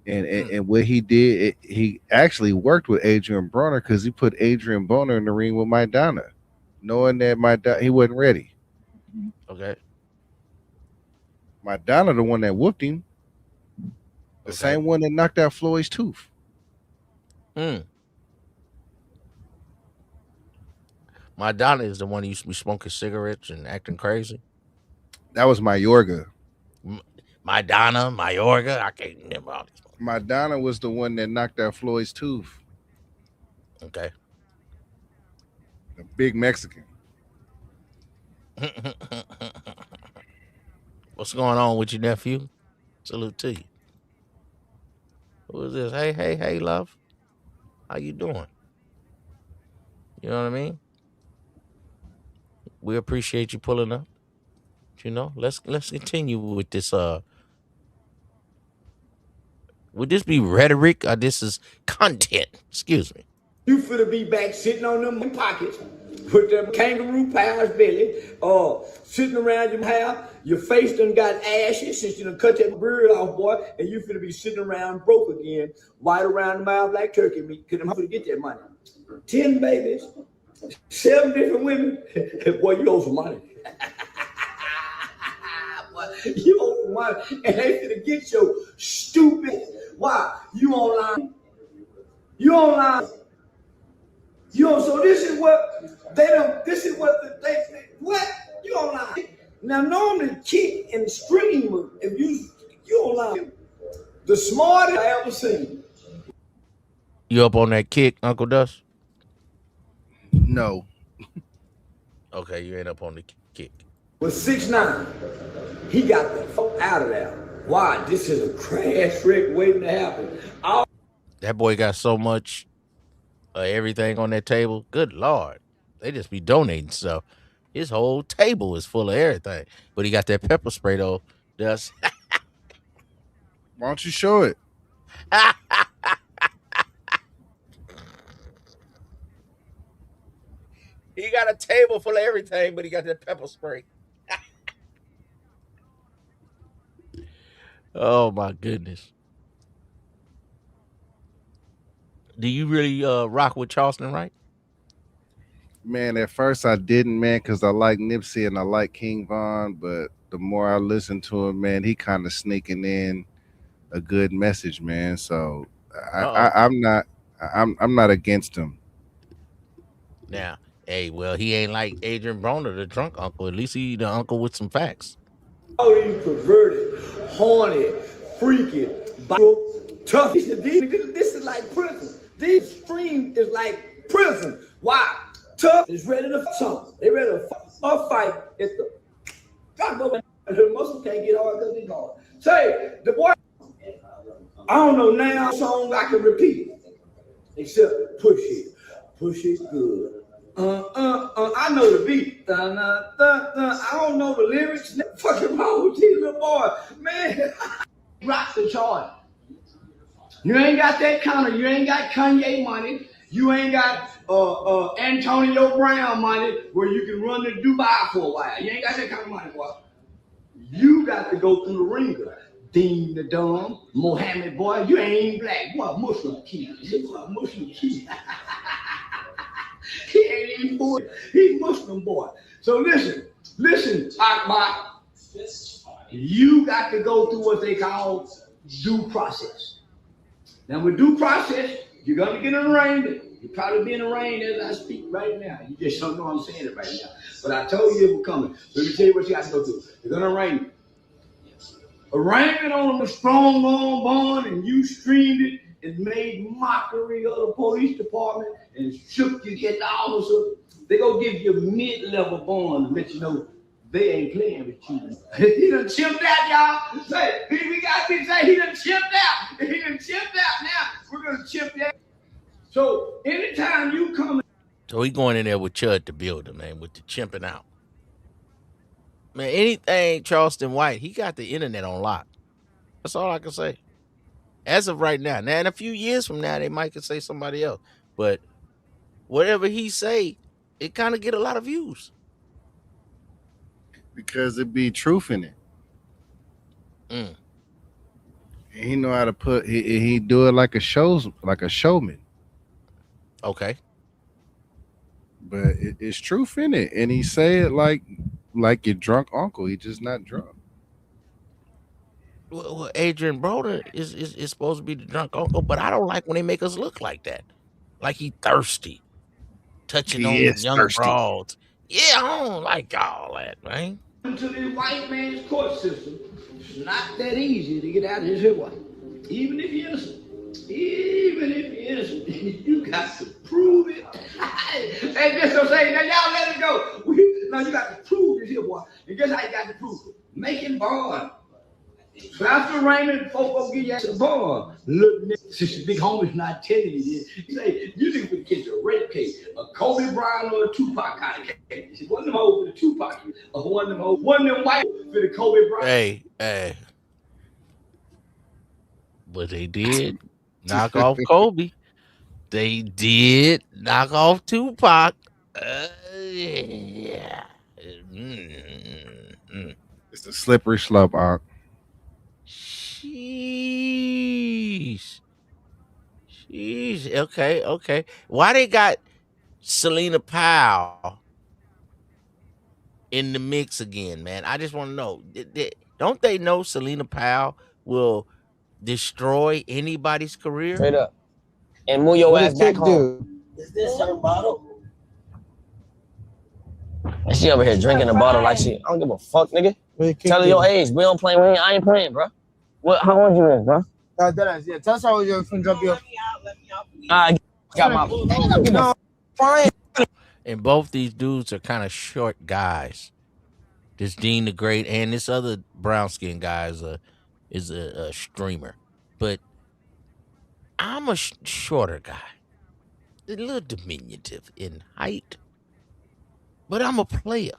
And what he did, he actually worked with Adrian Broner because he put Adrian Broner in the ring with Maidana, knowing that he wasn't ready. Okay. Maidana, the one that whooped him, the same one that knocked out Floyd's tooth. Maidana is the one who used to be smoking cigarettes and acting crazy. That was Mayorga. Mayorga, I can't remember all these. Maidana was the one that knocked out Floyd's tooth. Okay. The big Mexican. What's going on with your nephew? Salute to you. Who is this? Hey, love. How you doing? You know what I mean? We appreciate you pulling up. Let's continue with this. Would this be rhetoric or this is content? Excuse me. You finna be back sitting on them pockets with them kangaroo powers belly, sitting around your house. Your face done got ashes since you done cut that beard off, boy, and you finna be sitting around broke again, white around the mouth like turkey meat. Cause I'm finna get that money. 10 babies, 7 different women. Boy, you owe some money. Boy, you owe some money, and they finna get your stupid. Why? You online. So this is what they don't. This is what what you online. Now normally kick and scream if you online. The smartest I ever seen. You up on that kick, Uncle Dust? No. Okay, you ain't up on the kick. With 6'9", he got the fuck out of there. Why? This is a crash wreck waiting to happen. That boy got so much everything on that table. Good Lord. They just be donating stuff. His whole table is full of everything. But he got that pepper spray, though. Dust. Why don't you show it? He got a table full of everything, but he got that pepper spray. Oh, my goodness. Do you really rock with Charleston Wright? Man, at first I didn't, man, because I like Nipsey and I like King Von, but the more I listen to him, man, he kind of sneaking in a good message, man. So I'm not against him. Now, hey, well, he ain't like Adrian Broner, the drunk uncle. At least he the uncle with some facts. All these perverted, horny, freaky, tough. This is like prison. This stream is like prison. Why? Tough is ready to fight something. They ready to fight at the The muscle can't get hard because it's hard. Say, the boy, I don't know now song I can repeat. Except push it good. I know the beat. I don't know the lyrics. Fucking wrong with you, little boy. Man, rock the chart. You ain't got that kind of, you ain't got Kanye money. You ain't got Antonio Brown money where you can run to Dubai for a while. You ain't got that kind of money, boy. You got to go through the ringer. Dean the Dumb, Mohammed boy, you ain't black. Boy, Muslim kid. Boy, Muslim kid. He ain't even boy. He's Muslim boy. So listen, Akbar. You got to go through what they call due process. Now with due process, you're gonna get arraigned. You're probably being arraigned as I speak right now. You just don't know I'm saying it right now. But I told you it was coming. Let me tell you what you got to go through. You're gonna arraign you. Arraignment on a strong arm bond, and you streamed it and made mockery of the police department and shook you at the officer. They gonna give you a mid-level bond to let you know they ain't playing with you. He done chipped out, y'all. Say, we got to say he done chipped out. He done chipped out. Now we're gonna chip that. So anytime you come, So he going in there with Chud the Builder, man, with the chimping out. Man, anything Charleston White, he got the internet on lock. That's all I can say. As of right now. Now, in a few years from now, they might could say somebody else. But whatever he say, it kind of get a lot of views. Because it be truth in it. Mm. And he know how to put. He do it like a showman. Okay. But it's truth in it, and he say it like your drunk uncle. He just not drunk. Well, Adrian Broder is supposed to be the drunk uncle, but I don't like when they make us look like that. Like he thirsty. Touching on young broads. Yeah, I don't like all that, man. to the white man's court system, it's not that easy to get out of his way. Even if you're innocent. Even if you're innocent, you got to prove it. And just to say, now y'all let it go. Now you got to prove this here, boy. And guess how you got to prove it? Making bond. So after Raymond, folks will give you a bond. Look, since the big homie's not telling you this, he say, you think we catch a rape case, a Kobe Bryant or a Tupac kind of case. He said, one of them hoes for the Tupac, or one of them white for the Kobe Bryant. Hey. But they did knock off Kobe. They did knock off Tupac. Yeah. It's a slippery slope, Ark. Sheesh. Okay. Why they got Selena Powell in the mix again, man? I just want to know. Don't they know Selena Powell will destroy anybody's career? Straight up. And move your ass back home. Is this her bottle? And she over here drinking a bottle like she, I don't give a fuck, nigga. Tell her your age. We don't play. I ain't playing, bro. What? How old you is, bro? Yeah, tell us how you're from drop you. I got my. No, fine. And both these dudes are kind of short guys. This Dean the Great and this other brown skin guy is a streamer, but I'm a shorter guy, a little diminutive in height, but I'm a player.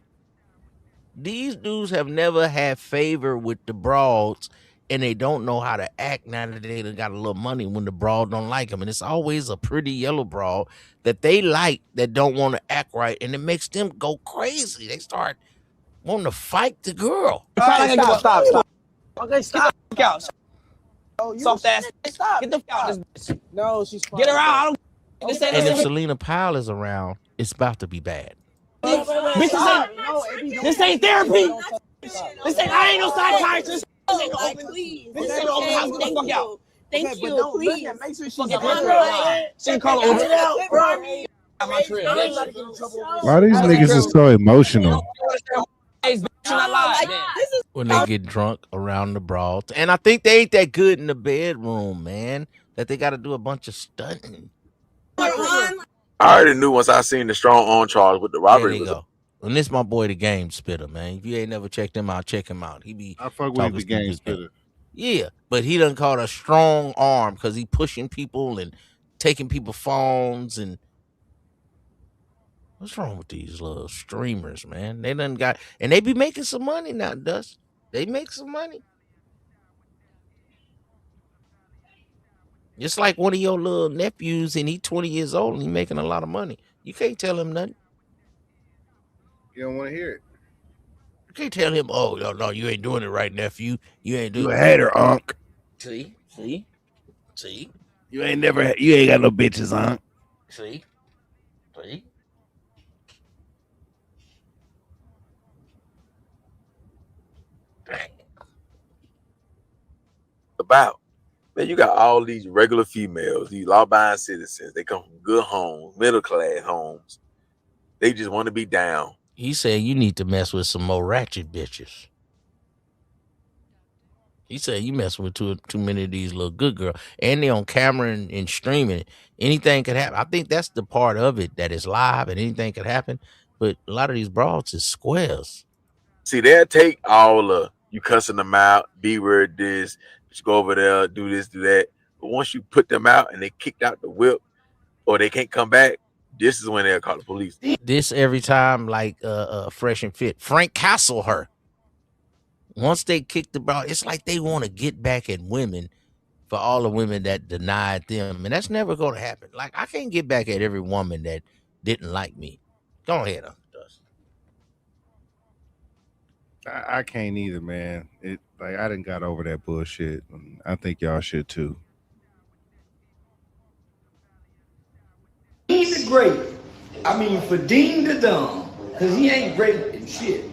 These dudes have never had favor with the broads, and they don't know how to act now that they done got a little money when the broad don't like them. And it's always a pretty yellow broad that they like that don't want to act right, and it makes them go crazy. They start wanting to fight the girl. Right, stop. Okay, stop. Get out. Soft ass. Stop. Get the fuck out of this bitch. No, she's fine. Get her out. I don't. And if Selena Powell is around, it's about to be bad. Bitch, this ain't therapy. This ain't. I ain't no psychiatrist. This ain't no open. This ain't no open house. Get the fuck out. Thank you. Please. Make sure she's She can call her Uber. Why these niggas is so emotional? When they get drunk around the broads. And I think they ain't that good in the bedroom, man, that they got to do a bunch of stunting. I already knew once I seen the strong arm charge with the robbery. There you go. And this my boy, the Game Spitter, man. If you ain't never checked him out, check him out. He be I fuck with talking the some Game good game. Spitter. Yeah, but he done caught a strong arm because he pushing people and taking people phones. And what's wrong with these little streamers, man? They done got, and they be making some money now, Dust. They make some money. Just like one of your little nephews, and he 20 years old and he making a lot of money. You can't tell him nothing. You don't want to hear it. You can't tell him, oh, no, you ain't doing it right, nephew. You ain't doing You it. a hater, Unc. See? You ain't got no bitches, Unc. See? About. Man, you got all these regular females, these law-abiding citizens. They come from good homes, middle-class homes. They just want to be down. He said you need to mess with some more ratchet bitches. He said you mess with too many of these little good girls. And they on camera and streaming. Anything could happen. I think that's the part of it that is live and anything could happen. But a lot of these broads is squares. See, they'll take all you cussing them out, B-word this, just go over there, do this, do that. But once you put them out and they kicked out the whip or they can't come back, this is when they'll call the police. This every time like Fresh and Fit. Frank Castle her. Once they kick the ball, it's like they want to get back at women for all the women that denied them. And that's never going to happen. Like, I can't get back at every woman that didn't like me. Go ahead, Dust. I can't either, man. I done got over that bullshit. And I think y'all should too. Dean the Great. I mean, for Dean the Dumb, because he ain't great and shit.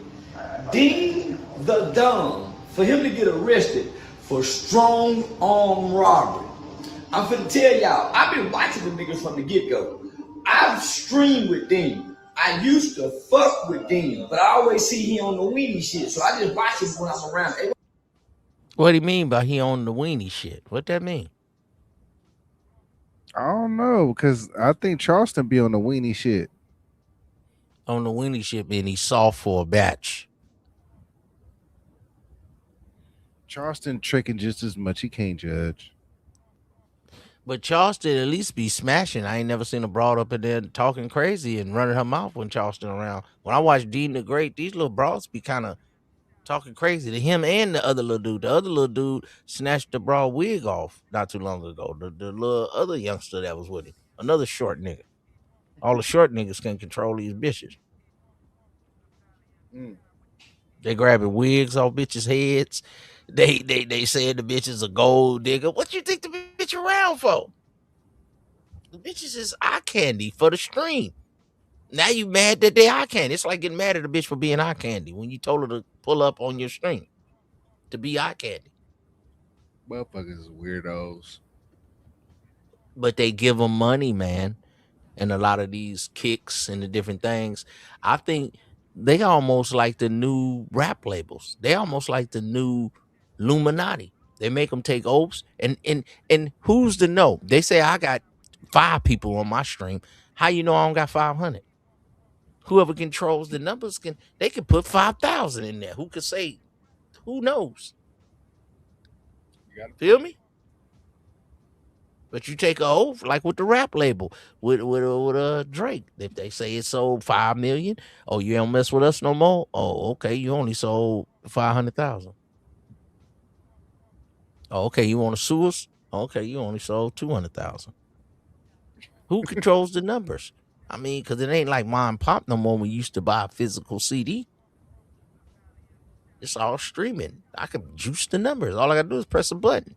Dean the Dumb, for him to get arrested for strong arm robbery. I'm finna tell y'all, I've been watching the niggas from the get-go. I've streamed with Dean. I used to fuck with Dean, but I always see he on the weenie shit, so I just watch him when I'm around. What do you mean by he on the weenie shit? What that mean? I don't know, because I think Charleston be on the weenie shit. On the weenie shit, and he's soft for a batch. Charleston tricking just as much. He can't judge. But Charleston at least be smashing. I ain't never seen a broad up in there talking crazy and running her mouth when Charleston around. When I watch Dean the Great, these little broads be kind of talking crazy to him and the other little dude. The other little dude snatched the broad wig off not too long ago. The little other youngster that was with him. Another short nigga. All the short niggas can control these bitches. They grabbing wigs off bitches' heads. They said the bitch is a gold digger. What you think the bitch around for? The bitches is eye candy for the stream. Now you mad that they eye candy. It's like getting mad at a bitch for being eye candy when you told her to pull up on your stream to be eye candy. Motherfuckers is weirdos. But they give them money, man. And a lot of these kicks and the different things. I think they almost like the new rap labels. They almost like the new Illuminati. They make them take oaths. And who's to know? They say I got 5 people on my stream. How you know I don't got 500? Whoever controls the numbers can put 5,000 in there. Who could say? Who knows? Feel me? But you take a oath like with the rap label with Drake. If they say it sold 5 million, oh, you don't mess with us no more. Oh, okay, you only sold 500,000. Oh, okay, you want to sue us? Okay, you only sold 200,000. Who controls the numbers? I mean, because it ain't like mom and pop no more when you used to buy a physical CD. It's all streaming. I can juice the numbers. All I got to do is press a button.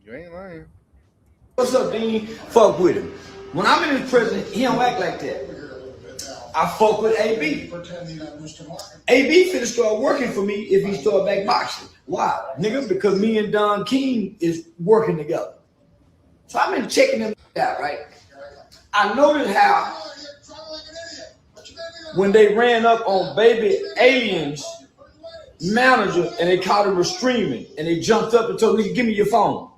You ain't lying. What's up, Dean? Fuck with him. When I'm in his presence, he don't act like that. I fuck with AB. AB finna start working for me if he start back boxing. Why? Nigga, because me and Don King is working together. So I've been checking them out, right? I noticed how when they ran up on Baby Alien's manager and they caught him streaming and they jumped up and told me, give me your phone.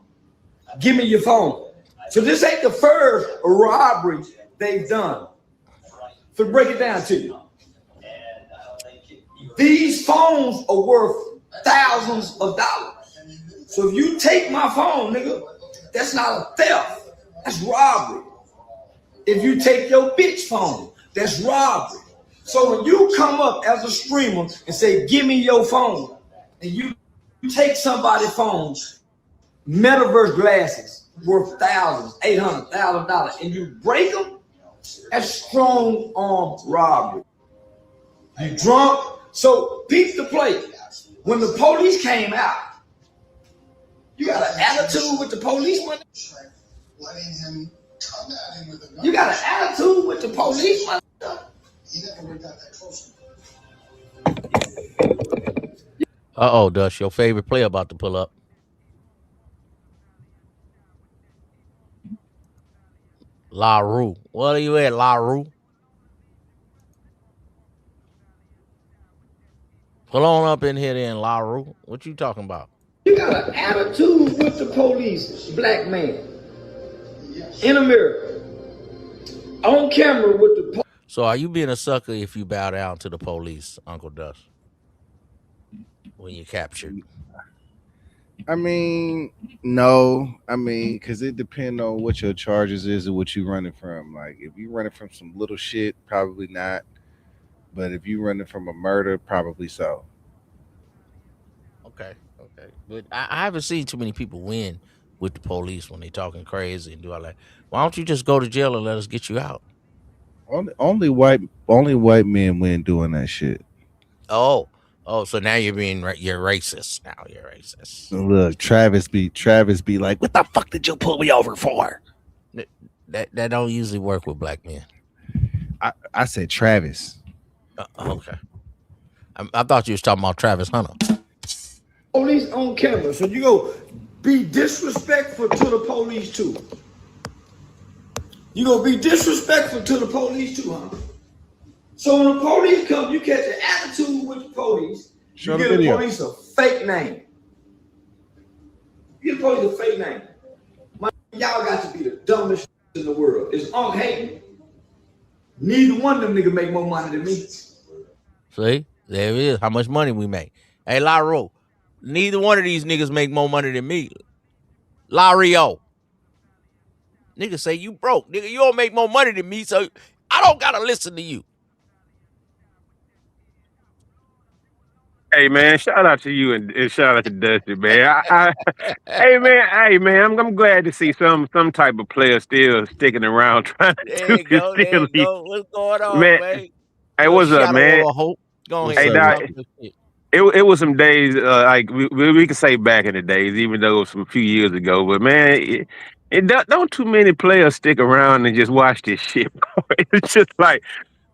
Give me your phone. So this ain't the first robbery they've done. So break it down to you. These phones are worth thousands of dollars. So if you take my phone, nigga, that's not a theft. That's robbery. If you take your bitch phone, that's robbery. So when you come up as a streamer and say, give me your phone, and you take somebody's phone, metaverse glasses worth thousands, $800,000, and you break them, that's strong arm robbery. You drunk? So peep the play. When the police came out, you got an attitude with the police, man. You got an attitude with the police, man. Uh-oh, Dust, your favorite player about to pull up. La Rue. What are you at, La Rue? Pull on up in here then, La Rue. What you talking about? You got an attitude with the police, black man. In America. On camera with the police. So are you being a sucker if you bow down to the police, Uncle Dust? When you're captured? I mean, no. I mean, because it depends on what your charges is and what you running from. Like, if you running from some little shit, probably not. But if you running from a murder, probably so. Okay. But I haven't seen too many people win with the police when they talking crazy and do all that. Why don't you just go to jail and let us get you out? Only white men win doing that shit. Oh, so now you're racist. Now you're racist. Look, Travis be like, what the fuck did you pull me over for? That don't usually work with black men. I said Travis. Okay. I thought you was talking about Travis Hunter. Police on camera, so you go be disrespectful to the police too. You gonna be disrespectful to the police too, huh? So when the police come, you catch an attitude with the police. You give the police a fake name. You give the police a fake name. Y'all got to be the dumbest in the world. It's Unc Hayden. Neither one of them niggas make more money than me. See, there it is. How much money we make? Hey, Lario, neither one of these niggas make more money than me. Lario, niggas say you broke. Nigga, you don't make more money than me, so I don't gotta listen to you. Hey man, shout out to you and shout out to Dusty, man. Hey man, I'm glad to see some type of player still sticking around trying to There you go. What's going on, man? Hey, what's up, man? Hope. Go ahead. Hey, Doc, it was some days like we could say back in the days, even though it was a few years ago. But man, don't too many players stick around and just watch this shit. It's just like,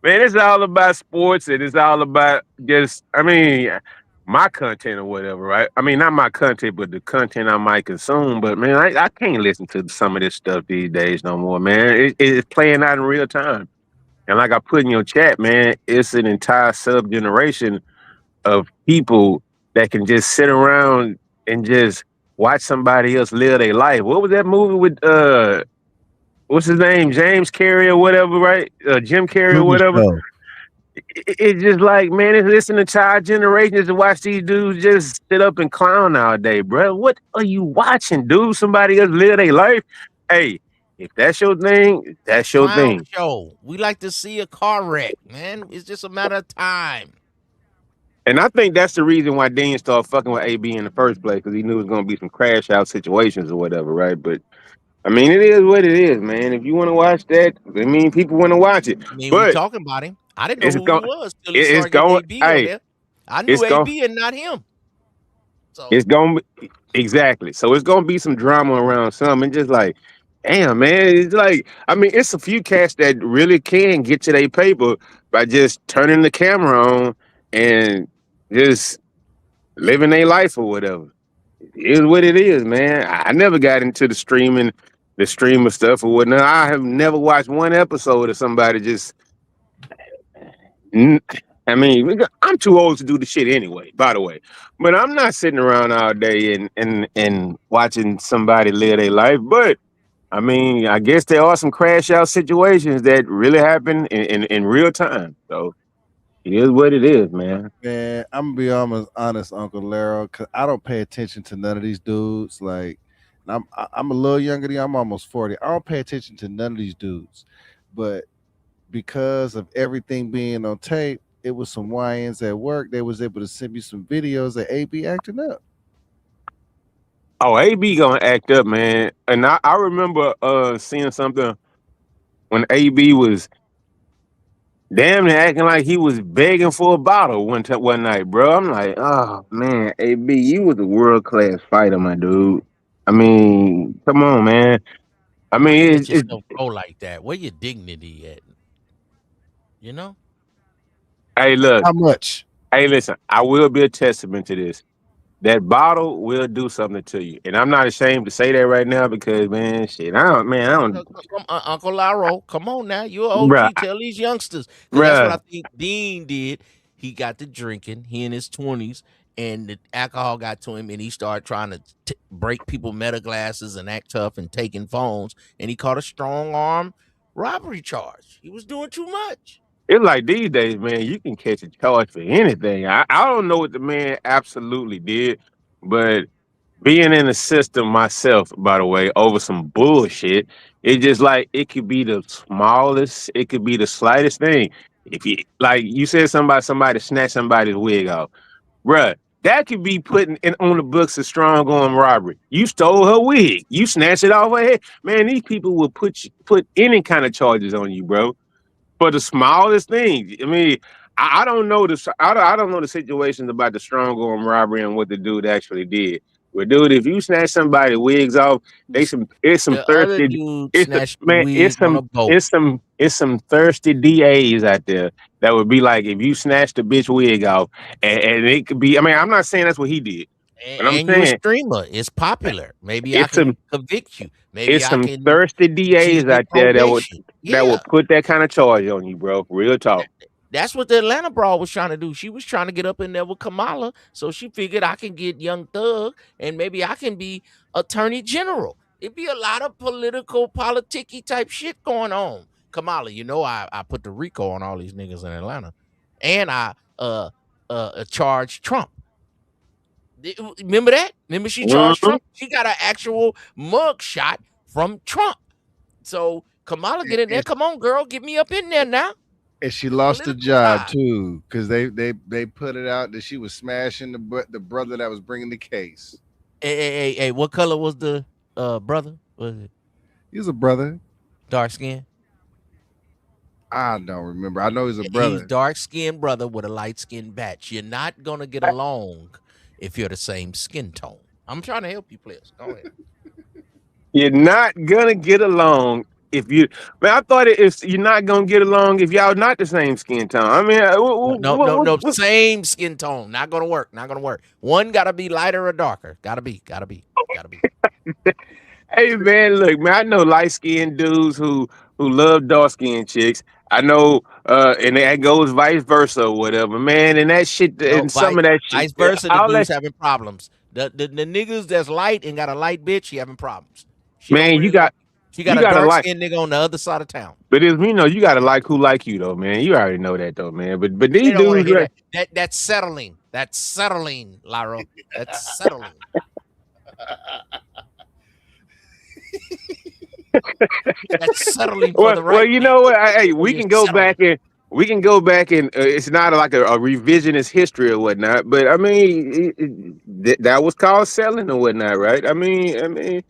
man, it's all about sports and it's all about just, my content or whatever, right? I mean, not my content, but the content I might consume. But man, I can't listen to some of this stuff these days no more, man. It's playing out in real time. And like I put in your chat, man, it's an entire sub-generation of people that can just sit around and just watch somebody else live their life. What was that movie with, what's his name? James Carrey or whatever, right? Jim Carrey or whatever. It's just like, man, it's an entire generation to watch these dudes just sit up and clown all day, bro. What are you watching, dude? Somebody else live their life? Hey, if that's your thing, that's your thing. Show. We like to see a car wreck, man. It's just a matter of time. And I think that's the reason why Dean started fucking with AB in the first place, because he knew it was going to be some crash out situations or whatever, right? But I mean, it is what it is, man. If you want to watch that, I mean, people want to watch it. I mean, but we talking about him. I didn't know who he was till he started getting AB on there. I knew AB and not him. So it's going to exactly. So it's going to be some drama around something. Just like, damn, man. It's like, I mean, it's a few cats that really can get to their paper by just turning the camera on and just living their life or whatever. It is what it is, man. I never got into the streamer stuff or whatnot. I have never watched one episode of somebody just. I mean, I'm too old to do the shit anyway, by the way. But I'm not sitting around all day and watching somebody live their life. But I mean, I guess there are some crash out situations that really happen in real time. So It is what it is, man. Man, I'm gonna be almost honest, Uncle Laro, because I don't pay attention to none of these dudes. Like, I'm a little younger than you. I'm almost 40. I don't pay attention to none of these dudes, but because of everything being on tape, it was some YNs at work. They was able to send me some videos of AB acting up. Oh, AB gonna act up, man. And I remember seeing something when AB was damn near acting like he was begging for a bottle one night, bro. I'm like, oh man, AB, you was a world class fighter, my dude. I mean, come on, man. I How you mean, let yourself go like that? Where your dignity at? You know? hey, look, How much? hey, listen, I will be a testament to this. That bottle will do something to you, and I'm not ashamed to say that right now because, man, shit, I don't, Uncle Laro, come on now. You're an bruh, OG. Tell these youngsters. Because that's what I bruh. think Dean did. He got to drinking, he in his 20s, and the alcohol got to him, and he started trying to break people meta glasses and act tough and taking phones, and he caught a strong arm robbery charge. He was doing too much. It's like these days, man, you can catch a charge for anything. I don't know what the man absolutely did, but being in the system myself, by the way, over some bullshit, it's just like it could be the smallest, it could be the slightest thing. If you like you said somebody snatch somebody's wig off, bruh, that could be put on the books of strong arm robbery. You stole her wig, you snatched it off her head. Man, these people will put any kind of charges on you, bro, for the smallest things. I mean, I don't know I don't know the situations about the strong arm robbery and what the dude actually did. But dude, if you snatch somebody wigs off, it's some The other thirsty dude snatched the man, wig on a boat. it's some thirsty DAs out there that would be like if you snatched a bitch wig off, and it could be. I mean, I'm not saying that's what he did, but I'm And you a saying streamer. It's popular. Maybe I it's can some convict you. Maybe it's I some can thirsty get you to DAs out get there probation. that Yeah. would put that kind of charge on you, bro. Real talk. That's what the Atlanta Brawl was trying to do. She was trying to get up in there with Kamala. So she figured I can get Young Thug and maybe I can be Attorney General. It'd be a lot of politicky type shit going on. Kamala, you know I put the RICO on all these niggas in Atlanta. And I charged Trump. Remember that? Remember she charged Mhm. Trump? She got an actual mug shot from Trump. So Kamala, get in there. And, Come on, girl. Get me up in there now. and she The lost the political job side. too because they put it out that she was smashing the brother that was bringing the case. Hey, what color was the brother? Was it He's a brother. dark skin? I don't remember. I know he's a He's brother. dark skinned brother with a light skinned batch. You're not gonna get along if you're the same skin tone. I'm trying to help you, players. Go ahead. You're not gonna get along if you. Man, I thought if you're not gonna get along if y'all not the same skin tone. I mean, No. Same skin tone. Not gonna work. Not gonna work. One gotta be lighter or darker. Gotta be. Hey man, look, man, I know light skinned dudes who love dark skinned chicks. I know, and that goes vice versa or whatever, man. And that shit, No, and some of that shit, vice versa. The all that, dudes having problems. The niggas that's light and got a light bitch, she having problems. She don't man, really. She got you a gotta dark like. skinned nigga on the other side of town. But it's you gotta like who like you though, man. You already know that though, man. But They these don't want to dudes, hear right? that. That's settling. That's settling, Lyra. That's settling. That's settling for the Well, right you man. know what? Hey, Oh, we you're can go settling. back and it's not like a revisionist history or whatnot. But I mean, that was called selling or whatnot, right? And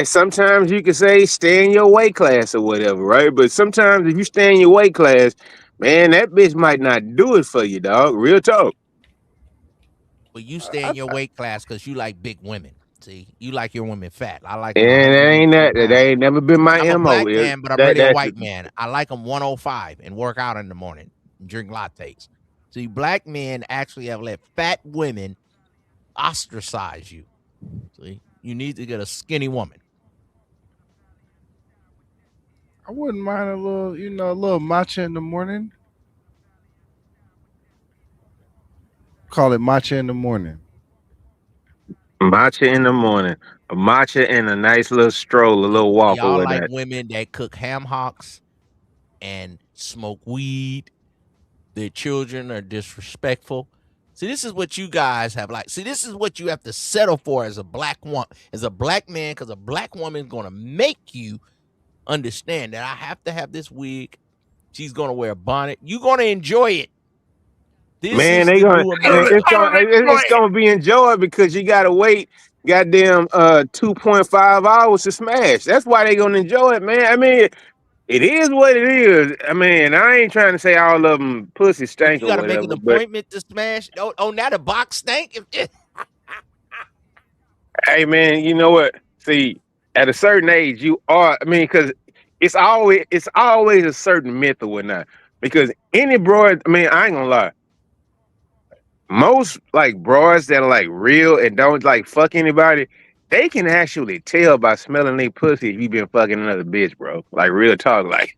sometimes you can say stay in your weight class or whatever, right? But sometimes if you stay in your weight class, man, that bitch might not do it for you, dog. Real talk. But you stay in your weight class because you like big women. See, you like your women fat. I like them And that 180 pounds. ain't never been my I'm a MO. black man, but I'm That really a that's white man. I like them 105 and work out in the morning and drink lattes. See, black men actually have let fat women ostracize you. See, you need to get a skinny woman. I wouldn't mind a little matcha in the morning. Call it matcha in the morning. matcha in the morning, a matcha and a nice little stroll, a little walk or Y'all like whatnot. women that cook ham hocks and smoke weed Their children are disrespectful. See, this is what you guys have this is what you have to settle for as a black woman, as a black man, because a black woman is going to make you understand that I have to have this wig. She's going to wear a bonnet. You're going to enjoy it. This Man, is they the gonna new America. it's gonna be enjoyed because you gotta wait goddamn 2.5 hours to smash. That's why they gonna enjoy it, man. I mean, it is what it is. I mean, I ain't trying to say all of them pussy But stank you or got to make an whatever, but appointment to smash. Oh, now the box stank. hey, man, you know what? See, at a certain age, you are. I mean, because it's always a certain myth or whatnot. Because any broad, I mean, I ain't gonna lie. Most like broads that are like real and don't like fuck anybody, they can actually tell by smelling their pussy if you been fucking another bitch, bro. Like real talk. Like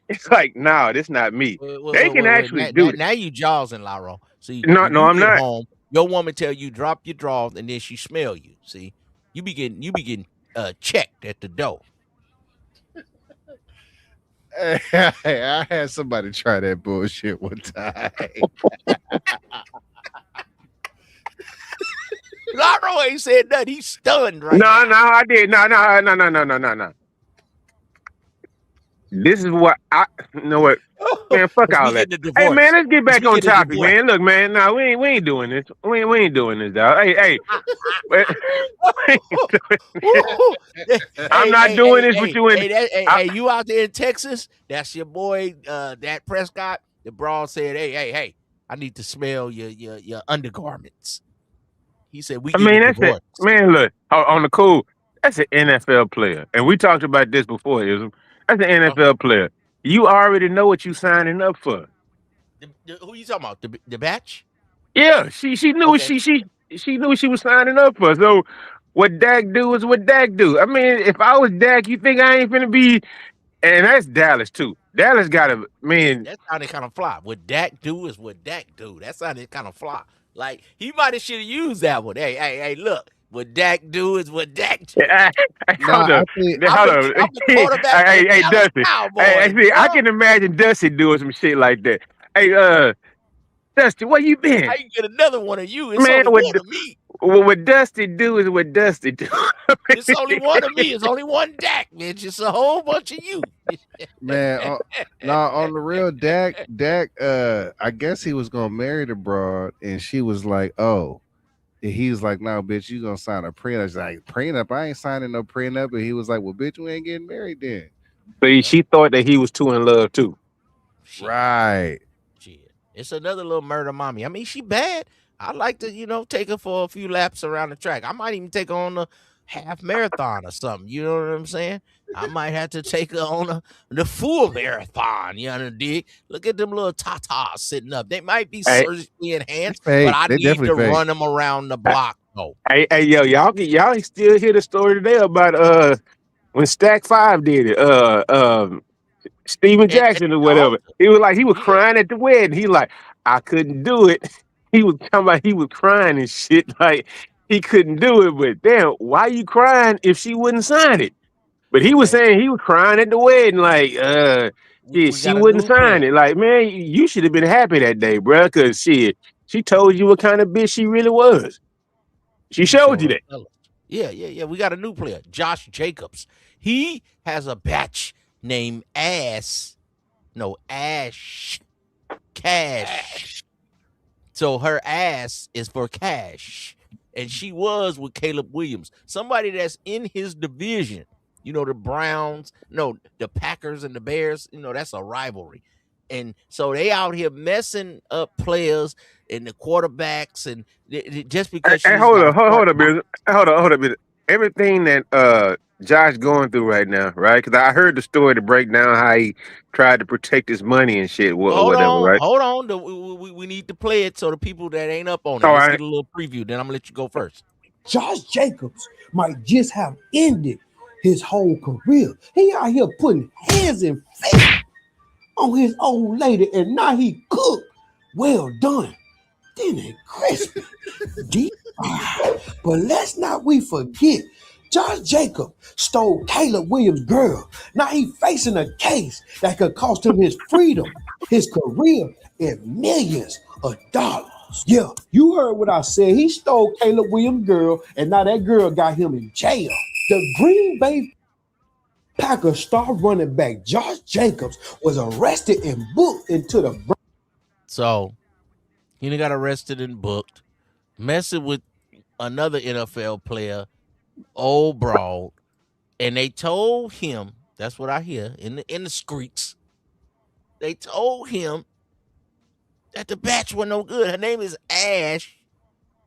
it's like, nah, this not me. They can Wait. actually do it. Now you jawsing, Laro. See, No, when no, you I'm get not. home, your woman tell you drop your drawers, and then she smell you. See, you be getting checked at the door. Hey, I had somebody try that bullshit one time. Laro ain't said nothing. He's stunned right now. No, I did. No. This is what you know what, man, fuck all that. Hey man, let's get back on topic, man. Look, man, no, we ain't doing this. We ain't doing this, dog. Hey. I'm not doing this with you. Hey, you out there in Texas? That's your boy, Dak Prescott. The broad said, "Hey, I need to smell your undergarments." He said, "We." I mean, that's it, man. Look, on the cool, that's an NFL player, and we talked about this before. That's an NFL player. You already know what you signing up for. Who you talking about? The batch? Yeah, she knew what she knew what she was signing up for. So what Dak do is what Dak do. I mean, if I was Dak, you think I ain't finna be? And that's Dallas too. Dallas got a man. That sounded kind of fly. What Dak do is what Dak do. That sounded kind of fly. Like he might have should have used that one. Hey, look. What Dak do is what Dak do. Hold up. I'm the quarterback. Hey, Dusty. Cowboys, See, I can imagine Dusty doing some shit like that. Hey, Dusty, where you been? I can get another one of you. It's only one of me. What Dusty do is what Dusty do. It's only one of me. It's only one Dak, man. It's just a whole bunch of you. Man, on the real, Dak, I guess he was gonna marry the broad, and she was like, "Oh," and he was like, "No, bitch, you gonna sign a prenup?" She's like, "Prenup? I ain't signing no prenup." And he was like, "Well, bitch, we ain't getting married then." So she thought that he was too in love too. Right. Shit. It's another little murder mommy. I mean, she bad. I'd like to, take her for a few laps around the track. I might even take her on a half marathon or something. You know what I'm saying? I might have to take her on the full marathon. You know what I mean? Look at them little tatas sitting up. They might be surgically enhanced, but I need to run them around the block. Hey, yo, y'all still hear the story today about when Stack 5 did it? Steven Jackson or whatever. He was crying at the wedding. He like, I couldn't do it. He was talking about he was crying and shit. Like he couldn't do it. But damn, why you crying if she wouldn't sign it? But he was saying he was crying at the wedding, like, she wouldn't sign it. Like, man, you should have been happy that day, bro, because she told you what kind of bitch she really was. She showed you that. Yeah. We got a new player, Josh Jacobs. He has a batch named Ash Cash. So her ass is for cash. And she was with Caleb Williams, somebody that's in his division. The Browns, the Packers and the Bears, that's a rivalry. And so they out here messing up players and the quarterbacks, and just because hold up. Everything that Josh going through right now, right? Because I heard the story to break down how he tried to protect his money and shit, or whatever, right? Hold on. We need to play it so the people that ain't up on it. Let's get a little preview. Then I'm gonna let you go first. Josh Jacobs might just have ended his whole career. He out here putting hands and face on his old lady, and now he cooked. Well done. Then it crispy. Deep. But let's not forget Josh Jacob stole Caleb Williams' girl. Now he facing a case that could cost him his freedom, his career, and millions of dollars. Yeah, you heard what I said. He stole Caleb Williams' girl, and now that girl got him in jail. The Green Bay Packers star running back Josh Jacobs was arrested and booked into the. So he got arrested and booked, messing with another NFL player, old broad, and they told him, that's what I hear in the streets. They told him that the batch was no good. Her name is Ash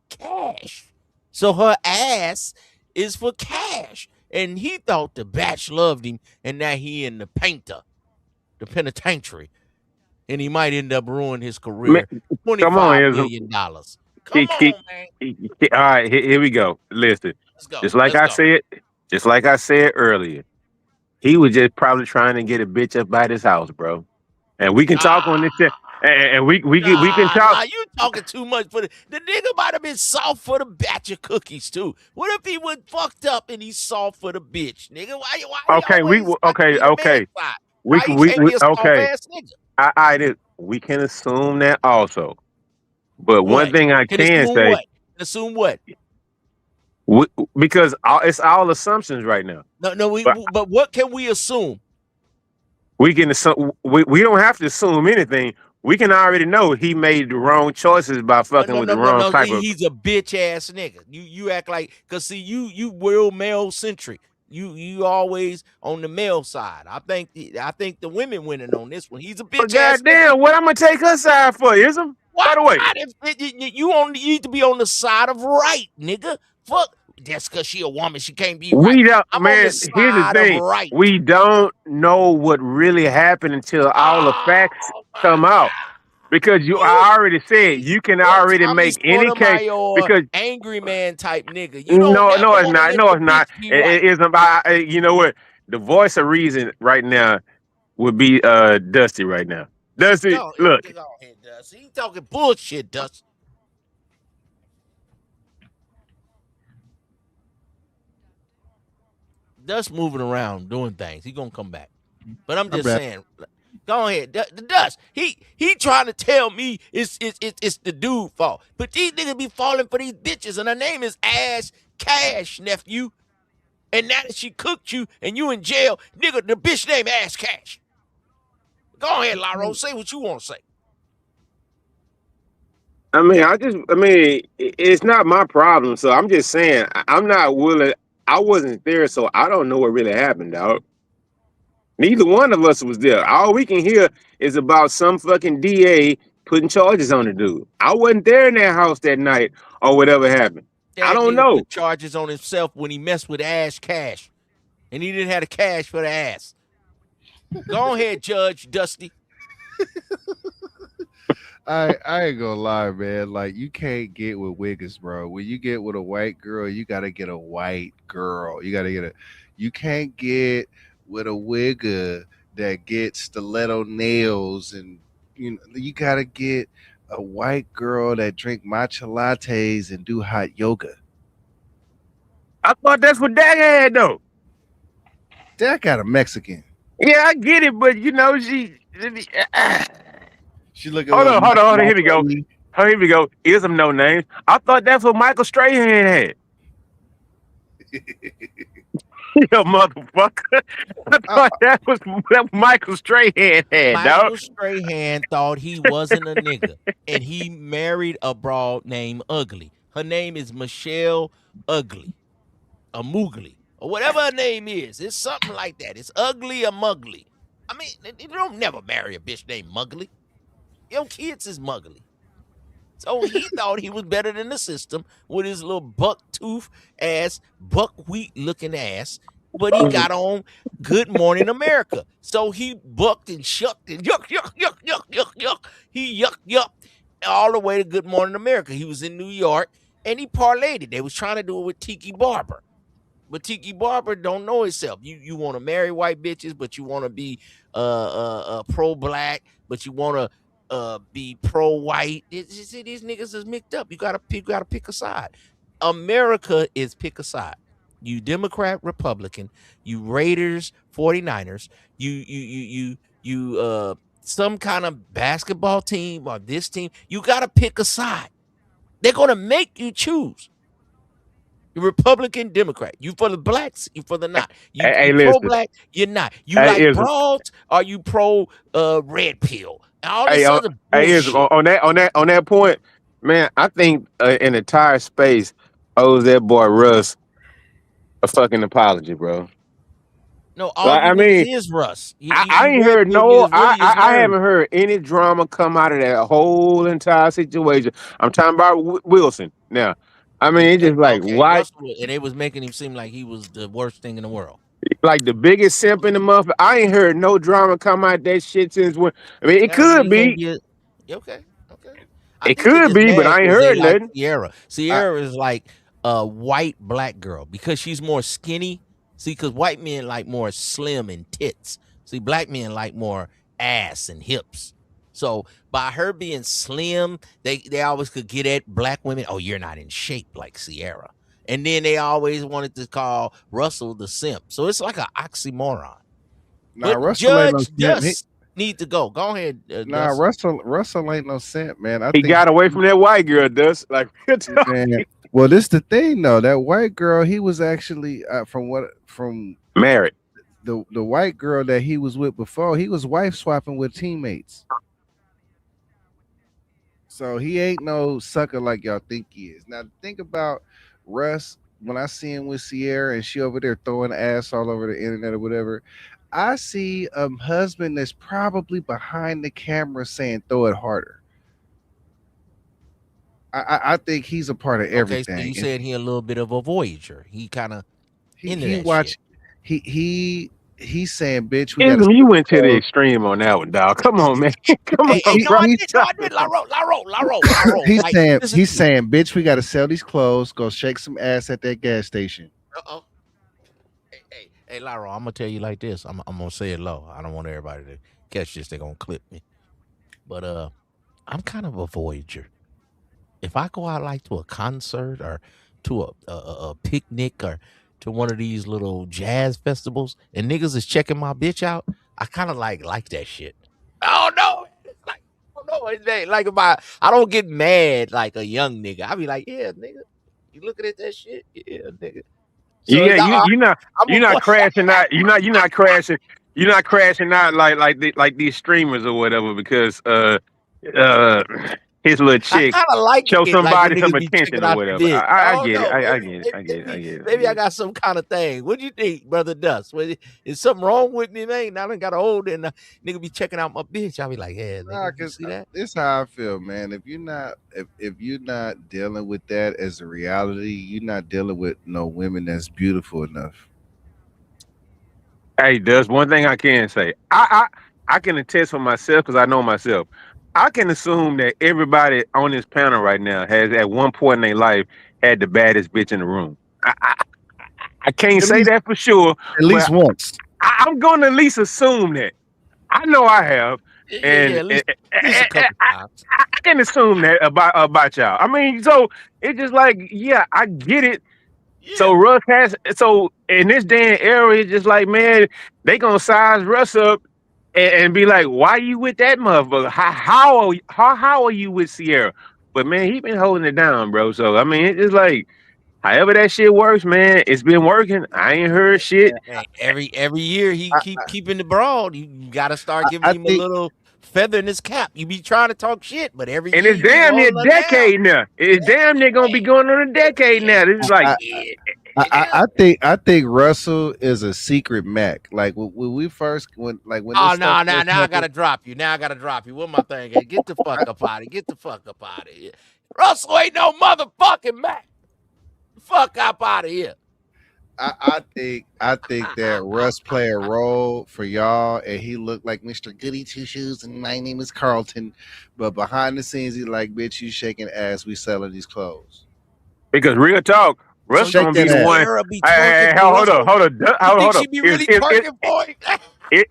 Cash. So her ass is for cash. And he thought the batch loved him, and now he in the penitentiary. And he might end up ruining his career. Come on, $25 Ism. million. Come on, man. All right, here we go. Listen, Let's go. just like I said earlier, he was just probably trying to get a bitch up by his house, bro. And we can talk on this shit, and we can talk. Nah, you talking too much for the nigga might have been soft for the batch of cookies too. What if he was fucked up and he's soft for the bitch, nigga? Why Okay, we can assume that also. But one thing I can say, assume what? Because it's all assumptions right now. No, but what can we assume? We can assume. We don't have to assume anything. We can already know he made the wrong choices by fucking with the wrong type of. He's a bitch ass nigga. You act like, cause see you real male centric. You always on the male side. I think the women winning on this one. He's a bitch ass. Goddamn, what I'm gonna take her side for? Ism? By the way, you need to be on the side of right, nigga. Fuck. That's because she a woman. She can't be right. We don't, I'm man. on the Here's the side thing: of right. we don't know what really happened until all the facts come out. Because I already said you can already make any case. Because angry man type nigga. No, it's not. No, it's not. It isn't about. You know what? The voice of reason right now would be Dusty right now. Dusty, look. Go ahead, Dusty. He talking bullshit, Dusty. Dust moving around doing things. He gonna come back. But I'm just saying. Go ahead, the Dust. He trying to tell me it's the dude fault. But these niggas be falling for these bitches, and her name is Ash Cash, nephew. And now that she cooked you and you in jail, nigga, the bitch name Ash Cash. Go ahead, Laro. Say what you want to say. I mean, it's not my problem. So I'm just saying, I'm not willing. I wasn't there, so I don't know what really happened, dog. Neither one of us was there. All we can hear is about some fucking DA putting charges on the dude. I wasn't there in that house that night or whatever happened. I don't know. Put charges on himself when he messed with Ash Cash, and he didn't have the cash for the ass. Go ahead, Judge Dusty. I ain't gonna lie, man. Like, you can't get with wiggers, bro. When you get with a white girl, you gotta get a white girl. You can't get with a wigger that gets stiletto nails, and you gotta get a white girl that drink matcha lattes and do hot yoga. I thought that's what Dak had though. Dak got a Mexican. Yeah, I get it, but she looking. Hold on. Here we go. Here we go. Here's some no names. I thought that's what Michael Strahan had. You motherfucker. I thought that was what Michael Strahan had, Michael dog. Strahan thought he wasn't a nigga, and he married a broad named Ugly. Her name is Michelle Ugly, or Moogly, or whatever her name is. It's something like that. It's Ugly or Mugly. I mean, you don't never marry a bitch named Mugly. Your kids is Mugly. So he thought he was better than the system with his little buck tooth ass, buckwheat looking ass. But he got on Good Morning America. So he bucked and shucked and yuck. He yuck all the way to Good Morning America. He was in New York and he parlayed it. They was trying to do it with Tiki Barber. But Tiki Barber don't know himself. You want to marry white bitches, but you want to be pro-black, but you want to be pro-white. See, these niggas is mixed up. You gotta pick a side. America is pick a side. you Democrat, Republican, you Raiders, 49ers, you some kind of basketball team or this team, you got to pick a side. They're going to make you choose. You Republican, Democrat. You for the blacks, you for the not. You Hey, pro listen. black, you're not. You Hey, like Ism. broads, or you pro red pill? All Hey, this other Ism, bullshit. on that point, man, I think an entire space owes that boy Russ a fucking apology, bro. No, all Like, you I niggas mean, is Russ. I You ain't red heard pill no, niggas really is I nerds. haven't heard any drama come out of that whole entire situation. I'm talking about Wilson now. I mean, it's just like, Okay, why? Russell, and they was making him seem like he was the worst thing in the world. Like the biggest simp in the month. I ain't heard no drama come out that shit since when. I mean, it That don't mean could he gonna be. be okay. I It think they could just be, but mad I ain't because they heard like nothing. Sierra. Sierra is like a white black girl because she's more skinny. See, because white men like more slim and tits. See, black men like more ass and hips. So by her being slim, they always could get at black women. Oh, you're not in shape like Sierra. And then they always wanted to call Russell the simp. So it's like an oxymoron. Nah, But Russell ain't no Judge simp. Dust need to go. Go ahead, Nah, Dust. Russell ain't no simp, man. I He think got away from that white girl, Dust. Like, man. Well, this the thing though. That white girl, he was actually from married. The white girl that he was with before, he was wife swapping with teammates. So he ain't no sucker like y'all think he is. Now think about Russ. When I see him with Sierra and she over there throwing ass all over the internet or whatever, I see a husband that's probably behind the camera saying "throw it harder." I think he's a part of Okay, so everything. you said he a little bit of a voyager. He kind of into He that watch shit. he's saying, "Bitch, we got to." Ism, you went to the extreme on that one, dog. Come on, man. Come Hey, on, no, bro. I did. No, I did. La Ro. He's Like, saying, listen to me. "Bitch, we got to sell these clothes. Go shake some ass at that gas station." Uh-oh. Hey, La Ro, I'm gonna tell you like this. I'm gonna say it low. I don't want everybody to catch this. They're gonna clip me. But I'm kind of a voyager. If I go out like to a concert or to a picnic or to one of these little jazz festivals and niggas is checking my bitch out, I kind of like that shit. Oh no, it's like oh no, it ain't like I don't get mad like a young nigga. I be like, yeah, nigga, you looking at that shit, yeah, nigga. So Yeah, it's, I'm you're a not boy. crashing out. You're not crashing out like these streamers or whatever because uh his little I chick kind of like show it, like when somebody some niggas be checking attention or out the whatever. bitch. I I don't get it. know. I get it. I get it. I get it. I Maybe I get it. got some kind of thing. What do you think, brother Dust? Is something wrong with me, man? I done got old and nigga be checking out my bitch. I be like, yeah, Nah, nigga, you cause see that? this how I feel, man. If you're not dealing with that as a reality, you're not dealing with no women that's beautiful enough. Hey, there's one thing I can say. I can attest for myself because I know myself. I can assume that everybody on this panel right now has at one point in their life had the baddest bitch in the room. I can't say that for sure, At least but once. I'm going to at least assume that. I know I have, Yeah, and, at least a couple times. I can assume that about y'all. I mean, so it's just like, yeah, I get it. So Russ has in this day and era, it's just like, man, they gonna size Russ up and be like, why you with that motherfucker? How are you with Sierra? But man, he been holding it down, bro. So I mean, it's just like, however that shit works, man, it's been working. I ain't heard shit. Hey, every year he keep keeping the broad. You got to start giving I him a think little feather in his cap. You be trying to talk shit, but every And year it's you keep damn near holding her down. decade now. It's damn near gonna be going on a decade now. This is like, I think Russell is a secret Mac. Like when we first when Oh this stuff no, now first I gotta happened. drop you. Now I gotta drop you. What my thing? Hey, get the fuck up out of here. Get the fuck up out of here. Russell ain't no motherfucking Mac. Fuck up out of here. I think that Russ play a role for y'all, and he looked like Mr. Goody Two Shoes, and my name is Carlton. But behind the scenes, he like, bitch, you shaking ass. We selling these clothes. because real talk, So Russ you gonna be think the one. Sierra be Hey, twerking for Russell? hold up, You think hold she up. be really twerking for him?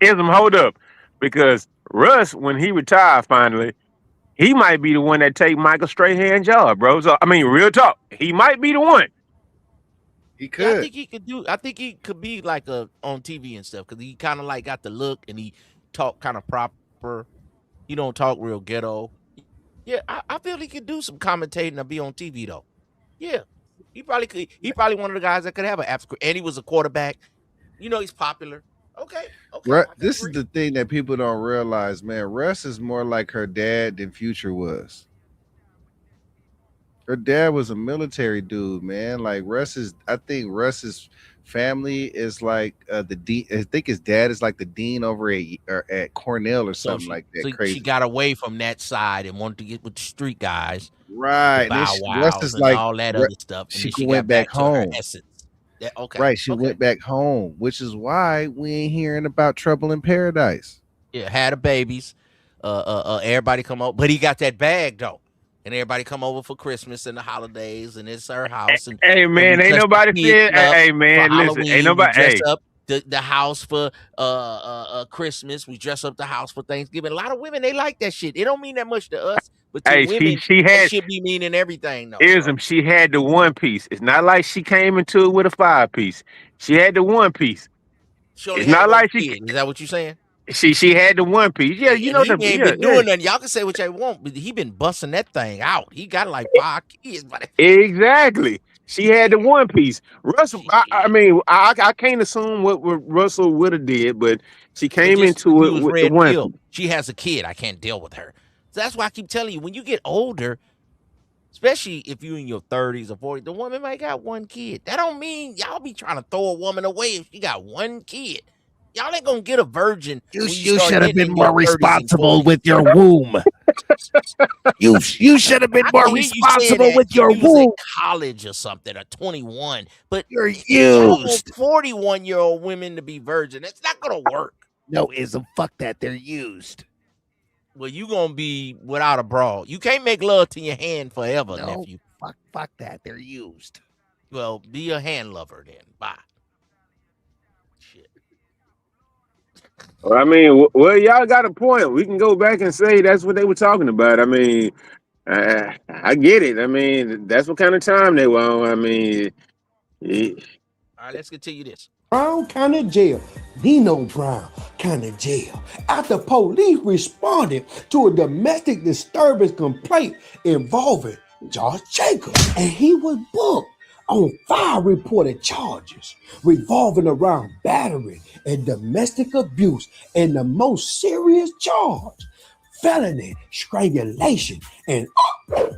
Ism, hold up, because Russ, when he retired finally, he might be the one that take Michael Strahan's job, bro. So I mean, real talk, he might be the one. He Yeah, I could. think he could do. I think he could be like on TV and stuff because he kind of like got the look and he talk kind of proper. He don't talk real ghetto. Yeah, I feel he could do some commentating or be on TV though. Yeah, he probably could. He probably one of the guys that could have an African. And he was a quarterback. He's popular. Okay, I can This is agree. the thing that people don't realize, man. Russ is more like her dad than Future was. Her dad was a military dude, man. Like I think Russ's family is like the dean. I think his dad is like the dean over at Cornell or So something like that. she Crazy, got away from that side and wanted to get with the street guys, the right? And then Bow Russ Wows is and like all that other stuff, and she then she went got back back to her home. essence. That, Right, she okay. went back home, which is why we ain't hearing about Trouble in Paradise. Yeah, had the babies. Everybody come over, but he got that bag though, and everybody come over for Christmas and the holidays, and it's her house, and Hey we man, ain't dress the nobody kids said. up Hey for man, listen, ain't Halloween. We nobody. dress Hey, up the house for Christmas. We dress up the house for Thanksgiving. A lot of women they like that shit. It don't mean that much to us, but to hey, she women she that had shit be meaning everything though, bro. ism. She had the one piece. It's not like she came into it with a 5-piece. She had the one piece. She only It's had not one like kid. Is that what you saying? she had the one piece. Yeah, you And know he the ain't yeah been yeah. doing nothing. Y'all can say what y'all want, but he been busting that thing out. He got like 5 kids, but Exactly. She had the one piece. Russell, I mean, I can't assume what Russell would have did, but she But came just if into you it was with the red one pill, piece. she has a kid. I can't deal with her. So that's why I keep telling you, when you get older, especially if you in your 30s or 40s, the woman might got one kid. That don't mean y'all be trying to throw a woman away if she got one kid. Y'all ain't gonna get a virgin when you You start should have getting been in your more 30s and responsible 40s. with your womb. You should have been I more can hear you saying responsible that with if your you was at womb. college or something or 21, but You're y'all want used. 41-year-old women to be virgin. That's not gonna work. No, ism. Fuck that. They're used. Well, you gonna be without a bra. You can't make love to your hand forever, No, nephew. fuck that. They're used. Well, be a hand lover then. Bye. Shit. Well, I mean, well, y'all got a point. We can go back and say that's what they were talking about. I mean, I get it. I mean, that's what kind of time they were on. I mean, yeah. All right, let's continue this. Brown County Jail, Nino Brown County Jail, after police responded to a domestic disturbance complaint involving Josh Jacobs, and he was booked on 5 reported charges revolving around battery and domestic abuse, and the most serious charge, felony strangulation and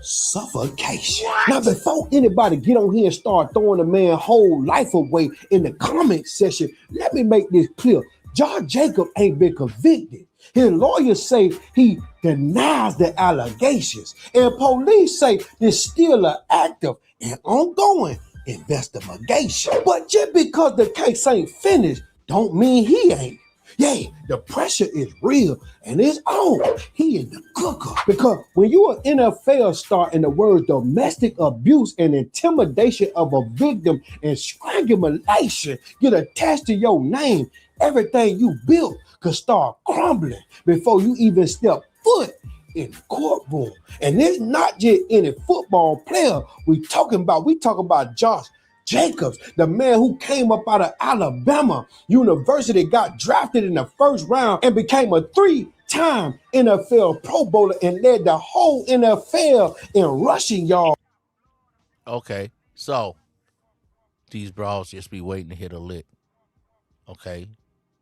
suffocation. Now, before anybody get on here and start throwing a man's whole life away in the comment section, let me make this clear. John Jacob ain't been convicted. His lawyers say he denies the allegations, and police say there's still an active and ongoing investigation. But just because the case ain't finished, don't mean he ain't. Yeah, the pressure is real and it's on. He in the cooker. Because when you an NFL star and the words domestic abuse and intimidation of a victim and strangulation get attached to your name, everything you built could start crumbling before you even step foot in the courtroom. And it's not just any football player we talking about Josh Jacobs, the man who came up out of Alabama University, got drafted in the first round and became a 3-time NFL Pro Bowler and led the whole NFL in rushing yards. Okay, so these bras just be waiting to hit a lick. Okay,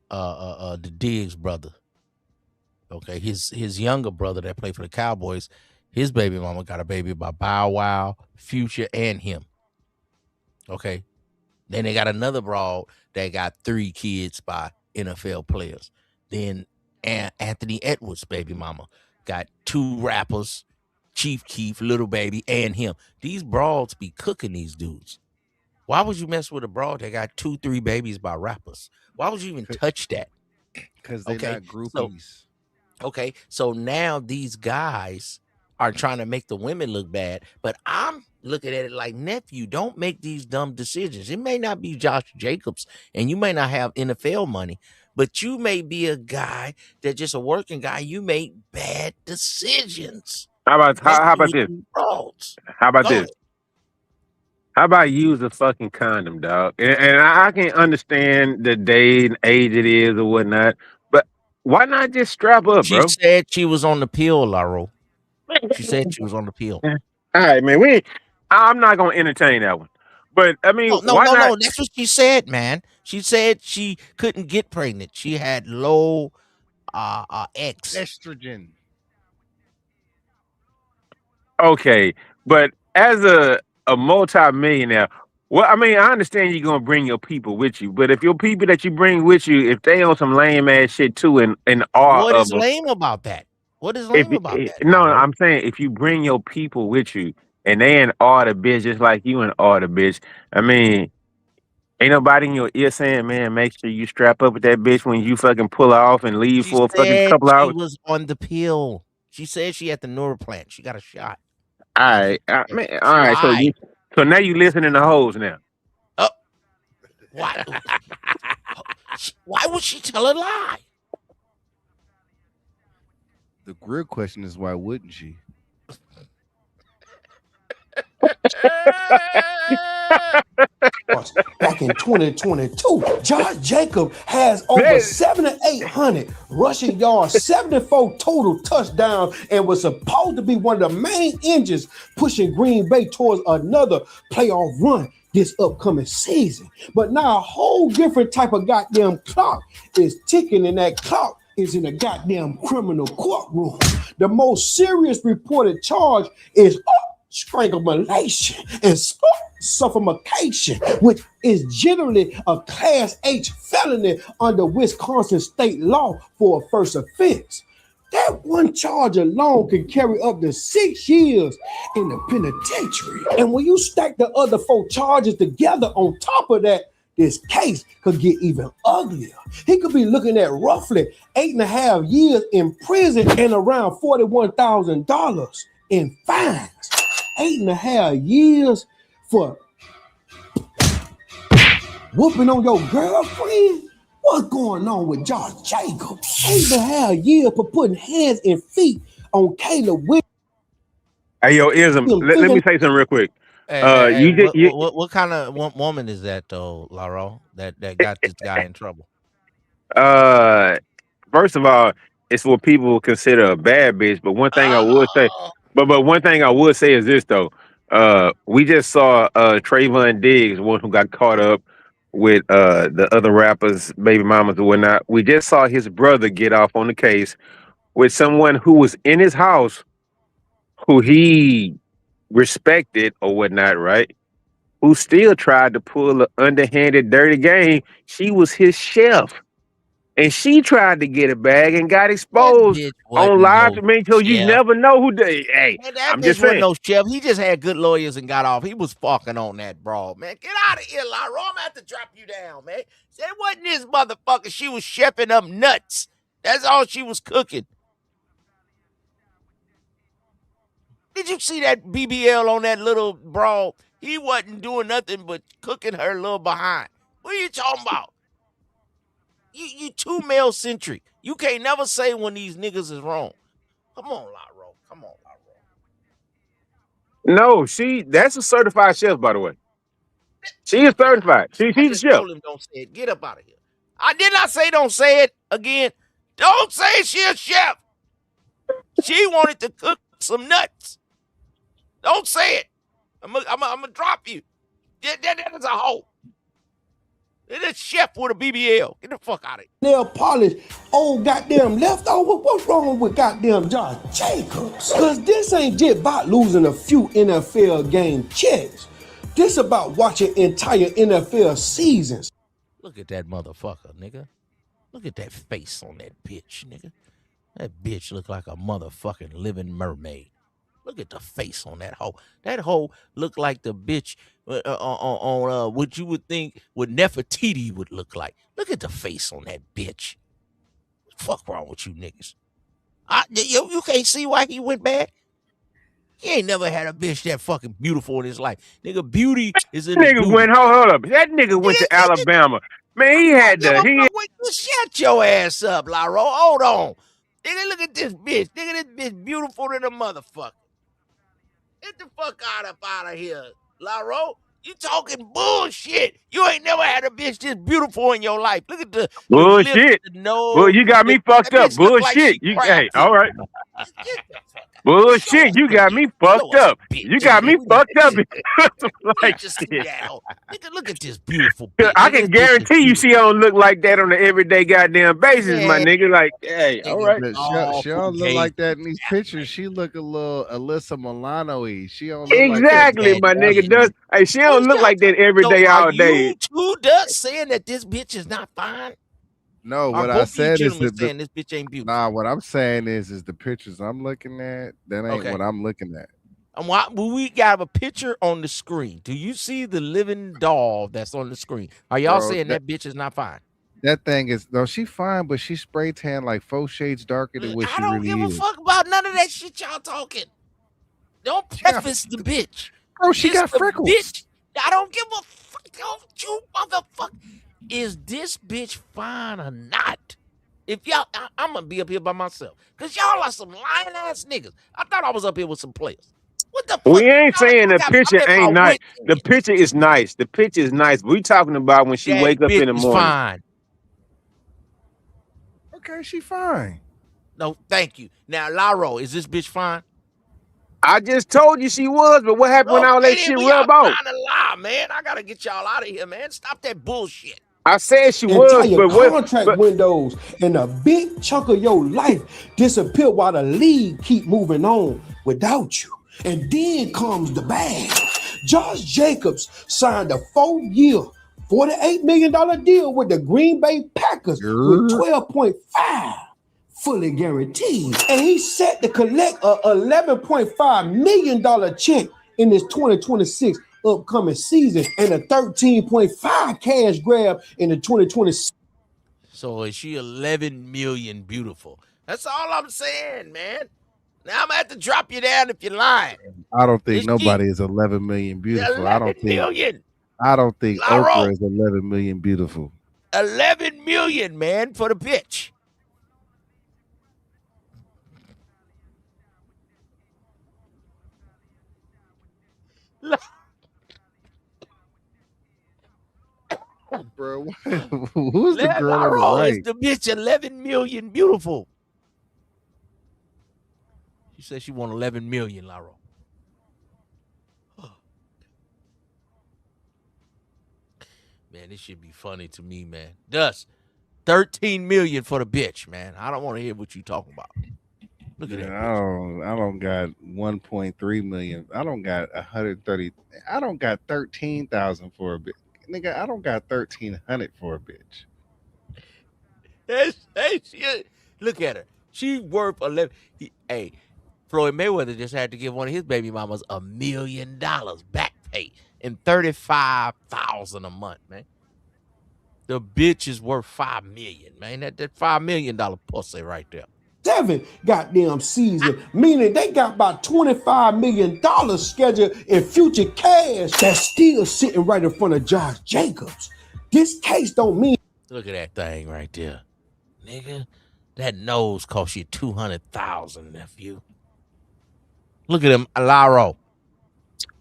the Diggs brother. Okay, his younger brother that played for the Cowboys, his baby mama got a baby by Bow Wow, Future, and him. Okay, then they got another broad that got 3 kids by NFL players. Then Anthony Edwards' baby mama got 2 rappers, Chief Keef, Little Baby, and him. These broads be cooking these dudes. Why would you mess with a broad that got 2, 3 babies by rappers? Why would you even touch that? Because they're Okay, not so groupies. okay, so now these guys are trying to make the women look bad, but I'm looking at it like, nephew, don't make these dumb decisions. It may not be Josh Jacobs, and you may not have NFL money, but you may be a guy that just a working guy. You make bad decisions. How about Messing how about with this? these broads. How about Go ahead. this? How about use a fucking condom, dog? And I can understand the day and age it is or whatnot, but why not just strap up, She bro? said she was on the pill, Laro. She said she was on the pill. All right, man. I'm not gonna entertain that one. But I mean, No, no, why no, not? no. That's what she said, man. She said she couldn't get pregnant. She had low X. Estrogen. Okay, but as a multi-millionaire, well, I mean, I understand you're gonna bring your people with you, but if your people that you bring with you, if they on some lame ass shit too, and awe What of is them, lame about that? What is if lame about that, no, Laro? I'm saying if you bring your people with you and they in awe the bitch just like you in awe the bitch, I mean, ain't nobody in your ear saying, man, make sure you strap up with that bitch when you fucking pull off and leave She for a fucking said couple she hours. was on the pill. She said she had the neuroplant. She got a shot. All right, And man, she all right. lied. So now you listening to hoes now. Oh, why? Why would she tell a lie? The real question is why wouldn't she? Back in 2022, Josh Jacob has over 7,800 rushing yards, 74 total touchdowns, and was supposed to be one of the main engines pushing Green Bay towards another playoff run this upcoming season. But now a whole different type of goddamn clock is ticking, and that clock is in a goddamn criminal courtroom. The most serious reported charge is strangulation and suffocation, which is generally a Class H felony under Wisconsin state law for a first offense. That one charge alone can carry up to 6 years in the penitentiary. And when you stack the other 4 charges together on top of that, this case could get even uglier. He could be looking at roughly 8.5 years in prison and around $41,000 in fines. 8.5 years for whooping on your girlfriend? What's going on with Josh Jacobs? 8.5 years for putting hands and feet on Caleb Williams. Hey, yo, Ism, let me say something real quick. Hey, You did you what kind of woman is that though, Laro? That got this guy in trouble. First of all, it's what people consider a bad bitch. But one thing I would say, Oh, but one thing I would say is this though. We just saw Trayvon Diggs, one who got caught up with the other rappers, baby mamas or whatnot. We just saw his brother get off on the case with someone who was in his house, who he respected or whatnot, right? Who still tried to pull an underhanded, dirty game. She was his chef. And she tried to get it back and got that exposed bitch on wasn't live no to me. So you chef. never know who they. Hey, Man, that I'm bitch just wasn't saying. no chef. He just had good lawyers and got off. He was fucking on that broad, man. Get out of here, Laro. I'm gonna have to drop you down, man. It wasn't this motherfucker. She was chefing up nuts. That's all she was cooking. Did you see that BBL on that little broad? He wasn't doing nothing but cooking her little behind. What are you talking about? You too male centric. You can't never say when these niggas is wrong. Come on, Laro. Come on, Laro. No, that's a certified chef, by the way. She is certified. I She's a just chef. told him don't say it. Get up out of here. I did not say don't say it again. Don't say she a chef. She wanted to cook some nuts. Don't say it. I'm gonna drop you. That is a hoe. It is chef with a BBL. Get the fuck out of here. Nail polish, old goddamn leftover. What's wrong with goddamn Josh Jacobs? Cause this ain't just about losing a few NFL game checks. This about watching entire NFL seasons. Look at that motherfucker, nigga. Look at that face on that bitch, nigga. That bitch look like a motherfucking living mermaid. Look at the face on that hoe. That hoe look like the bitch on what you would think what Nefertiti would look like. Look at the face on that bitch. What the fuck wrong with you niggas? You can't see why he went bad? He ain't never had a bitch that fucking beautiful in his life. Nigga, beauty is in the Nigga beauty. went, hold up. That nigga went to Alabama. Man, he had Give a the fuck. Wait, shut your ass up, Laro. Hold on. Nigga, look at this bitch. Nigga, this bitch beautiful than a motherfucker. Get the fuck out of here, Laro. You talking bullshit. You ain't never had a bitch this beautiful in your life. Look at the lips, Bullshit. the Well, nose. you got me That fucked up. bitch look like Bullshit. she Hey, crafted. all right. Get the fuck out. Show Bullshit. us You the got bitch. me Show fucked us a up. bitch. You got me fucked up. We Like need to see shit. that. Nigga, look at this beautiful bitch. I Nigga, this can bitch is guarantee you beautiful. she don't look like that on an everyday goddamn basis, my Man, nigga. Like, hey, all nigga, right. But all she don't look fugazi. like that in these pictures. She look a little Alyssa Milano-y. She don't look like that in Exactly, these my nigga. documentaries. Does hey, she don't Who's look y'all like that every So day, are all day. you two ducks saying that this bitch is not fine? No, Are what I both of you said is gentlemen that saying this bitch ain't beautiful? nah, what I'm saying is the pictures I'm looking at, that ain't Okay. what I'm looking at. And we got a picture on the screen. Do you see the living doll that's on the screen? Are y'all Bro, saying that bitch is not fine? that thing is no, she fine, but she spray tan like 4 shades darker than what I she don't really give a is. fuck about none of that shit y'all talking. Don't She got, preface the bitch. bro, she It's got the freckles. bitch. I don't give a fuck. Don't you motherfucker. Is this bitch fine or not? If y'all, I'm gonna be up here by myself. Cause y'all are some lying ass niggas. I thought I was up here with some players. What the fuck? We ain't saying the I'm picture at my ain't nice. wit's The end. picture is nice. The picture is nice. We talking about when she That wake up bitch in the is morning. fine. Okay, she fine. No, thank you. Now, Laro, is this bitch fine? I just told you she was, but what happened when all Okay, that then shit we all rub off? trying to lie, man. I gotta get y'all out of here, man. Stop that bullshit. I said she was, Entire but what? contract But windows and a big chunk of your life disappear while the league keep moving on without you. And then comes the bag. Josh Jacobs signed a 4-year, $48 million deal with the Green Bay Packers with Grr. 12.5 fully guaranteed. And he set to collect a $11.5 million check in his 2026 upcoming season and a 13.5 cash grab in the 2026. So is she 11 million beautiful? That's all I'm saying, man. Now I'm gonna have to drop you down if you're lying. I don't think Is she nobody is 11 million beautiful. 11 million? I don't think Laro, Oprah is 11 million beautiful. 11 million, man, for the bitch. Bro, who's the girl on the Laro, is right? the bitch 11 million beautiful? She said she want 11 million, Laro. Man, this should be funny to me, man. Dust, 13 million for the bitch, man. I don't want to hear what you talking about. Look at that bitch. I don't got 1.3 million. I don't got 130. I don't got 13,000 for a bitch. Nigga, I don't got 1,300 for a bitch. Look at her. She worth 11. Hey, Floyd Mayweather just had to give one of his baby mamas $1 million back pay and 35,000 a month, man. The bitch is worth $5 million, man. That $5 million pussy right there. 7 goddamn season, meaning they got about $25 million scheduled in future cash that's still sitting right in front of Josh Jacobs. This case don't mean. Look at that thing right there, nigga. That nose cost you 200,000, nephew. Look at him, Laro.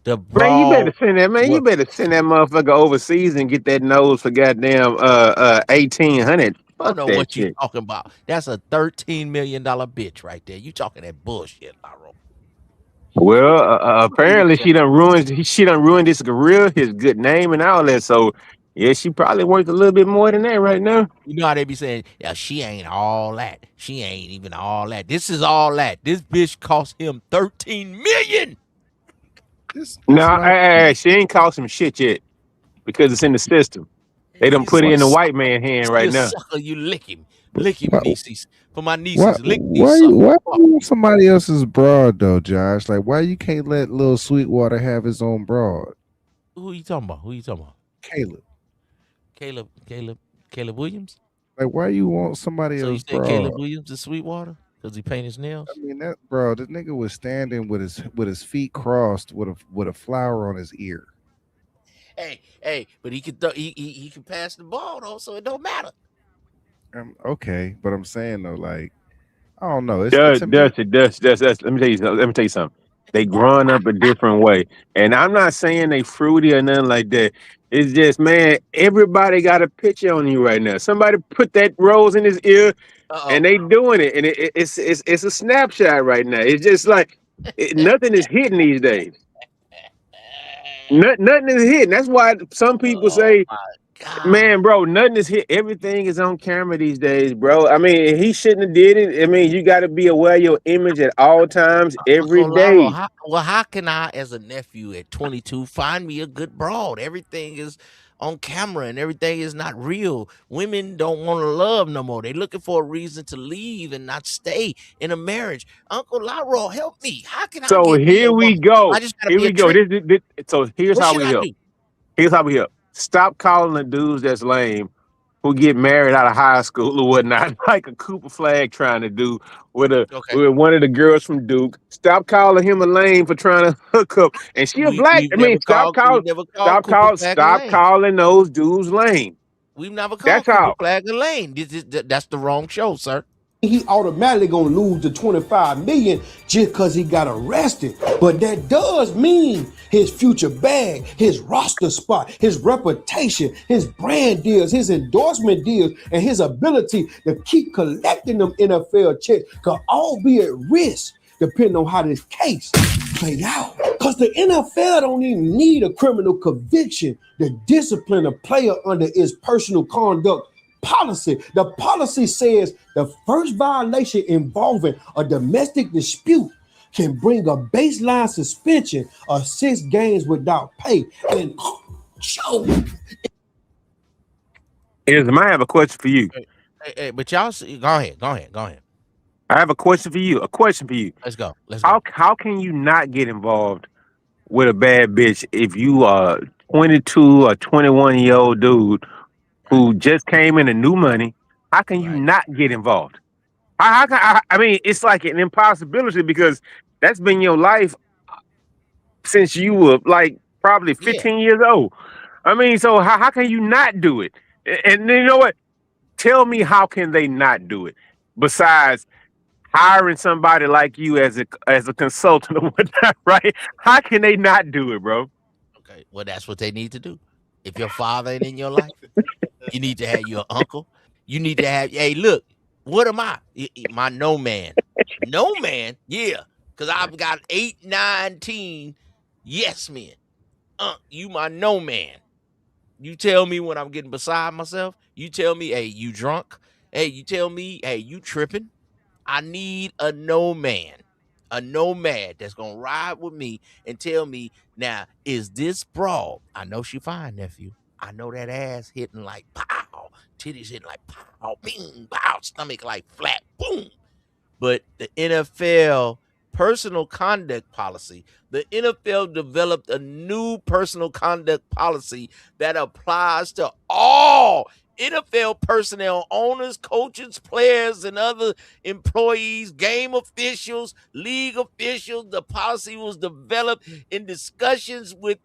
The man, you better broad. send that man. You better send that motherfucker overseas and get that nose for goddamn 1,800. I don't Fuck know that what you shit. talking about. That's a $13 million bitch right there. You talking that bullshit, Laro. Well, apparently she done ruined his career, his good name, and all that. So yeah, she probably worth a little bit more than that right now. You know how they be saying, yeah, she ain't all that. She ain't even all that. This is all that. This bitch cost him 13 million. No, she ain't cost him shit yet because it's in the system. They done You put see it a in the white sucker. man You hand see right a now. sucker, you lick him. Lick him, Why, nieces. For my nieces, lick these why suckers. you want somebody else's broad though, Josh? Like, why you can't let Lil Sweetwater have his own broad? Who you talking about? Caleb. Caleb Williams? Like, why you want somebody So you else's said broad? Caleb Williams is Sweetwater? Because he paint his nails? I mean that, bro. This nigga was standing with his feet crossed with a flower on his ear. Hey, but he can he can pass the ball though, so it don't matter. Okay, but I'm saying though, like, I don't know. It's to me. Dusty. Let me tell you something. They growing up a different way. And I'm not saying they fruity or nothing like that. It's just, man, everybody got a picture on you right now. Somebody put that rose in his ear and they doing it. And it's a snapshot right now. It's just like nothing is hidden these days. Nothing is hidden. That's why some people say, man, bro, nothing is hit. Everything is on camera these days, bro. I mean, he shouldn't have did it. I mean, you got to be aware of your image at all times, every Uncle Laro, day. how can I, as a nephew at 22, find me a good broad? Everything is on camera and everything is not real. Women don't want to love no more. They're looking for a reason to leave and not stay in a marriage. Uncle Laro, help me. How can I So get me a here we woman? go. I just gotta Here be we a go. trick. So here's What how should we I help. do? Here's how we help. Stop calling the dudes that's lame who get married out of high school or whatnot, like a Cooper Flag trying to do with Okay. with one of the girls from Duke. Stop calling him a lame for trying to hook up. And she a black. I mean, We've never called Cooper Flag a stop lane. calling those dudes lame. We've never called That's Cooper all. Flag a lane. That's the wrong show, sir. He automatically gonna lose the 25 million just because he got arrested. But that does mean his future bag, his roster spot, his reputation, his brand deals, his endorsement deals, and his ability to keep collecting them NFL checks could all be at risk depending on how this case play out. Because the NFL don't even need a criminal conviction to discipline a player under its personal conduct policy. The policy says the first violation involving a domestic dispute can bring a baseline suspension of 6 games without pay. And I have a question for you. Hey, but y'all see, go ahead. I have a question for you. Let's go. How can you not get involved with a bad bitch if you are 22 or 21-year-old dude who just came into new money? How can you not get involved? I mean, it's like an impossibility because that's been your life since you were like probably 15 years old. I mean, so how can you not do it? And you know what? Tell me, how can they not do it besides hiring somebody like you as a consultant or whatnot, right? How can they not do it, bro? Okay, well, that's what they need to do. If your father ain't in your life, you need to have your uncle. You need to have, hey, look, what am I? My no man. No man? Yeah. Because I've got 8, 9, 10 yes men. You my no man. You tell me when I'm getting beside myself. You tell me, hey, you drunk? Hey, you tell me, hey, you tripping? I need a no man, a nomad that's gonna ride with me and tell me, now, is this broad? I know she fine, nephew. I know that ass hitting like pow, titties hitting like pow, bing, pow, stomach like flat, boom. But the NFL personal conduct policy, the NFL developed a new personal conduct policy that applies to all NFL personnel, owners, coaches, players, and other employees, game officials, league officials. The policy was developed in discussions with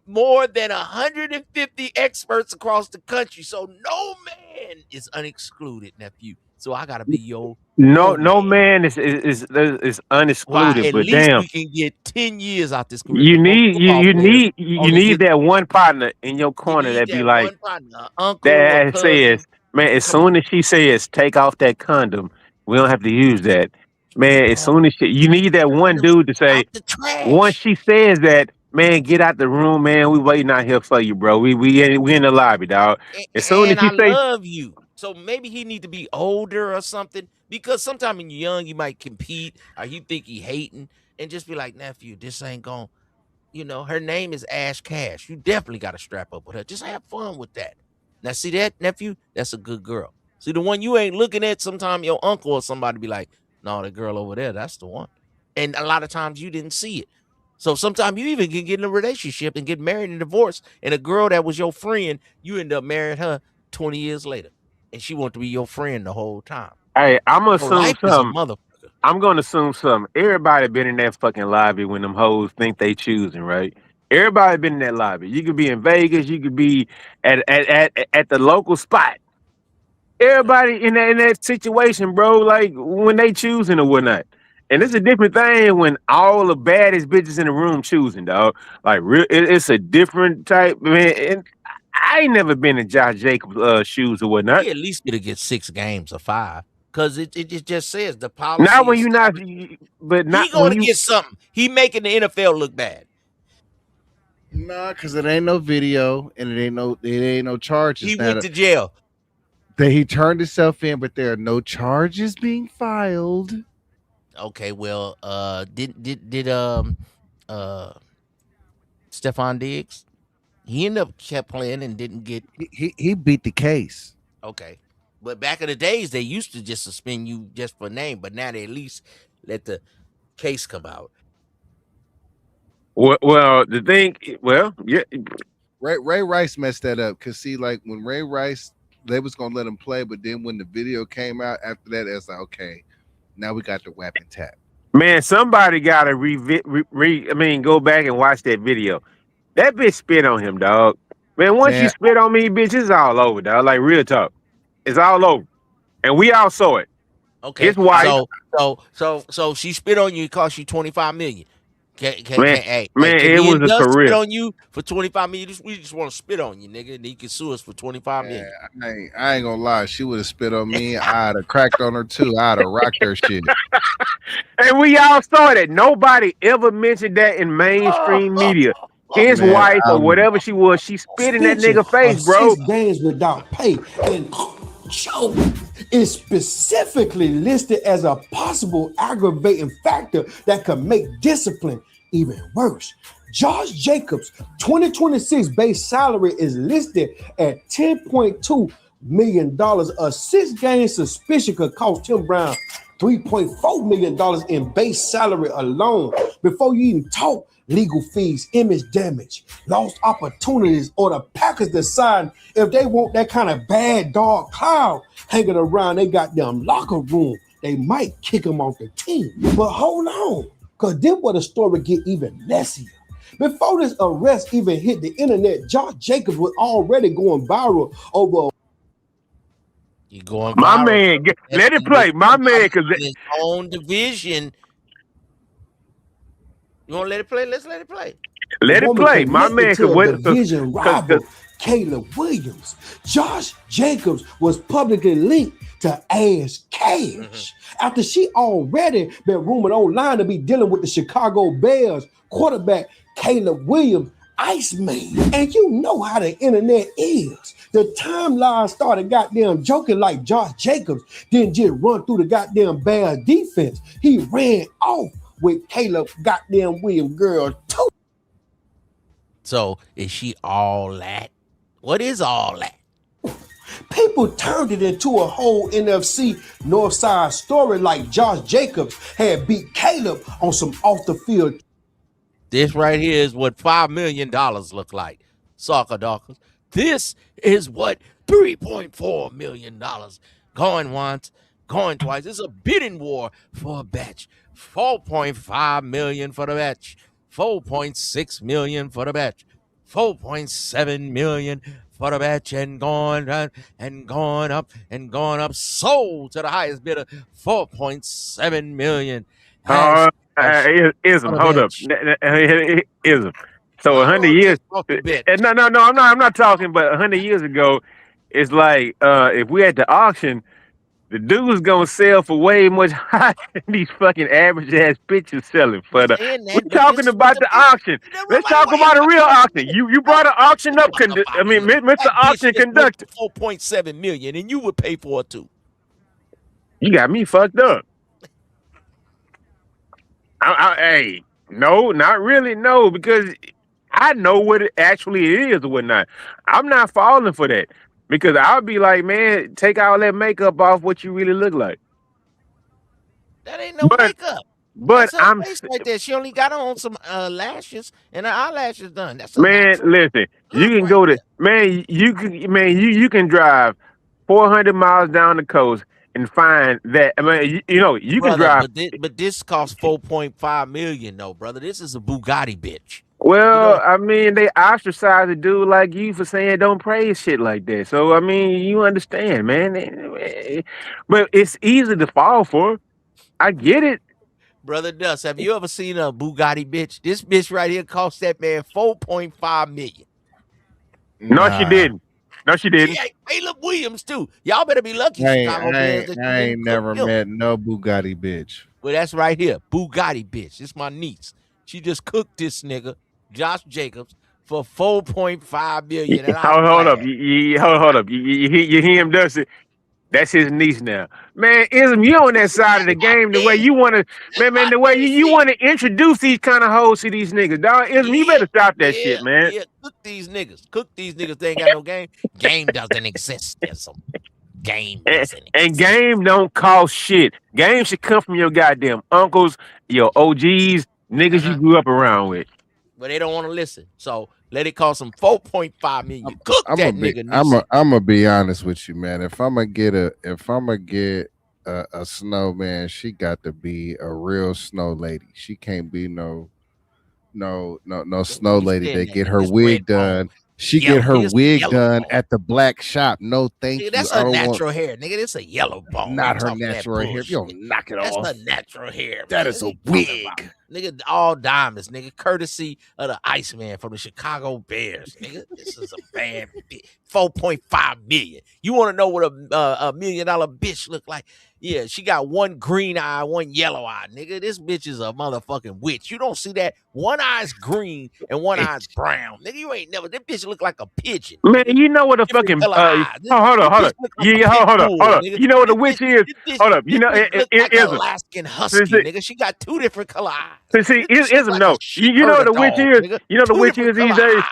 more than 150 experts across the country. So no man is unexcluded, nephew. So I gotta be your No man is why unexcluded, at but least damn, we can get 10 years out this career you because most need football players you only need get that one partner in your you corner need that be that like one partner, uncle or that cousin. says, man, as Come on. soon as she says take off that condom, we don't have to use that. Man, as soon as you need that one dude to say, Out the once trash. she says that, man, get out the room, man. We waiting out here for you, bro. We in the lobby, dog. As soon as And she I say, love you. So maybe he need to be older or something because sometimes when you're young, you might compete or you think he hating and just be like, nephew, this ain't going, her name is Ash Cash. You definitely got to strap up with her. Just have fun with that. Now, see that, nephew? That's a good girl. See, the one you ain't looking at, sometime your uncle or somebody be like, no, the girl over there, that's the one. And a lot of times you didn't see it. So sometimes you even can get in a relationship and get married and divorced. And a girl that was your friend, you end up marrying her 20 years later. And she want to be your friend the whole time. hey, I'm gonna So assume life is a something. motherfucker. I'm gonna assume something. Everybody been in that fucking lobby when them hoes think they choosing, right? Everybody been in that lobby. You could be in Vegas, you could be at the local spot. Everybody in that situation, bro, like when they choosing or whatnot. And it's a different thing when all the baddest bitches in the room choosing, dog. Like, it's a different type, man. And I ain't never been in Josh Jacobs' shoes or whatnot. He at least gonna get 6 games or 5 because it just says the Not policy when is you not, but not he when gonna you. get something. He making the NFL look bad. Nah, because it ain't no video and it ain't no charges. He went to jail. That he turned himself in, but there are no charges being filed. Okay, well, did Stephon Diggs? He ended up kept playing and didn't get. He beat the case. Okay, but back in the days they used to just suspend you just for name, but now they at least let the case come out. Well, the thing, yeah. Ray Rice messed that up because see, like when Ray Rice, they was gonna let him play, but then when the video came out after that, it's like okay, now we got the weapon tap. Man, somebody got to go back and watch that video. That bitch spit on him, dog. Man, once you spit on me, bitch, it's all over, dog. Like real talk, it's all over, and we all saw it. Okay, his wife. So she spit on you. It cost you $25 million. Man, can it me was and a Dust spit career. on you for $25 million? We just want to spit on you, nigga, and you can sue us for $25 million. I ain't gonna lie, she would have spit on me. I'd have cracked on her too. I'd have rocked her shit. And we all saw that. Nobody ever mentioned that in mainstream media. His wife or whatever she was, she spit in that nigga face, bro. 6 games without pay and choke is specifically listed as a possible aggravating factor that could make discipline even worse. Josh Jacobs' 2026 base salary is listed at $10.2 million. A 6-game suspension could cost Tim Brown $3.4 million in base salary alone. Before you even talk legal fees, image damage, lost opportunities, or the Packers decide if they want that kind of bad dog cloud hanging around they got them locker room, they might kick him off the team. But hold on, because then where the story get even messier. Before this arrest even hit the internet, Josh Jacobs was already going viral over. You going my viral? Man, let it play. My man, because his own division. You want to let it play? Let's let it play. Let it play. My man, to a division rival, Caleb Williams. Josh Jacobs was publicly linked to Ash Cash after she already been rumored online to be dealing with the Chicago Bears quarterback Caleb Williams, Iceman. And you know how the internet is. The timeline started goddamn joking like Josh Jacobs didn't just run through the goddamn Bears defense. He ran off with Caleb goddamn Williams girl too. So is she all that? What is all that? People turned it into a whole NFC Northside story like Josh Jacobs had beat Caleb on some off the field. This right here is what $5 million look like. Soccer Dawkins. This is what $3.4 million going once, going twice. It's a bidding war for a batch. $4.5 million for the batch. $4.6 million for the batch. $4.7 million for the batch, and going up and going up and going up. Sold to the highest bidder, $4.7 million. Ism, hold up. Ism. So 100 years. No, I'm not talking. But 100 years ago, it's like if we at the auction, the dude's gonna sell for way much higher than these fucking average ass bitches selling. But we're talking about the auction. Let's talk about a real auction. You brought an auction up. Mr. Auction Conductor. $4.7 million, and you would pay for it too. You got me fucked up. Hey, no, not really, no, because I know what it actually is or whatnot. I'm not falling for that because I'll be like, man, take all that makeup off what you really look like. That ain't no makeup. But that's her face right there. She only got on some lashes and her eyelashes done. That's listen. You can go to you can drive 400 miles down the coast and find that. I mean, you can drive. But this costs $4.5 million, though, brother. This is a Bugatti, bitch. Well, I mean, they ostracize a dude like you for saying don't praise shit like that. So, I mean, you understand, man. But it's easy to fall for. I get it. Brother Dust, have you ever seen a Bugatti bitch? This bitch right here cost that man $4.5 million. No, she didn't. No, she She didn't. ain't Caleb Williams too. Y'all better be lucky, Chicago Bears, that you I didn't ain't cook never him. met no Bugatti bitch. Well, that's right here, Bugatti bitch. It's my niece. She just cooked this nigga, Josh Jacobs, for $4.5 million, and I'm Hold up. glad. Hold up. You hear him, Dusty? That's his niece now. Man, Ism, you on that side of the game the way you want to, man, the way you want to introduce these kind of hoes to these niggas. Dog, Ism, you better stop that shit, man. Yeah. Cook these niggas. Cook these niggas. They ain't got no game. Game doesn't exist. Game doesn't exist. And game don't cost shit. Game should come from your goddamn uncles, your OGs, niggas you grew up around with. But they don't want to listen. So let it cost them $4.5 million. Cook that nigga. I'm gonna be honest with you, man. If I'm gonna get a snowman, she got to be a real snow lady. She can't be no snow lady that get her wig done. She get her wig done at the black shop. No, thank you. That's her natural hair, nigga. This a yellow bone. Not her natural hair. If you don't knock it off. That's her natural hair. That is a wig. Nigga, all diamonds, nigga. Courtesy of the Iceman from the Chicago Bears, nigga. This is a bad $4.5 million. You want to know what a $1 million bitch look like? Yeah, she got one green eye, one yellow eye, nigga. This bitch is a motherfucking witch. You don't see that? One eye's green and one eye's brown. Nigga, you ain't never. This bitch look like a pigeon. Man, you know what a fucking hold up. Hold up. You know what a witch is? Hold up. You know it like an Alaskan husky, nigga. She got two different color eyes. See, Ism, no. You know what a witch is? Nigga. You know the witch is these days?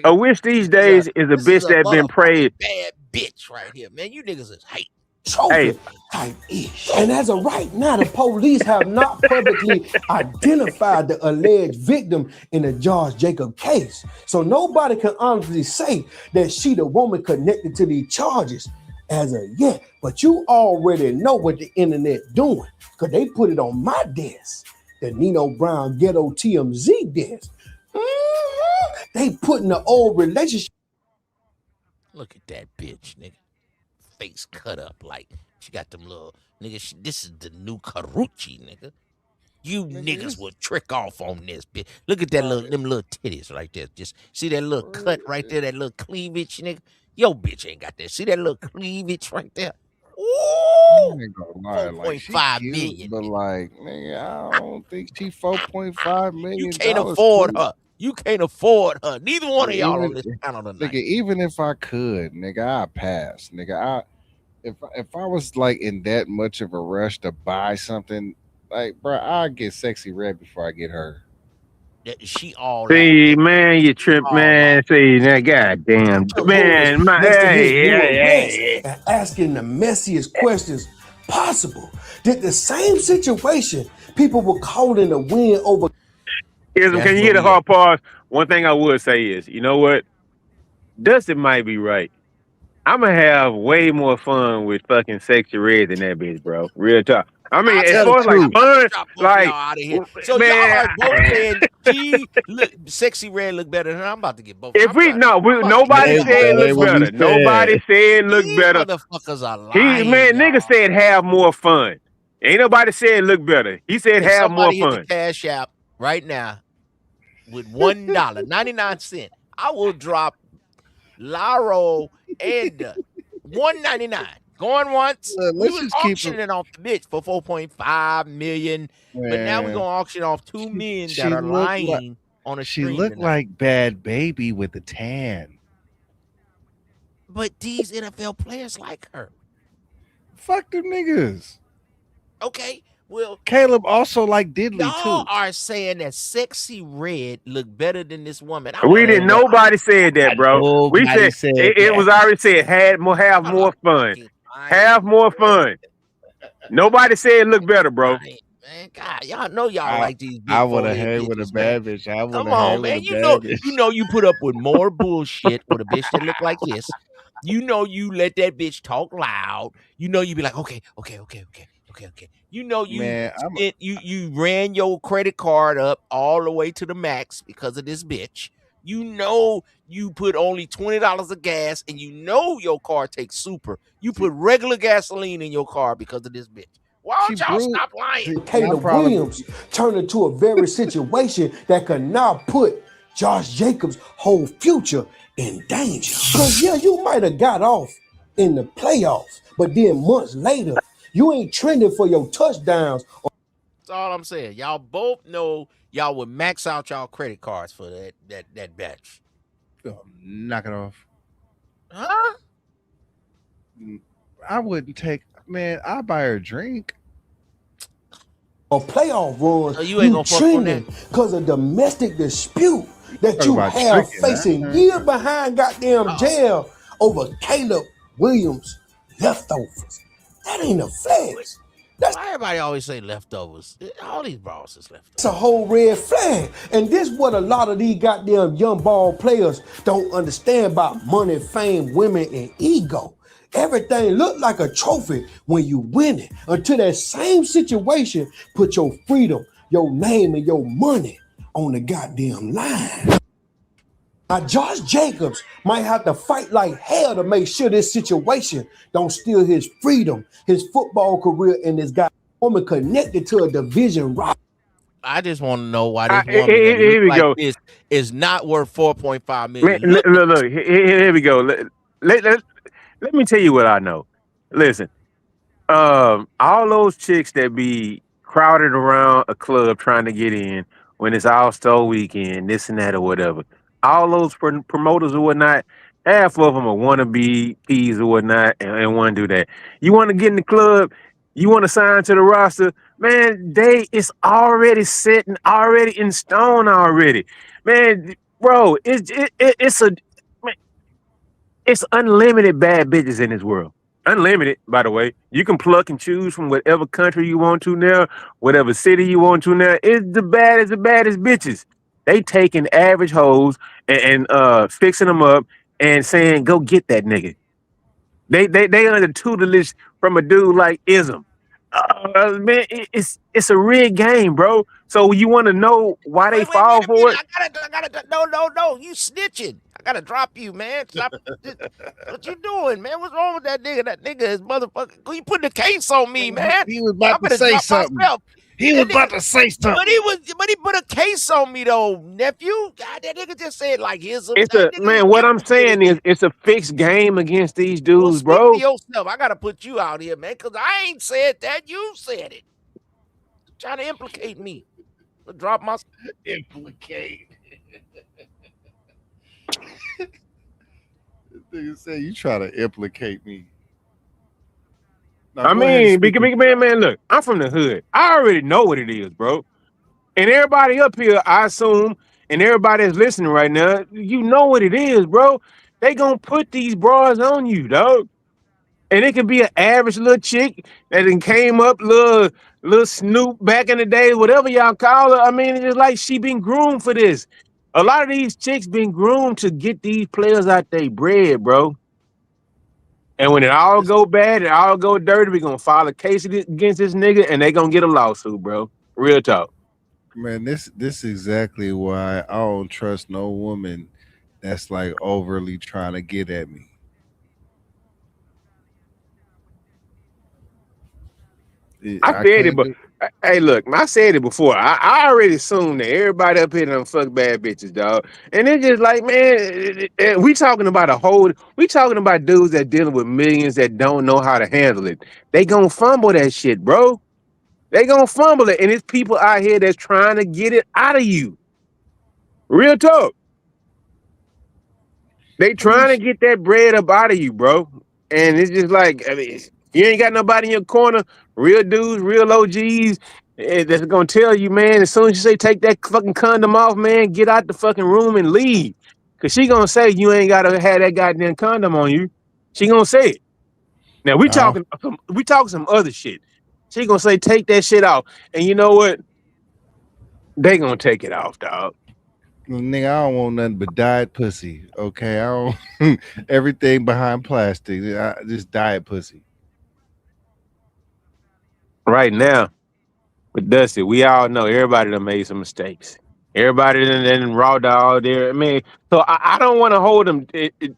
A witch these days is a bitch that been prayed. Bad bitch right here, man. You niggas is hate. Trophy type-ish. And as of right now, the police have not publicly identified the alleged victim in the Josh Jacob case. So nobody can honestly say that she the woman connected to these charges as of yet. But you already know what the internet doing, because they put it on my desk, the Nino Brown Ghetto TMZ desk. They putting the old relationship. Look at that bitch, nigga. Face cut up like she got them little nigga. This is the new Carucci, nigga. You niggas will trick off on this bitch. Look at that them little titties right there. Just see that little cut right there, that little cleavage, nigga. Yo, bitch ain't got that. See that little cleavage right there? Ooh, $4.5 million. But like, nigga, I don't think she $4.5 million. You can't afford her. You can't afford her. Neither one of y'all on this panel tonight. Nigga, even if I could, nigga, I'd pass. Nigga, if I was like in that much of a rush to buy something, like, bro, I'd get Sexy Red before I get her. She all see, man, you trip, man. See, that goddamn man, and asking the messiest questions possible. Did the same situation people were calling a win over? Can you get a hard pause? One thing I would say is, you know what? Dustin might be right. I'm gonna have way more fun with fucking Sexy Red than that bitch, bro. Real talk. I mean, as far as like fun, like, so man, y'all are both saying, gee, look, Sexy Red look better than I'm about to get both. If nobody said look better. Nobody said look better. Motherfuckers are lying. Nigga said have more fun. Ain't nobody said look better. He said have more fun. Hit the Cash App right now with $1.99. I will drop Laro and $1.99. Going once. We was auctioning off the bitch for $4.5 million, but now we're gonna auction off $2 million that are lying on a She screen. looked like Bad Baby with a tan. But these NFL players like her. Fuck them niggas. Okay, well, Caleb also like Diddley y'all too. are saying that Sexy Red look better than this woman. We didn't. Nobody said that, bro. We said it was already said have more fun. Have more fun. Nobody said look better, bro. Man, God, y'all know y'all like these. I would have had with a bad bitch. Come on, man. You know you put up with more bullshit with a bitch that look like this. You know you let that bitch talk loud. You know you be like, okay. You know you ran your credit card up all the way to the max because of this bitch. You know you put only $20 of gas, and you know your car takes super. You put regular gasoline in your car because of this bitch. Why don't y'all stop lying? Caleb Williams turned into a very situation that could now put Josh Jacobs' whole future in danger. Because, yeah, you might have got off in the playoffs, but then months later, you ain't trending for your touchdowns. That's all I'm saying. Y'all both know y'all would max out y'all credit cards for that batch. Knock it off. Huh? I wouldn't take. Man, I'll buy her a drink. Or playoff runs, So you ain't gonna fuck on that? because of domestic dispute that Talk you about have tricking, facing huh? year behind goddamn jail over Caleb Williams leftovers. That ain't a flex. Why everybody always say leftovers? All these balls is leftovers. It's a whole red flag. And this what a lot of these goddamn young ball players don't understand about money, fame, women, and ego. Everything look like a trophy when you win it. Until that same situation put your freedom, your name, and your money on the goddamn line. Now, Josh Jacobs might have to fight like hell to make sure this situation don't steal his freedom, his football career, and his guy woman connected to a division rival. I just want to know why this woman Here that looks we like go. this is not worth $4.5 Man, million. look, here we go. Let me tell you what I know. Listen, all those chicks that be crowded around a club trying to get in when it's All-Star weekend, this and that or whatever. All those promoters or whatnot, half of them are wannabe peas or whatnot and want to do that. You want to get in the club, you want to sign to the roster, man, it's already set and already in stone already. Man, bro, it's unlimited bad bitches in this world. Unlimited, by the way. You can pluck and choose from whatever country you want to now, whatever city you want to now. It's the baddest bitches. They taking average hoes and fixing them up and saying, go get that nigga. They under tutelage from a dude like Ism. Man, it's a rigged game, bro. So you want to know why they fall for it? I gotta, no, you snitching. I gotta drop you, man. Stop. What you doing, man? What's wrong with that nigga? That nigga is motherfucking. You putting the case on me, man. He was about to say something. He was about to say something. But he put a case on me though, nephew. God, that nigga just said like his. What I'm saying is it's a fixed game against these dudes, bro. For yourself. I gotta put you out here, man, because I ain't said that. You said it. Trying to implicate me. Drop my implicate. Nigga say you try to implicate me. Now, I mean, man, look, I'm from the hood. I already know what it is, bro. And everybody up here, I assume, and everybody that's listening right now, you know what it is, bro. They gonna put these bras on you, dog. And it could be an average little chick that then came up, little Snoop back in the day, whatever y'all call her. I mean, it's just like she been groomed for this. A lot of these chicks been groomed to get these players out their bread, bro. And when it all go bad, it all go dirty, we gonna file a case against this nigga, and they gonna get a lawsuit, bro. Real talk. Man, this is exactly why I don't trust no woman that's like overly trying to get at me. I said it, but hey, look, I said it before. I already assumed that everybody up here done fuck bad bitches, dog. And it's just like, man, we talking about dudes that dealing with millions that don't know how to handle it. They gonna fumble that shit, bro. They gonna fumble it, and it's people out here that's trying to get it out of you. Real talk. They trying to get that bread up out of you, bro. And it's just like, I mean, you ain't got nobody in your corner, real dudes, real OGs, that's gonna tell you, man, as soon as you say take that fucking condom off, man, get out the fucking room and leave. Cause she gonna say you ain't gotta have that goddamn condom on you. She gonna say it. Now we talking some other shit. She gonna say take that shit off. And you know what? They gonna take it off, dog. Nigga, I don't want nothing but diet pussy. Okay, I don't everything behind plastic. Just diet pussy. Right now, with Dusty, we all know everybody done made some mistakes. Everybody done raw dog there. I mean, so I don't want to hold them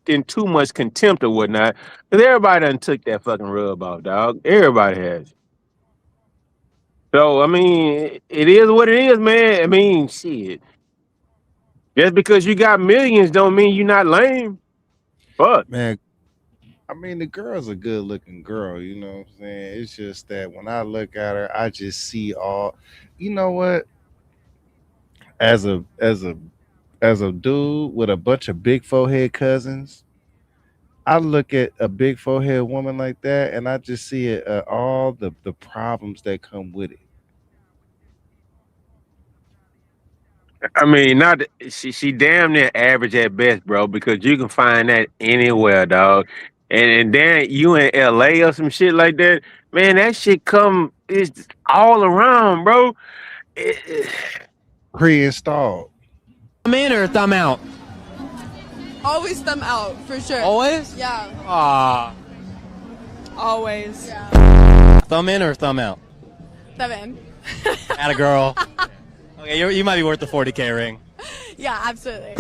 in too much contempt or whatnot. Because everybody done took that fucking rub off, dog. Everybody has. So I mean, it is what it is, man. I mean, shit. Just because you got millions don't mean you're not lame. Fuck. Man, I mean, the girl's a good looking girl, you know what I'm saying? It's just that when I look at her, I just see all, you know what? As a dude with a bunch of big forehead cousins, I look at a big forehead woman like that, and I just see it, all the problems that come with it. I mean, not she damn near average at best, bro, because you can find that anywhere, dog. And then you in LA or some shit like that, man, that shit come is all around, bro. Pre-installed. Thumb in or thumb out? Always thumb out, for sure. Always? Yeah. Ah. Always. Yeah. Thumb in or thumb out? Thumb in. Atta girl. Okay, you might be worth the 40K ring. Yeah, absolutely.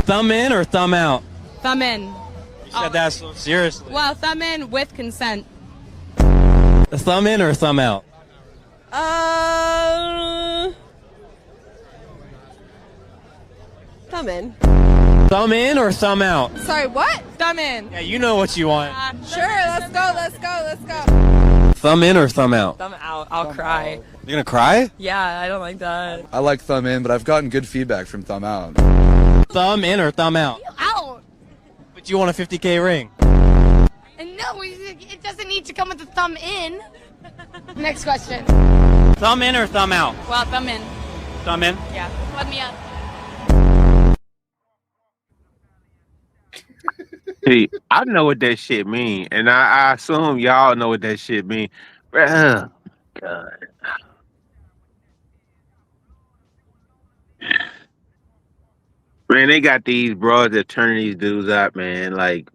Thumb in or thumb out? Thumb in. You said that so seriously. Well, thumb in with consent. Thumb in or thumb out? Thumb in. Thumb in or thumb out? Sorry, what? Thumb in. Yeah, you know what you want. Sure, let's go. Thumb in or thumb out? Thumb out. I'll cry. You're gonna cry? Yeah, I don't like that. I like thumb in, but I've gotten good feedback from thumb out. Thumb in or thumb out? Out. But you want a 50K ring. And no, it doesn't need to come with a thumb in. Next question. Thumb in or thumb out? Well, thumb in. Thumb in? Yeah. Plug me up. See, I know what that shit mean, and I assume y'all know what that shit mean. Bruh, God. Man, they got these bros that turning these dudes out, man. Like,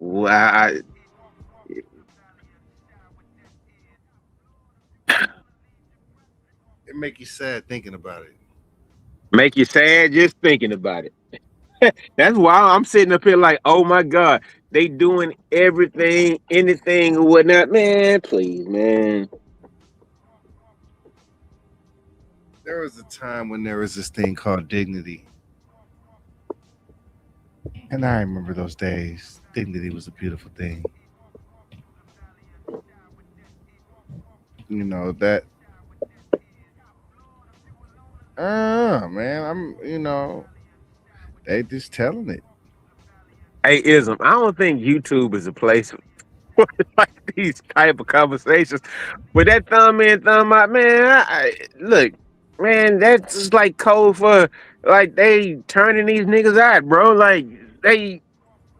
It make you sad thinking about it. make you sad just thinking about it. That's why I'm sitting up here like, oh my God, they doing everything, anything, or whatnot. Man, please, man. There was a time when there was this thing called dignity. And I remember those days. Dignity was a beautiful thing. You know, that man, they just telling it. Hey, Ism, I don't think YouTube is a place for like these type of conversations. But that thumb in, thumb out, man, look, man, that's just like code for like they turning these niggas out, bro. Like they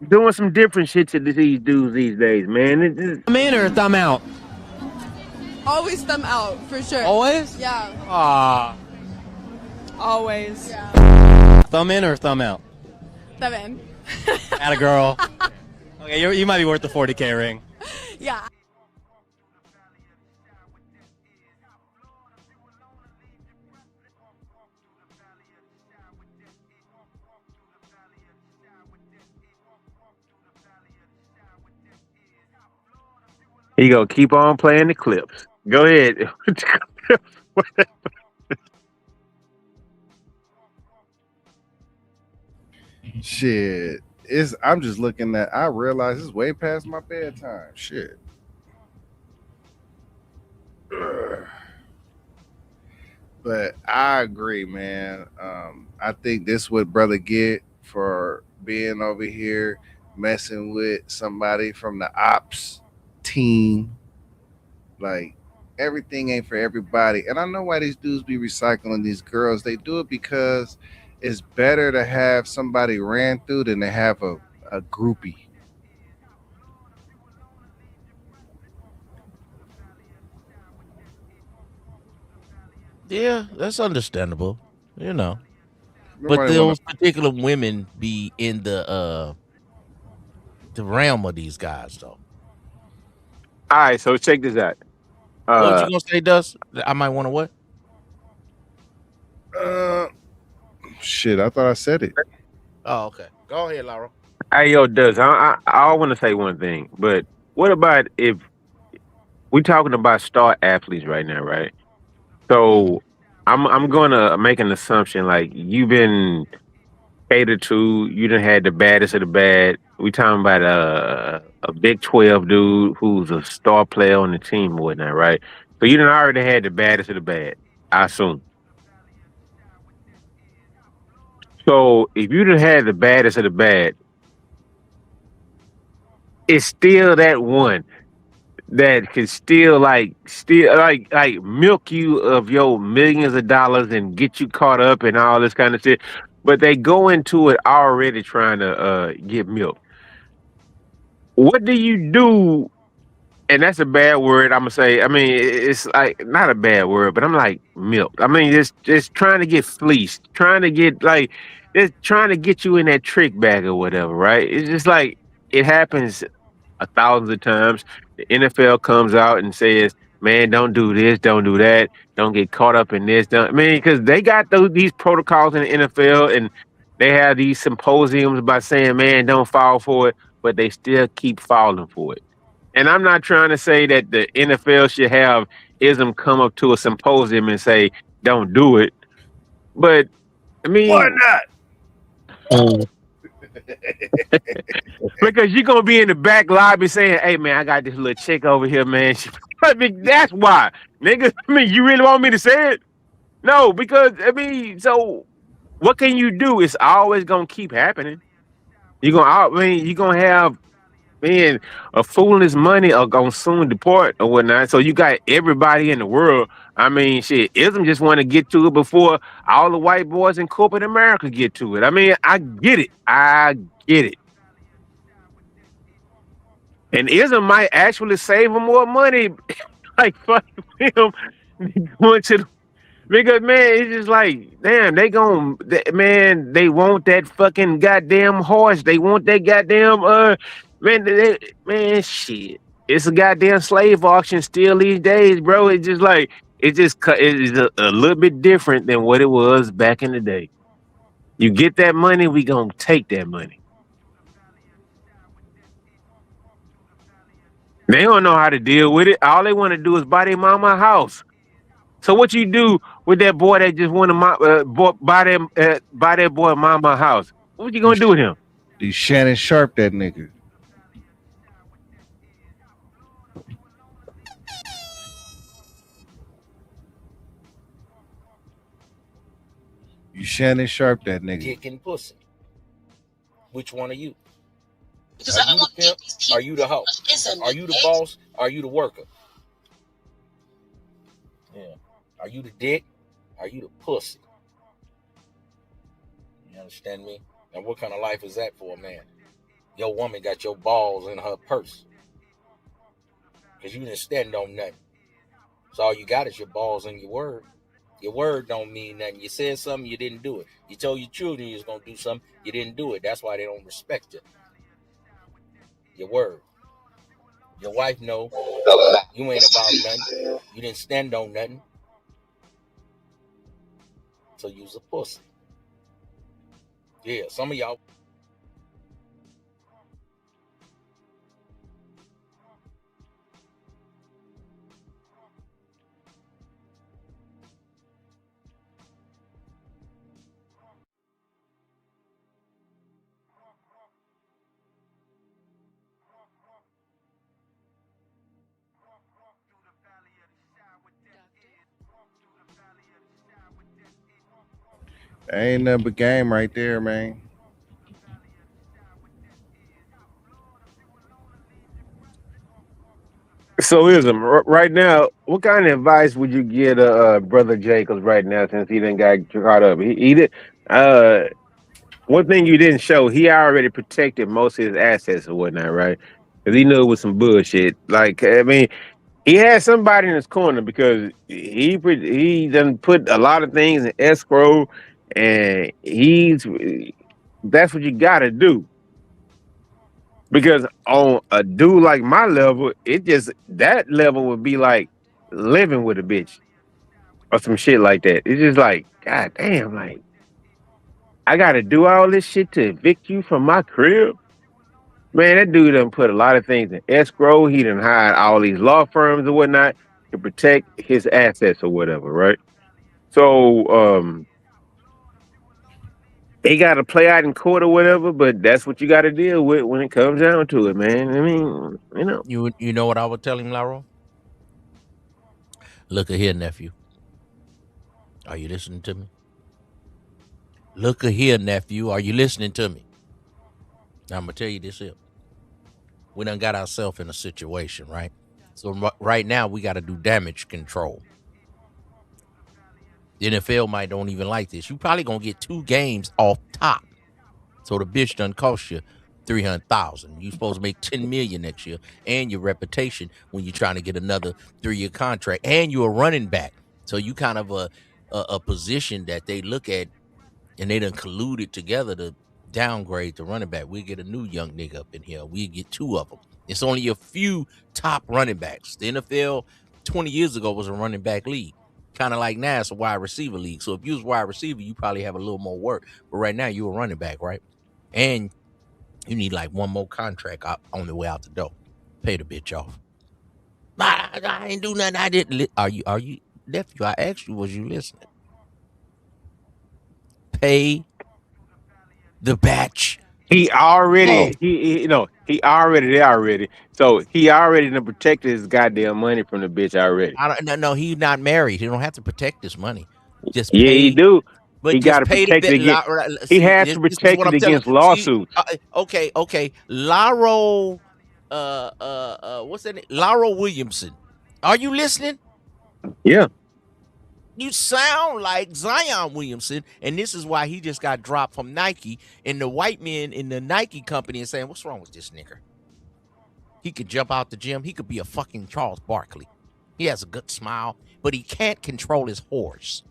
doing some different shit to these dudes these days, man. It just... Thumb in or thumb out? Always thumb out, for sure. Always? Yeah. Ah. Always. Yeah. Thumb in or thumb out? Thumb in. Atta girl. Okay, you might be worth the 40K ring. Yeah. He gonna keep on playing the clips. Go ahead. Shit. I'm just looking at, I realize it's way past my bedtime. Shit. But I agree, man. I think this what brother get for being over here messing with somebody from the ops team. Like, everything ain't for everybody. And I know why these dudes be recycling these girls. They do it because it's better to have somebody ran through than to have a groupie. Yeah, that's understandable. You know. But Nobody those particular women be in the realm of these guys, though. All right, so check this out. What you gonna say, Dust? I might want to what? Shit, I thought I said it. Oh, okay. Go ahead, Laura. Hey, yo, Duz, I want to say one thing, but what about if we talking about star athletes right now, right? So I'm gonna make an assumption like you've been catered to. You done had the baddest of the bad. We talking about a Big 12 dude who's a star player on the team or whatnot, right? So you done already had the baddest of the bad, I assume. So if you done had the baddest of the bad, it's still that one that can still milk you of your millions of dollars and get you caught up and all this kind of shit. But they go into it already trying to get milk. What do you do? And that's a bad word. I'm gonna say. I mean, it's like not a bad word, but I'm like milk. I mean, just trying to get fleeced, trying to get like, it's trying to get you in that trick bag or whatever, right? It's just like it happens a thousands of times. The NFL comes out and says, "Man, don't do this, don't do that, don't get caught up in this." Don't, I mean, because they got these protocols in the NFL, and they have these symposiums about saying, "Man, don't fall for it," but they still keep falling for it. And I'm not trying to say that the NFL should have ism come up to a symposium and say, "Don't do it," but I Why mean, not? because you're gonna be in the back lobby saying, "Hey man, I got this little chick over here, man." I mean, that's why, nigga. I mean, you really want me to say it? No, because I mean, so what can you do? It's always gonna keep happening. You're gonna have man a fool and his money are gonna soon depart or whatnot. So you got everybody in the world. I mean, shit, ism just want to get to it before all the white boys in corporate America get to it. I mean, I get it. I get it. And ism might actually save him more money, like fuck him going to the, because man, it's just like damn, man, they want that fucking goddamn horse. They want that goddamn man, man, shit. It's a goddamn slave auction still these days, bro. It's just like it is a little bit different than what it was back in the day. You get that money, we gonna take that money. They don't know how to deal with it. All they want to do is buy their mama a house. So what you do with that boy that just want to buy that boy mama a house? What you gonna do with him? You Shannon Sharp that nigga. You Shannon Sharp that nigga. Dick and pussy. Which one are you? Are you the pimp? Are you the hoe? Are you the boss? Are you the worker? Yeah. Are you the dick? Are you the pussy? You understand me? And what kind of life is that for a man? Your woman got your balls in her purse. Because you didn't stand on nothing. So all you got is your balls and your word. Your word don't mean nothing. You said something, you didn't do it. You told your children you was going to do something, you didn't do it. That's why they don't respect you. Your word. Your wife know you ain't about nothing. You didn't stand on nothing. So you's a pussy. Yeah, some of y'all. That ain't nothing but game right there, man. So ism right now. What kind of advice would you give brother Jacobs right now since he didn't got caught up? He did. Uh, One thing you didn't show, he already protected most of his assets or whatnot, right? Because he knew it was some bullshit. Like I mean, he had somebody in his corner because he done put a lot of things in escrow, and that's what you got to do. Because on a dude like my level, that level would be like living with a bitch or some shit like that. It's just like, god damn, like I got to do all this shit to evict you from my crib. Man, that dude done put a lot of things in escrow. He done hired all these law firms and whatnot. to protect his assets or whatever, right? So they got to play out in court or whatever, but that's what you got to deal with when it comes down to it, man. I mean, you know. You know what I would tell him, Laro? Look at here, nephew. Are you listening to me? Look at here, nephew. Are you listening to me? Now, I'm going to tell you this here. We done got ourselves in a situation, right? So right now, we got to do damage control. The NFL might don't even like this. You probably going to get 2 games off top. So the bitch done cost you $300,000. You supposed to make $10 million next year, and your reputation when you're trying to get another 3-year contract, and you're a running back. So you kind of a position that they look at, and they done colluded together to downgrade the running back. We get a new young nigga up in here. We get 2 of them. It's only a few top running backs. The NFL 20 years ago was a running back league. Kind of like now it's a wide receiver league. So if you was wide receiver, you probably have a little more work. But right now you're a running back, right? And you need like 1 more contract on the way out the door. Pay the bitch off. I ain't do nothing. I didn't. Are you nephew? I asked you, was you listening? Pay the batch. He already, he already there already. So he already done protected his goddamn money from the bitch already. No, he's not married. He don't have to protect his money. Just Yeah, pay. he do. But He got just to pay the protect it bit. against. He See, has this to is protect what it I'm telling. against See, lawsuits. okay. Laro, what's that name? Laro Williamson. Are you listening? Yeah. You sound like Zion Williamson, and this is why he just got dropped from Nike. And the white men in the Nike company are saying, "What's wrong with this nigga? He could jump out the gym. He could be a fucking Charles Barkley. He has a good smile, but he can't control his horse.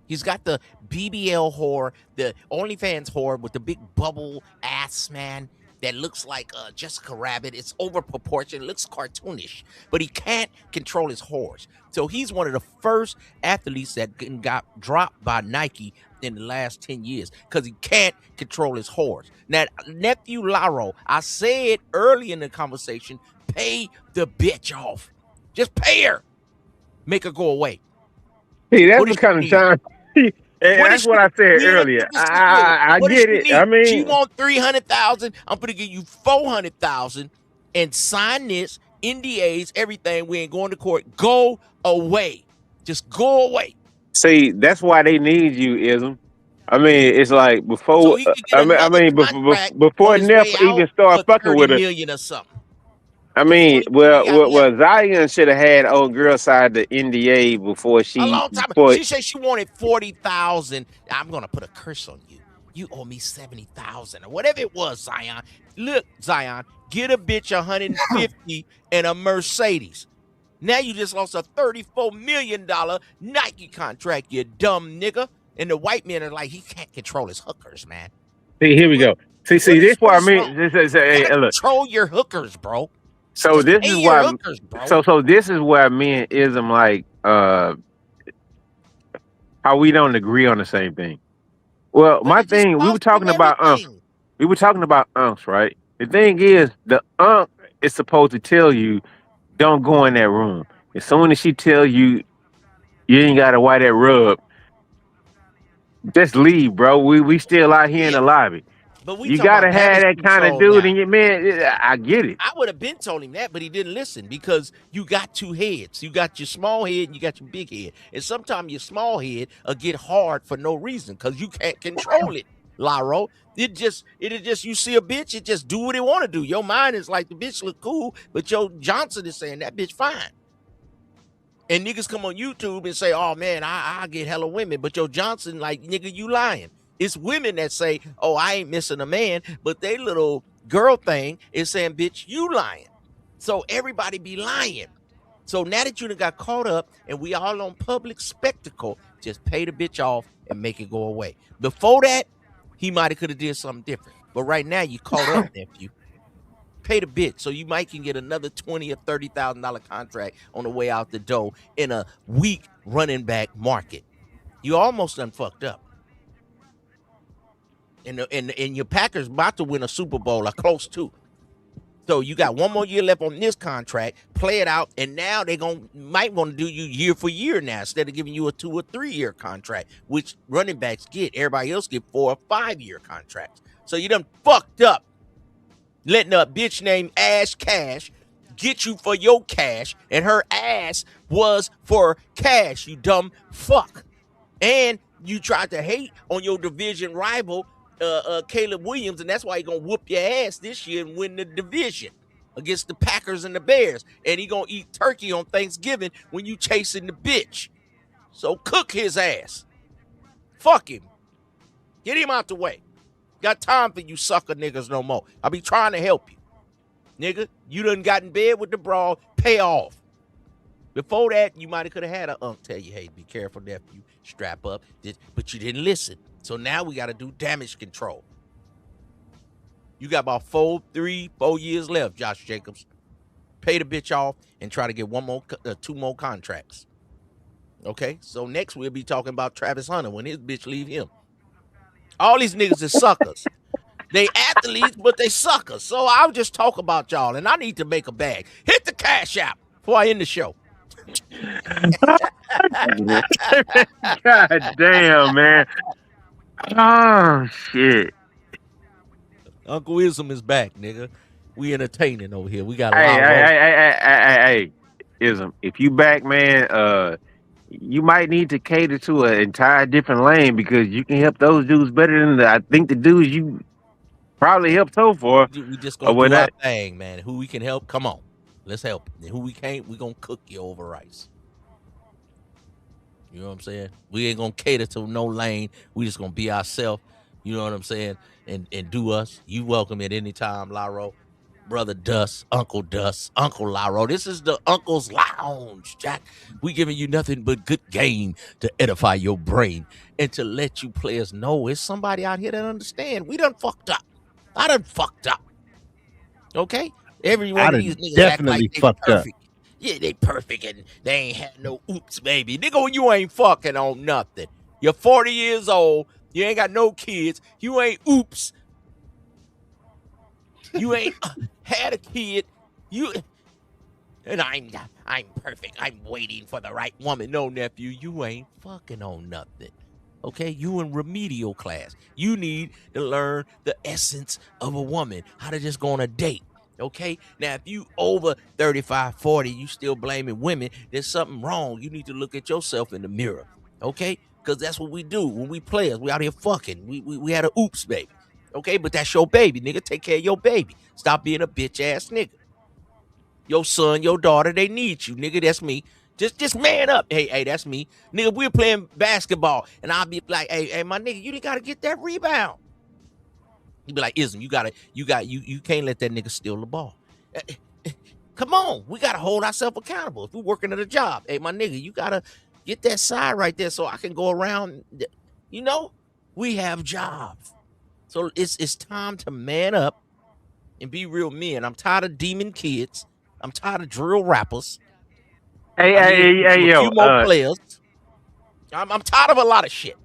He's got the BBL whore, the OnlyFans whore with the big bubble ass, man, that looks like Jessica Rabbit. It's over proportion. It looks cartoonish, but he can't control his horse. So he's one of the first athletes that got dropped by Nike in the last 10 years because he can't control his horse. Now, nephew Laro, I said early in the conversation, pay the bitch off. Just pay her. Make her go away. See, that's the kind of time. And that's what I said earlier. I What does get she it. need? I She mean, want 300,000. I'm gonna give you 400,000 and sign this NDAs, everything. We ain't going to court. Go away. Just go away. see, that's why they need you, Ism. I mean, it's like before. So he could get another contract on Before his Neff way even out start for fucking 30 with her. million or something. I That's the mean, only thing he got left. Zion should have had old girl side the NDA before A she. long time. Before, She said she wanted 40,000. I'm gonna put a curse on you. You owe me 70,000 or whatever it was, Zion. Look, Zion, get a bitch 150 and a Mercedes. Now you just lost a $34 million Nike contract, you dumb nigga. And the white men are like, he can't control his hookers, man. see, here we go. See, this what I mean. You gotta Look. control your hookers, bro. So Just this pay is your why. hookers, bro. So this is why me and Ism like how we don't agree on the same thing. Well, my thing, we were talking about We were talking about unks, right? The thing is, the unk is supposed to tell you, don't go in that room. As soon as she tell you, you ain't gotta wear that rub, just leave, bro. We still out here in the lobby. But we You talking about gotta have damage that kind of control dude now. in your man. I get it. I would have been told him that, but he didn't listen because you got 2 heads. You got your small head and you got your big head. And sometimes your small head will get hard for no reason because you can't control it, Laro. It just you see a bitch, it just do what it want to do. Your mind is like the bitch look cool, but your Johnson is saying that bitch fine. And niggas come on YouTube and say, oh man, I get hella women, but your Johnson like, nigga, you lying. It's women that say, oh, I ain't missing a man, but they little girl thing is saying, bitch, you lying. So everybody be lying. So now that you done got caught up and we all on public spectacle, just pay the bitch off and make it go away. Before that, he might have could have did something different. But right now you caught up, nephew. Pay the bitch so you might can get another $20,000 or $30,000 contract on the way out the door in a weak running back market. You almost done fucked up. And your Packers about to win a Super Bowl or close to. So you got 1 more year left on this contract. Play it out, and now they might want to do you year for year now instead of giving you a 2 or 3 year contract, which running backs get. Everybody else get 4 or 5 year contracts. So you done fucked up, letting a bitch named Ash Cash get you for your cash, and her ass was for cash. You dumb fuck. And you tried to hate on your division rival, Caleb Williams, and that's why he gonna whoop your ass this year and win the division against the Packers and the Bears. And he gonna eat turkey on Thanksgiving when you chasing the bitch. So cook his ass. Fuck him. Get him out the way. Got time for you sucker niggas no more. I be trying to help you. Nigga, you done got in bed with the brawl. Pay off. Before that, you might have could have had a tell you, hey, be careful, nephew. Strap up. But you didn't listen. So now we got to do damage control. You got about 4 years left, Josh Jacobs. Pay the bitch off and try to get 2 more contracts. Okay? So next we'll be talking about Travis Hunter when his bitch leave him. All these niggas is suckers. They athletes, but they suckers. So I'll just talk about y'all, and I need to make a bag. Hit the cash app before I end the show. God damn, man. Oh, shit. Uncle Ism is back, nigga. We entertaining over here. We got a Hey, Ism, if you back, man, you might need to cater to an entire different lane because you can help those dudes better than I think the dudes you probably helped so far. We just gonna do our thing, man. Who we can help, come on. Let's help. And who we can't, we gonna cook you over rice. You know what I'm saying? We ain't gonna cater to no lane. We just gonna be ourselves. You know what I'm saying? And do us. You welcome at any time, Laro. Brother Dust, Uncle Laro. This is the Uncle's Lounge, Jack. We giving you nothing but good game to edify your brain and to let you players know it's somebody out here that understand. We done fucked up. I done fucked up. Okay? Every one of these niggas act like they perfect. Up. Yeah, they perfect and they ain't had no oops, baby. Nigga, you ain't fucking on nothing. You're 40 years old. You ain't got no kids. You ain't oops. You ain't had a kid. And I'm perfect. I'm waiting for the right woman. No, nephew, you ain't fucking on nothing. Okay, you in remedial class. You need to learn the essence of a woman, how to just go on a date. Okay, now if you over 35, 40, you still blaming women, there's something wrong. You need to look at yourself in the mirror. Okay, because that's what we do when we players. We out here fucking. We had a oops baby. Okay, but that's your baby, nigga. Take care of your baby. Stop being a bitch ass nigga. Your son, your daughter, they need you, nigga. That's me. Just man up. Hey, that's me. Nigga, we're playing basketball. And I'll be like, hey, my nigga, you gotta get that rebound. You be like, Ism, you can't let that nigga steal the ball. Come on, we gotta hold ourselves accountable. If we're working at a job, hey, my nigga, you gotta get that side right there so I can go around. You know, we have jobs. So it's time to man up and be real men. I'm tired of demon kids. I'm tired of drill rappers. Hey, a yo. few more players. I'm tired of a lot of shit.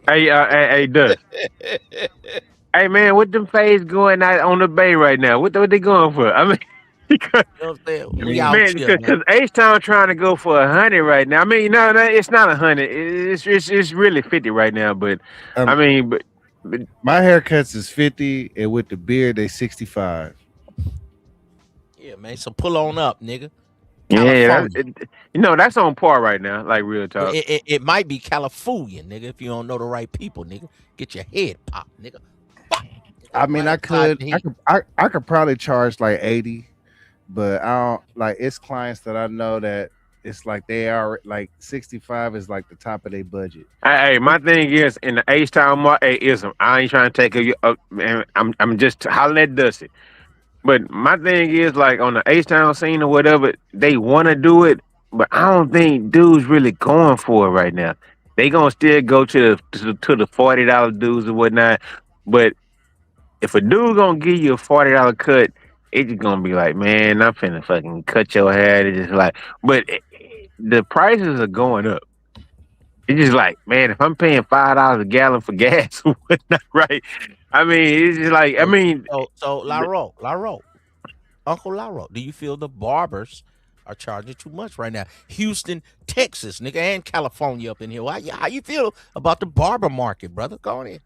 Hey, Dust. Hey, man, what them fades going out on the bay right now? What they going for? I mean, because, you know what I'm saying? We out here, because H-Town trying to go for 100 right now. I mean, no, it's not 100. It's really 50 right now. But I mean, but my haircuts is 50, and with the beard, they 65. Yeah, man. So pull on up, nigga. Yeah, that's on par right now. Like real talk. It might be California, nigga. If you don't know the right people, nigga, get your head popped, nigga. I mean, I could probably charge like 80, but I don't like. It's clients that I know that it's like they are like 65 is like the top of their budget. Hey, my thing is in the H-Town market, Ism. I ain't trying to take a man. I'm just hollering at Dusty. But my thing is like on the H-Town scene or whatever, they want to do it, but I don't think dudes really going for it right now. They gonna still go to the $40 dudes or whatnot. But if a dude gonna give you a $40 cut, it's just gonna be like, man, I'm finna fucking cut your hair. It's just like, but the prices are going up. It's just like, man, if I'm paying $5 a gallon for gas or whatnot, right? I mean, it's just like, so Laro. Uncle Lauro, do you feel the barbers are charging too much right now? Houston, Texas, nigga, and California up in here. How you feel about the barber market, brother? Go on in.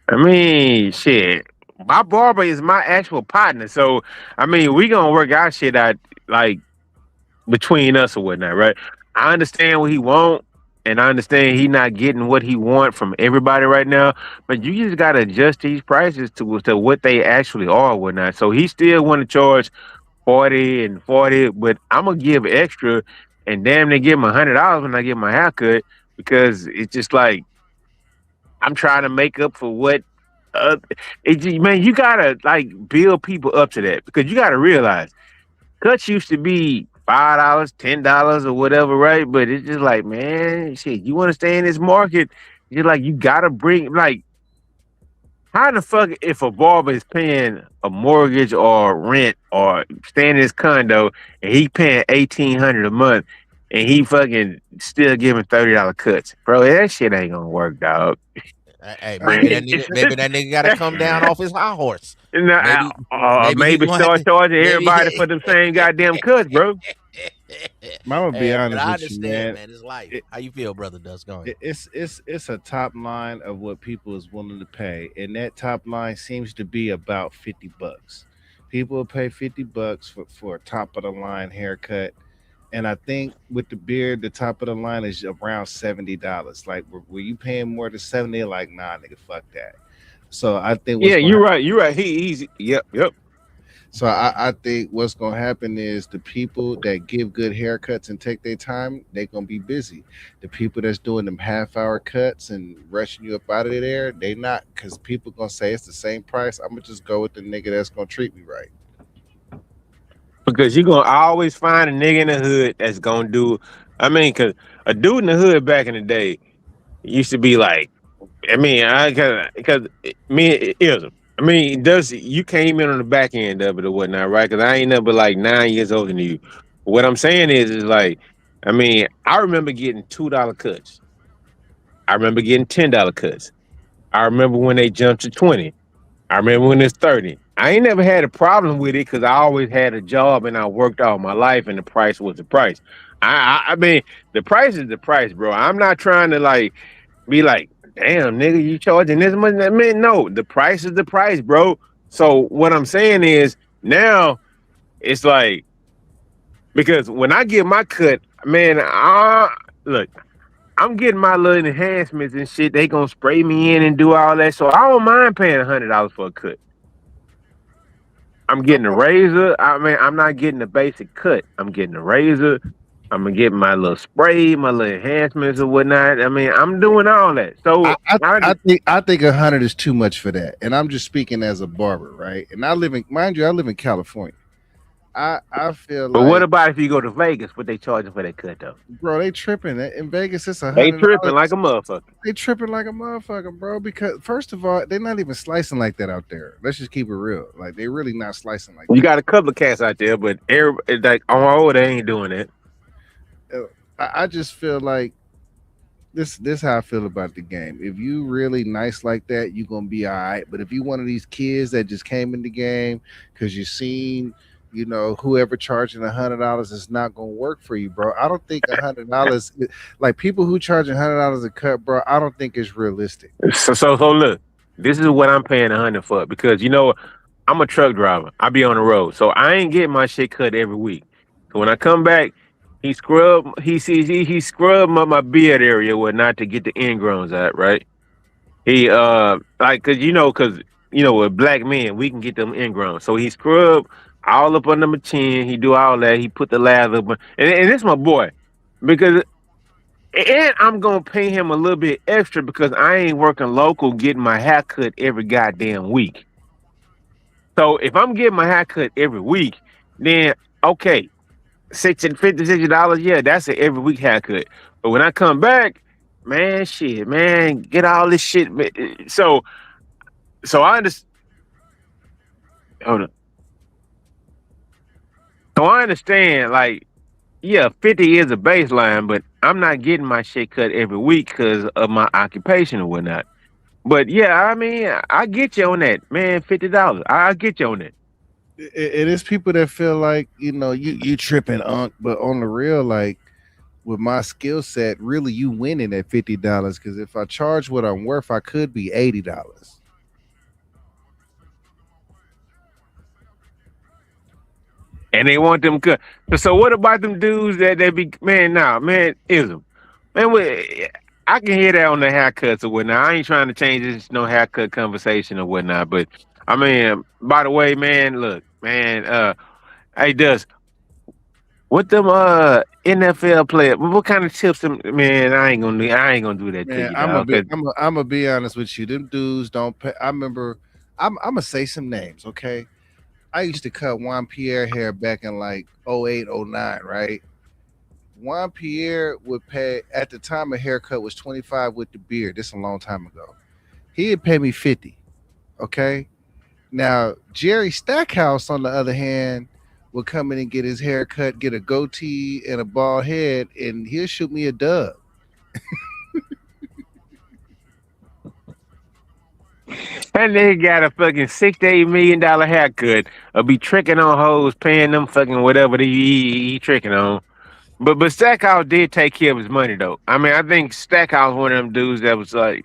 I mean, shit. My barber is my actual partner, so I mean, we gonna work our shit out like between us or whatnot, right? I understand what he want, and I understand he not getting what he want from everybody right now. But you just gotta adjust these prices to what they actually are, or whatnot. So he still want to charge 40 and 40, but I'm gonna give extra and damn near give him $100 when I get my haircut because it's just like I'm trying to make up for what. Uh, man, you gotta like build people up to that because you gotta realize cuts used to be $5, $10 or whatever, right? But it's just like, man, shit, you want to stay in this market? You're like, you gotta bring like, how the fuck if a barber is paying a mortgage or rent or staying in his condo and he paying $1,800 a month and he fucking still giving $30 cuts, bro? That shit ain't gonna work, dog. Hey, maybe that nigga got to come down off his high horse. Maybe start charging everybody for the same goddamn cuts, bro. I'm gonna be honest I with you, understand, man. It's life. How you feel, brother? Dust going. It's a top line of what people is willing to pay, and that top line seems to be about $50. People will pay $50 for a top of the line haircut, and I think with the beard, the top of the line is around $70. Like, were you paying more than 70? Like, nah, nigga, fuck that. So I think Yeah, you're right. You're right. He's yep. So I think what's gonna happen is the people that give good haircuts and take their time, they're gonna be busy. The people that's doing them half-hour cuts and rushing you up out of there, they not, because people gonna say it's the same price. I'm gonna just go with the nigga that's gonna treat me right. Because you're gonna always find a nigga in the hood that's gonna do. I mean, cause a dude in the hood back in the day used to be like, I mean, because me is. I mean, does you came in on the back end of it or whatnot, right? Because I ain't never like 9 years older than you. What I'm saying is like, I mean, I remember getting $2 cuts. I remember getting $10 cuts. I remember when they jumped to 20. I remember when it's 30. I ain't never had a problem with it because I always had a job and I worked all my life and the price was the price. I mean, the price is the price, bro. I'm not trying to like be like, damn, nigga, you charging this much? I mean, no, the price is the price, bro. So what I'm saying is now it's like, because when I get my cut, man, look, I'm getting my little enhancements and shit. They gonna spray me in and do all that. So I don't mind paying $100 for a cut. I'm getting a razor. I mean, I'm not getting a basic cut. I'm getting a razor. I'm gonna get my little spray, my little enhancements or whatnot. I mean, I'm doing all that. So I think 100 is too much for that. And I'm just speaking as a barber, right? And I live in California. I feel like. But what about if you go to Vegas? What they charging for that cut though? Bro, they tripping. In Vegas, it's $100. They tripping like a motherfucker. They tripping like a motherfucker, bro. Because first of all, they're not even slicing like that out there. Let's just keep it real. Like, they really not slicing like that. You got a couple of cats out there, but like on our own, they ain't doing it. I just feel like this how I feel about the game. If you really nice like that, you're gonna be all right. But if you one of these kids that just came in the game because you seen, whoever charging $100 is not gonna work for you, bro. I don't think $100, like people who charge $100 a cut, bro. I don't think it's realistic. So look, this is what I'm paying $100 for because I'm a truck driver. I be on the road, so I ain't getting my shit cut every week. So when I come back, he scrubbed my beard area whatnot to get the ingrowns out, right? He cause with black men we can get them ingrown. So he scrubbed all up under my chin. He do all that. He put the lather up, and it's my boy, because and I'm gonna pay him a little bit extra because I ain't working local getting my hair cut every goddamn week. So if I'm getting my hair cut every week, then okay. $60 yeah, that's an every week haircut. But when I come back, man, get all this shit. So I understand. Hold on. So I understand, like, yeah, 50 is a baseline, but I'm not getting my shit cut every week because of my occupation or whatnot. But yeah, I mean, I get you on that, man. $50, I get you on that. It is people that feel like you tripping, but on the real, like with my skill set, really you winning at $50. Because if I charge what I'm worth, I could be $80. And they want them cut. So what about them dudes that they be man, ism. Man, I can hear that on the haircuts or whatnot. I ain't trying to change this no haircut conversation or whatnot, but I mean, by the way, man, look, man, hey Dust, what them NFL players, what kind of tips them, man, I ain't gonna do that to Man, you, dog. 'Cause I'm gonna be honest with you. Them dudes don't pay. I remember. I'm gonna say some names, okay? I used to cut Juan Pierre hair back in like 08, 09, right? Juan Pierre would pay at the time a haircut was 25 with the beard. This a long time ago. He'd pay me 50. Okay. Now Jerry Stackhouse, on the other hand, would come in and get his hair cut, get a goatee and a bald head, and he'll shoot me a dub. And they got a fucking $6 to $8 million haircut, or be tricking on hoes, paying them fucking whatever he tricking on. But Stackhouse did take care of his money though. I mean, I think Stackhouse one of them dudes that was like,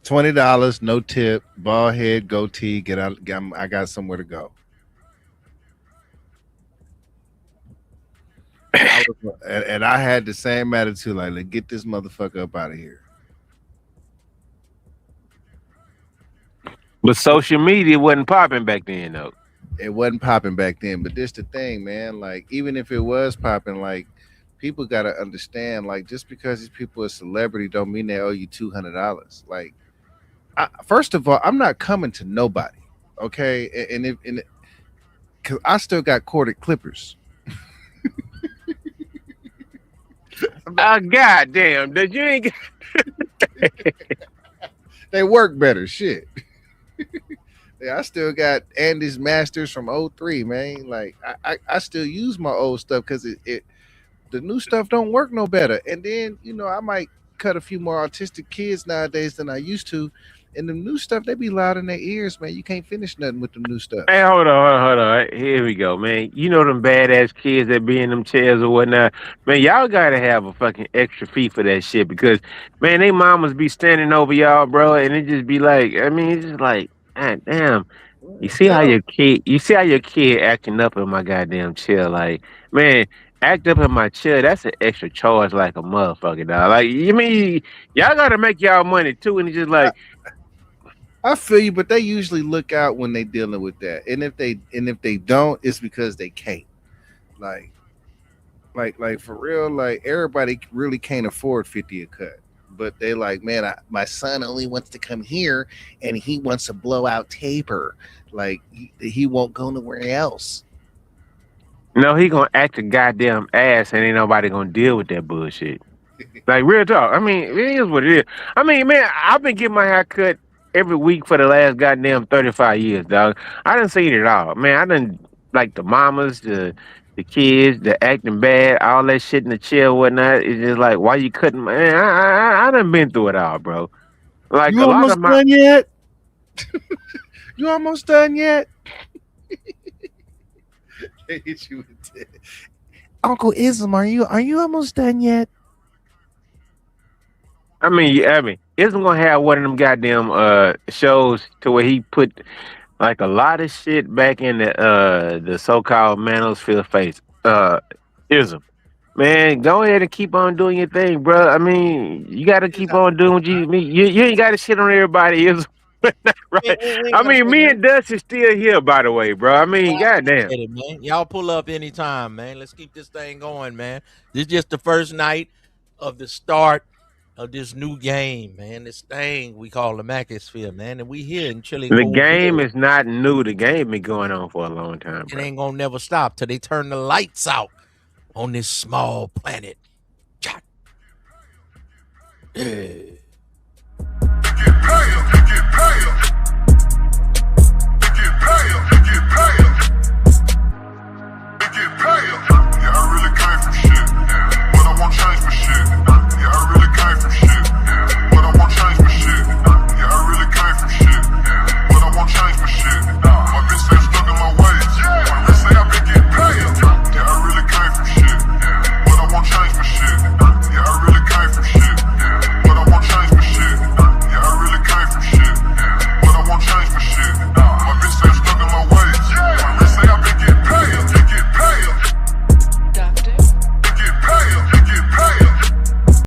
$20, no tip, bald head, goatee. Get out. I got somewhere to go. And I had the same attitude, like, let's get this motherfucker up out of here. But social media wasn't popping back then though. It wasn't popping back then, but this the thing, man. Like, even if it was popping, like, people gotta understand, like, just because these people are celebrity don't mean they owe you $200. Like, first of all, I'm not coming to nobody, okay? Cause I still got corded clippers. Goddamn, that you ain't. They work better, shit. Yeah, I still got Andy's Masters from 03, man. Like, I still use my old stuff because the new stuff don't work no better. And then, I might cut a few more autistic kids nowadays than I used to. And the new stuff, they be loud in their ears, man. You can't finish nothing with the new stuff. Hey, hold on. Here we go, man. You know them badass kids that be in them chairs or whatnot. Man, y'all gotta have a fucking extra fee for that shit because, man, they mamas be standing over y'all, bro, and it just be like, I mean, it's just like, God damn. You see how your kid acting up in my goddamn chair, like, man, act up in my chair. That's an extra charge, like a motherfucker, dog. Like, you mean y'all gotta make y'all money too, and it's just like. I feel you, but they usually look out when they dealing with that, and if they don't, it's because they can't. Like for real, like everybody really can't afford 50 a cut, but they like, man, my son only wants to come here, and he wants a blowout taper. Like he won't go nowhere else. No, he gonna act a goddamn ass, and ain't nobody gonna deal with that bullshit. Like real talk. I mean, it is what it is. I mean, man, I've been getting my hair cut every week for the last goddamn 35 years, dog. I done seen it all. Man, I done like the mamas, the kids, the acting bad, all that shit in the chair and whatnot. It's just like, why you couldn't, man, I done been through it all, bro. Like You a lot almost of my done yet? You almost done yet? They hit you with that. Uncle Ism, are you almost done yet? I mean, isn't gonna have one of them goddamn shows to where he put like a lot of shit back in the so-called manosphere face. Ism. Man, go ahead and keep on doing your thing, bro. I mean, you gotta keep on doing what you mean. You ain't gotta shit on everybody, Ism. Right. I mean, me and Dutch is still here, by the way, bro. I mean, goddamn. It, man. Y'all pull up anytime, man. Let's keep this thing going, man. This is just the first night of the start of this new game, man. This thing we call the Macosphere, man. And we here in chilly The cold game Florida. is not new. The game been going on for a long time, It bro. ain't gonna never stop till they turn the lights out on this small planet. Yeah.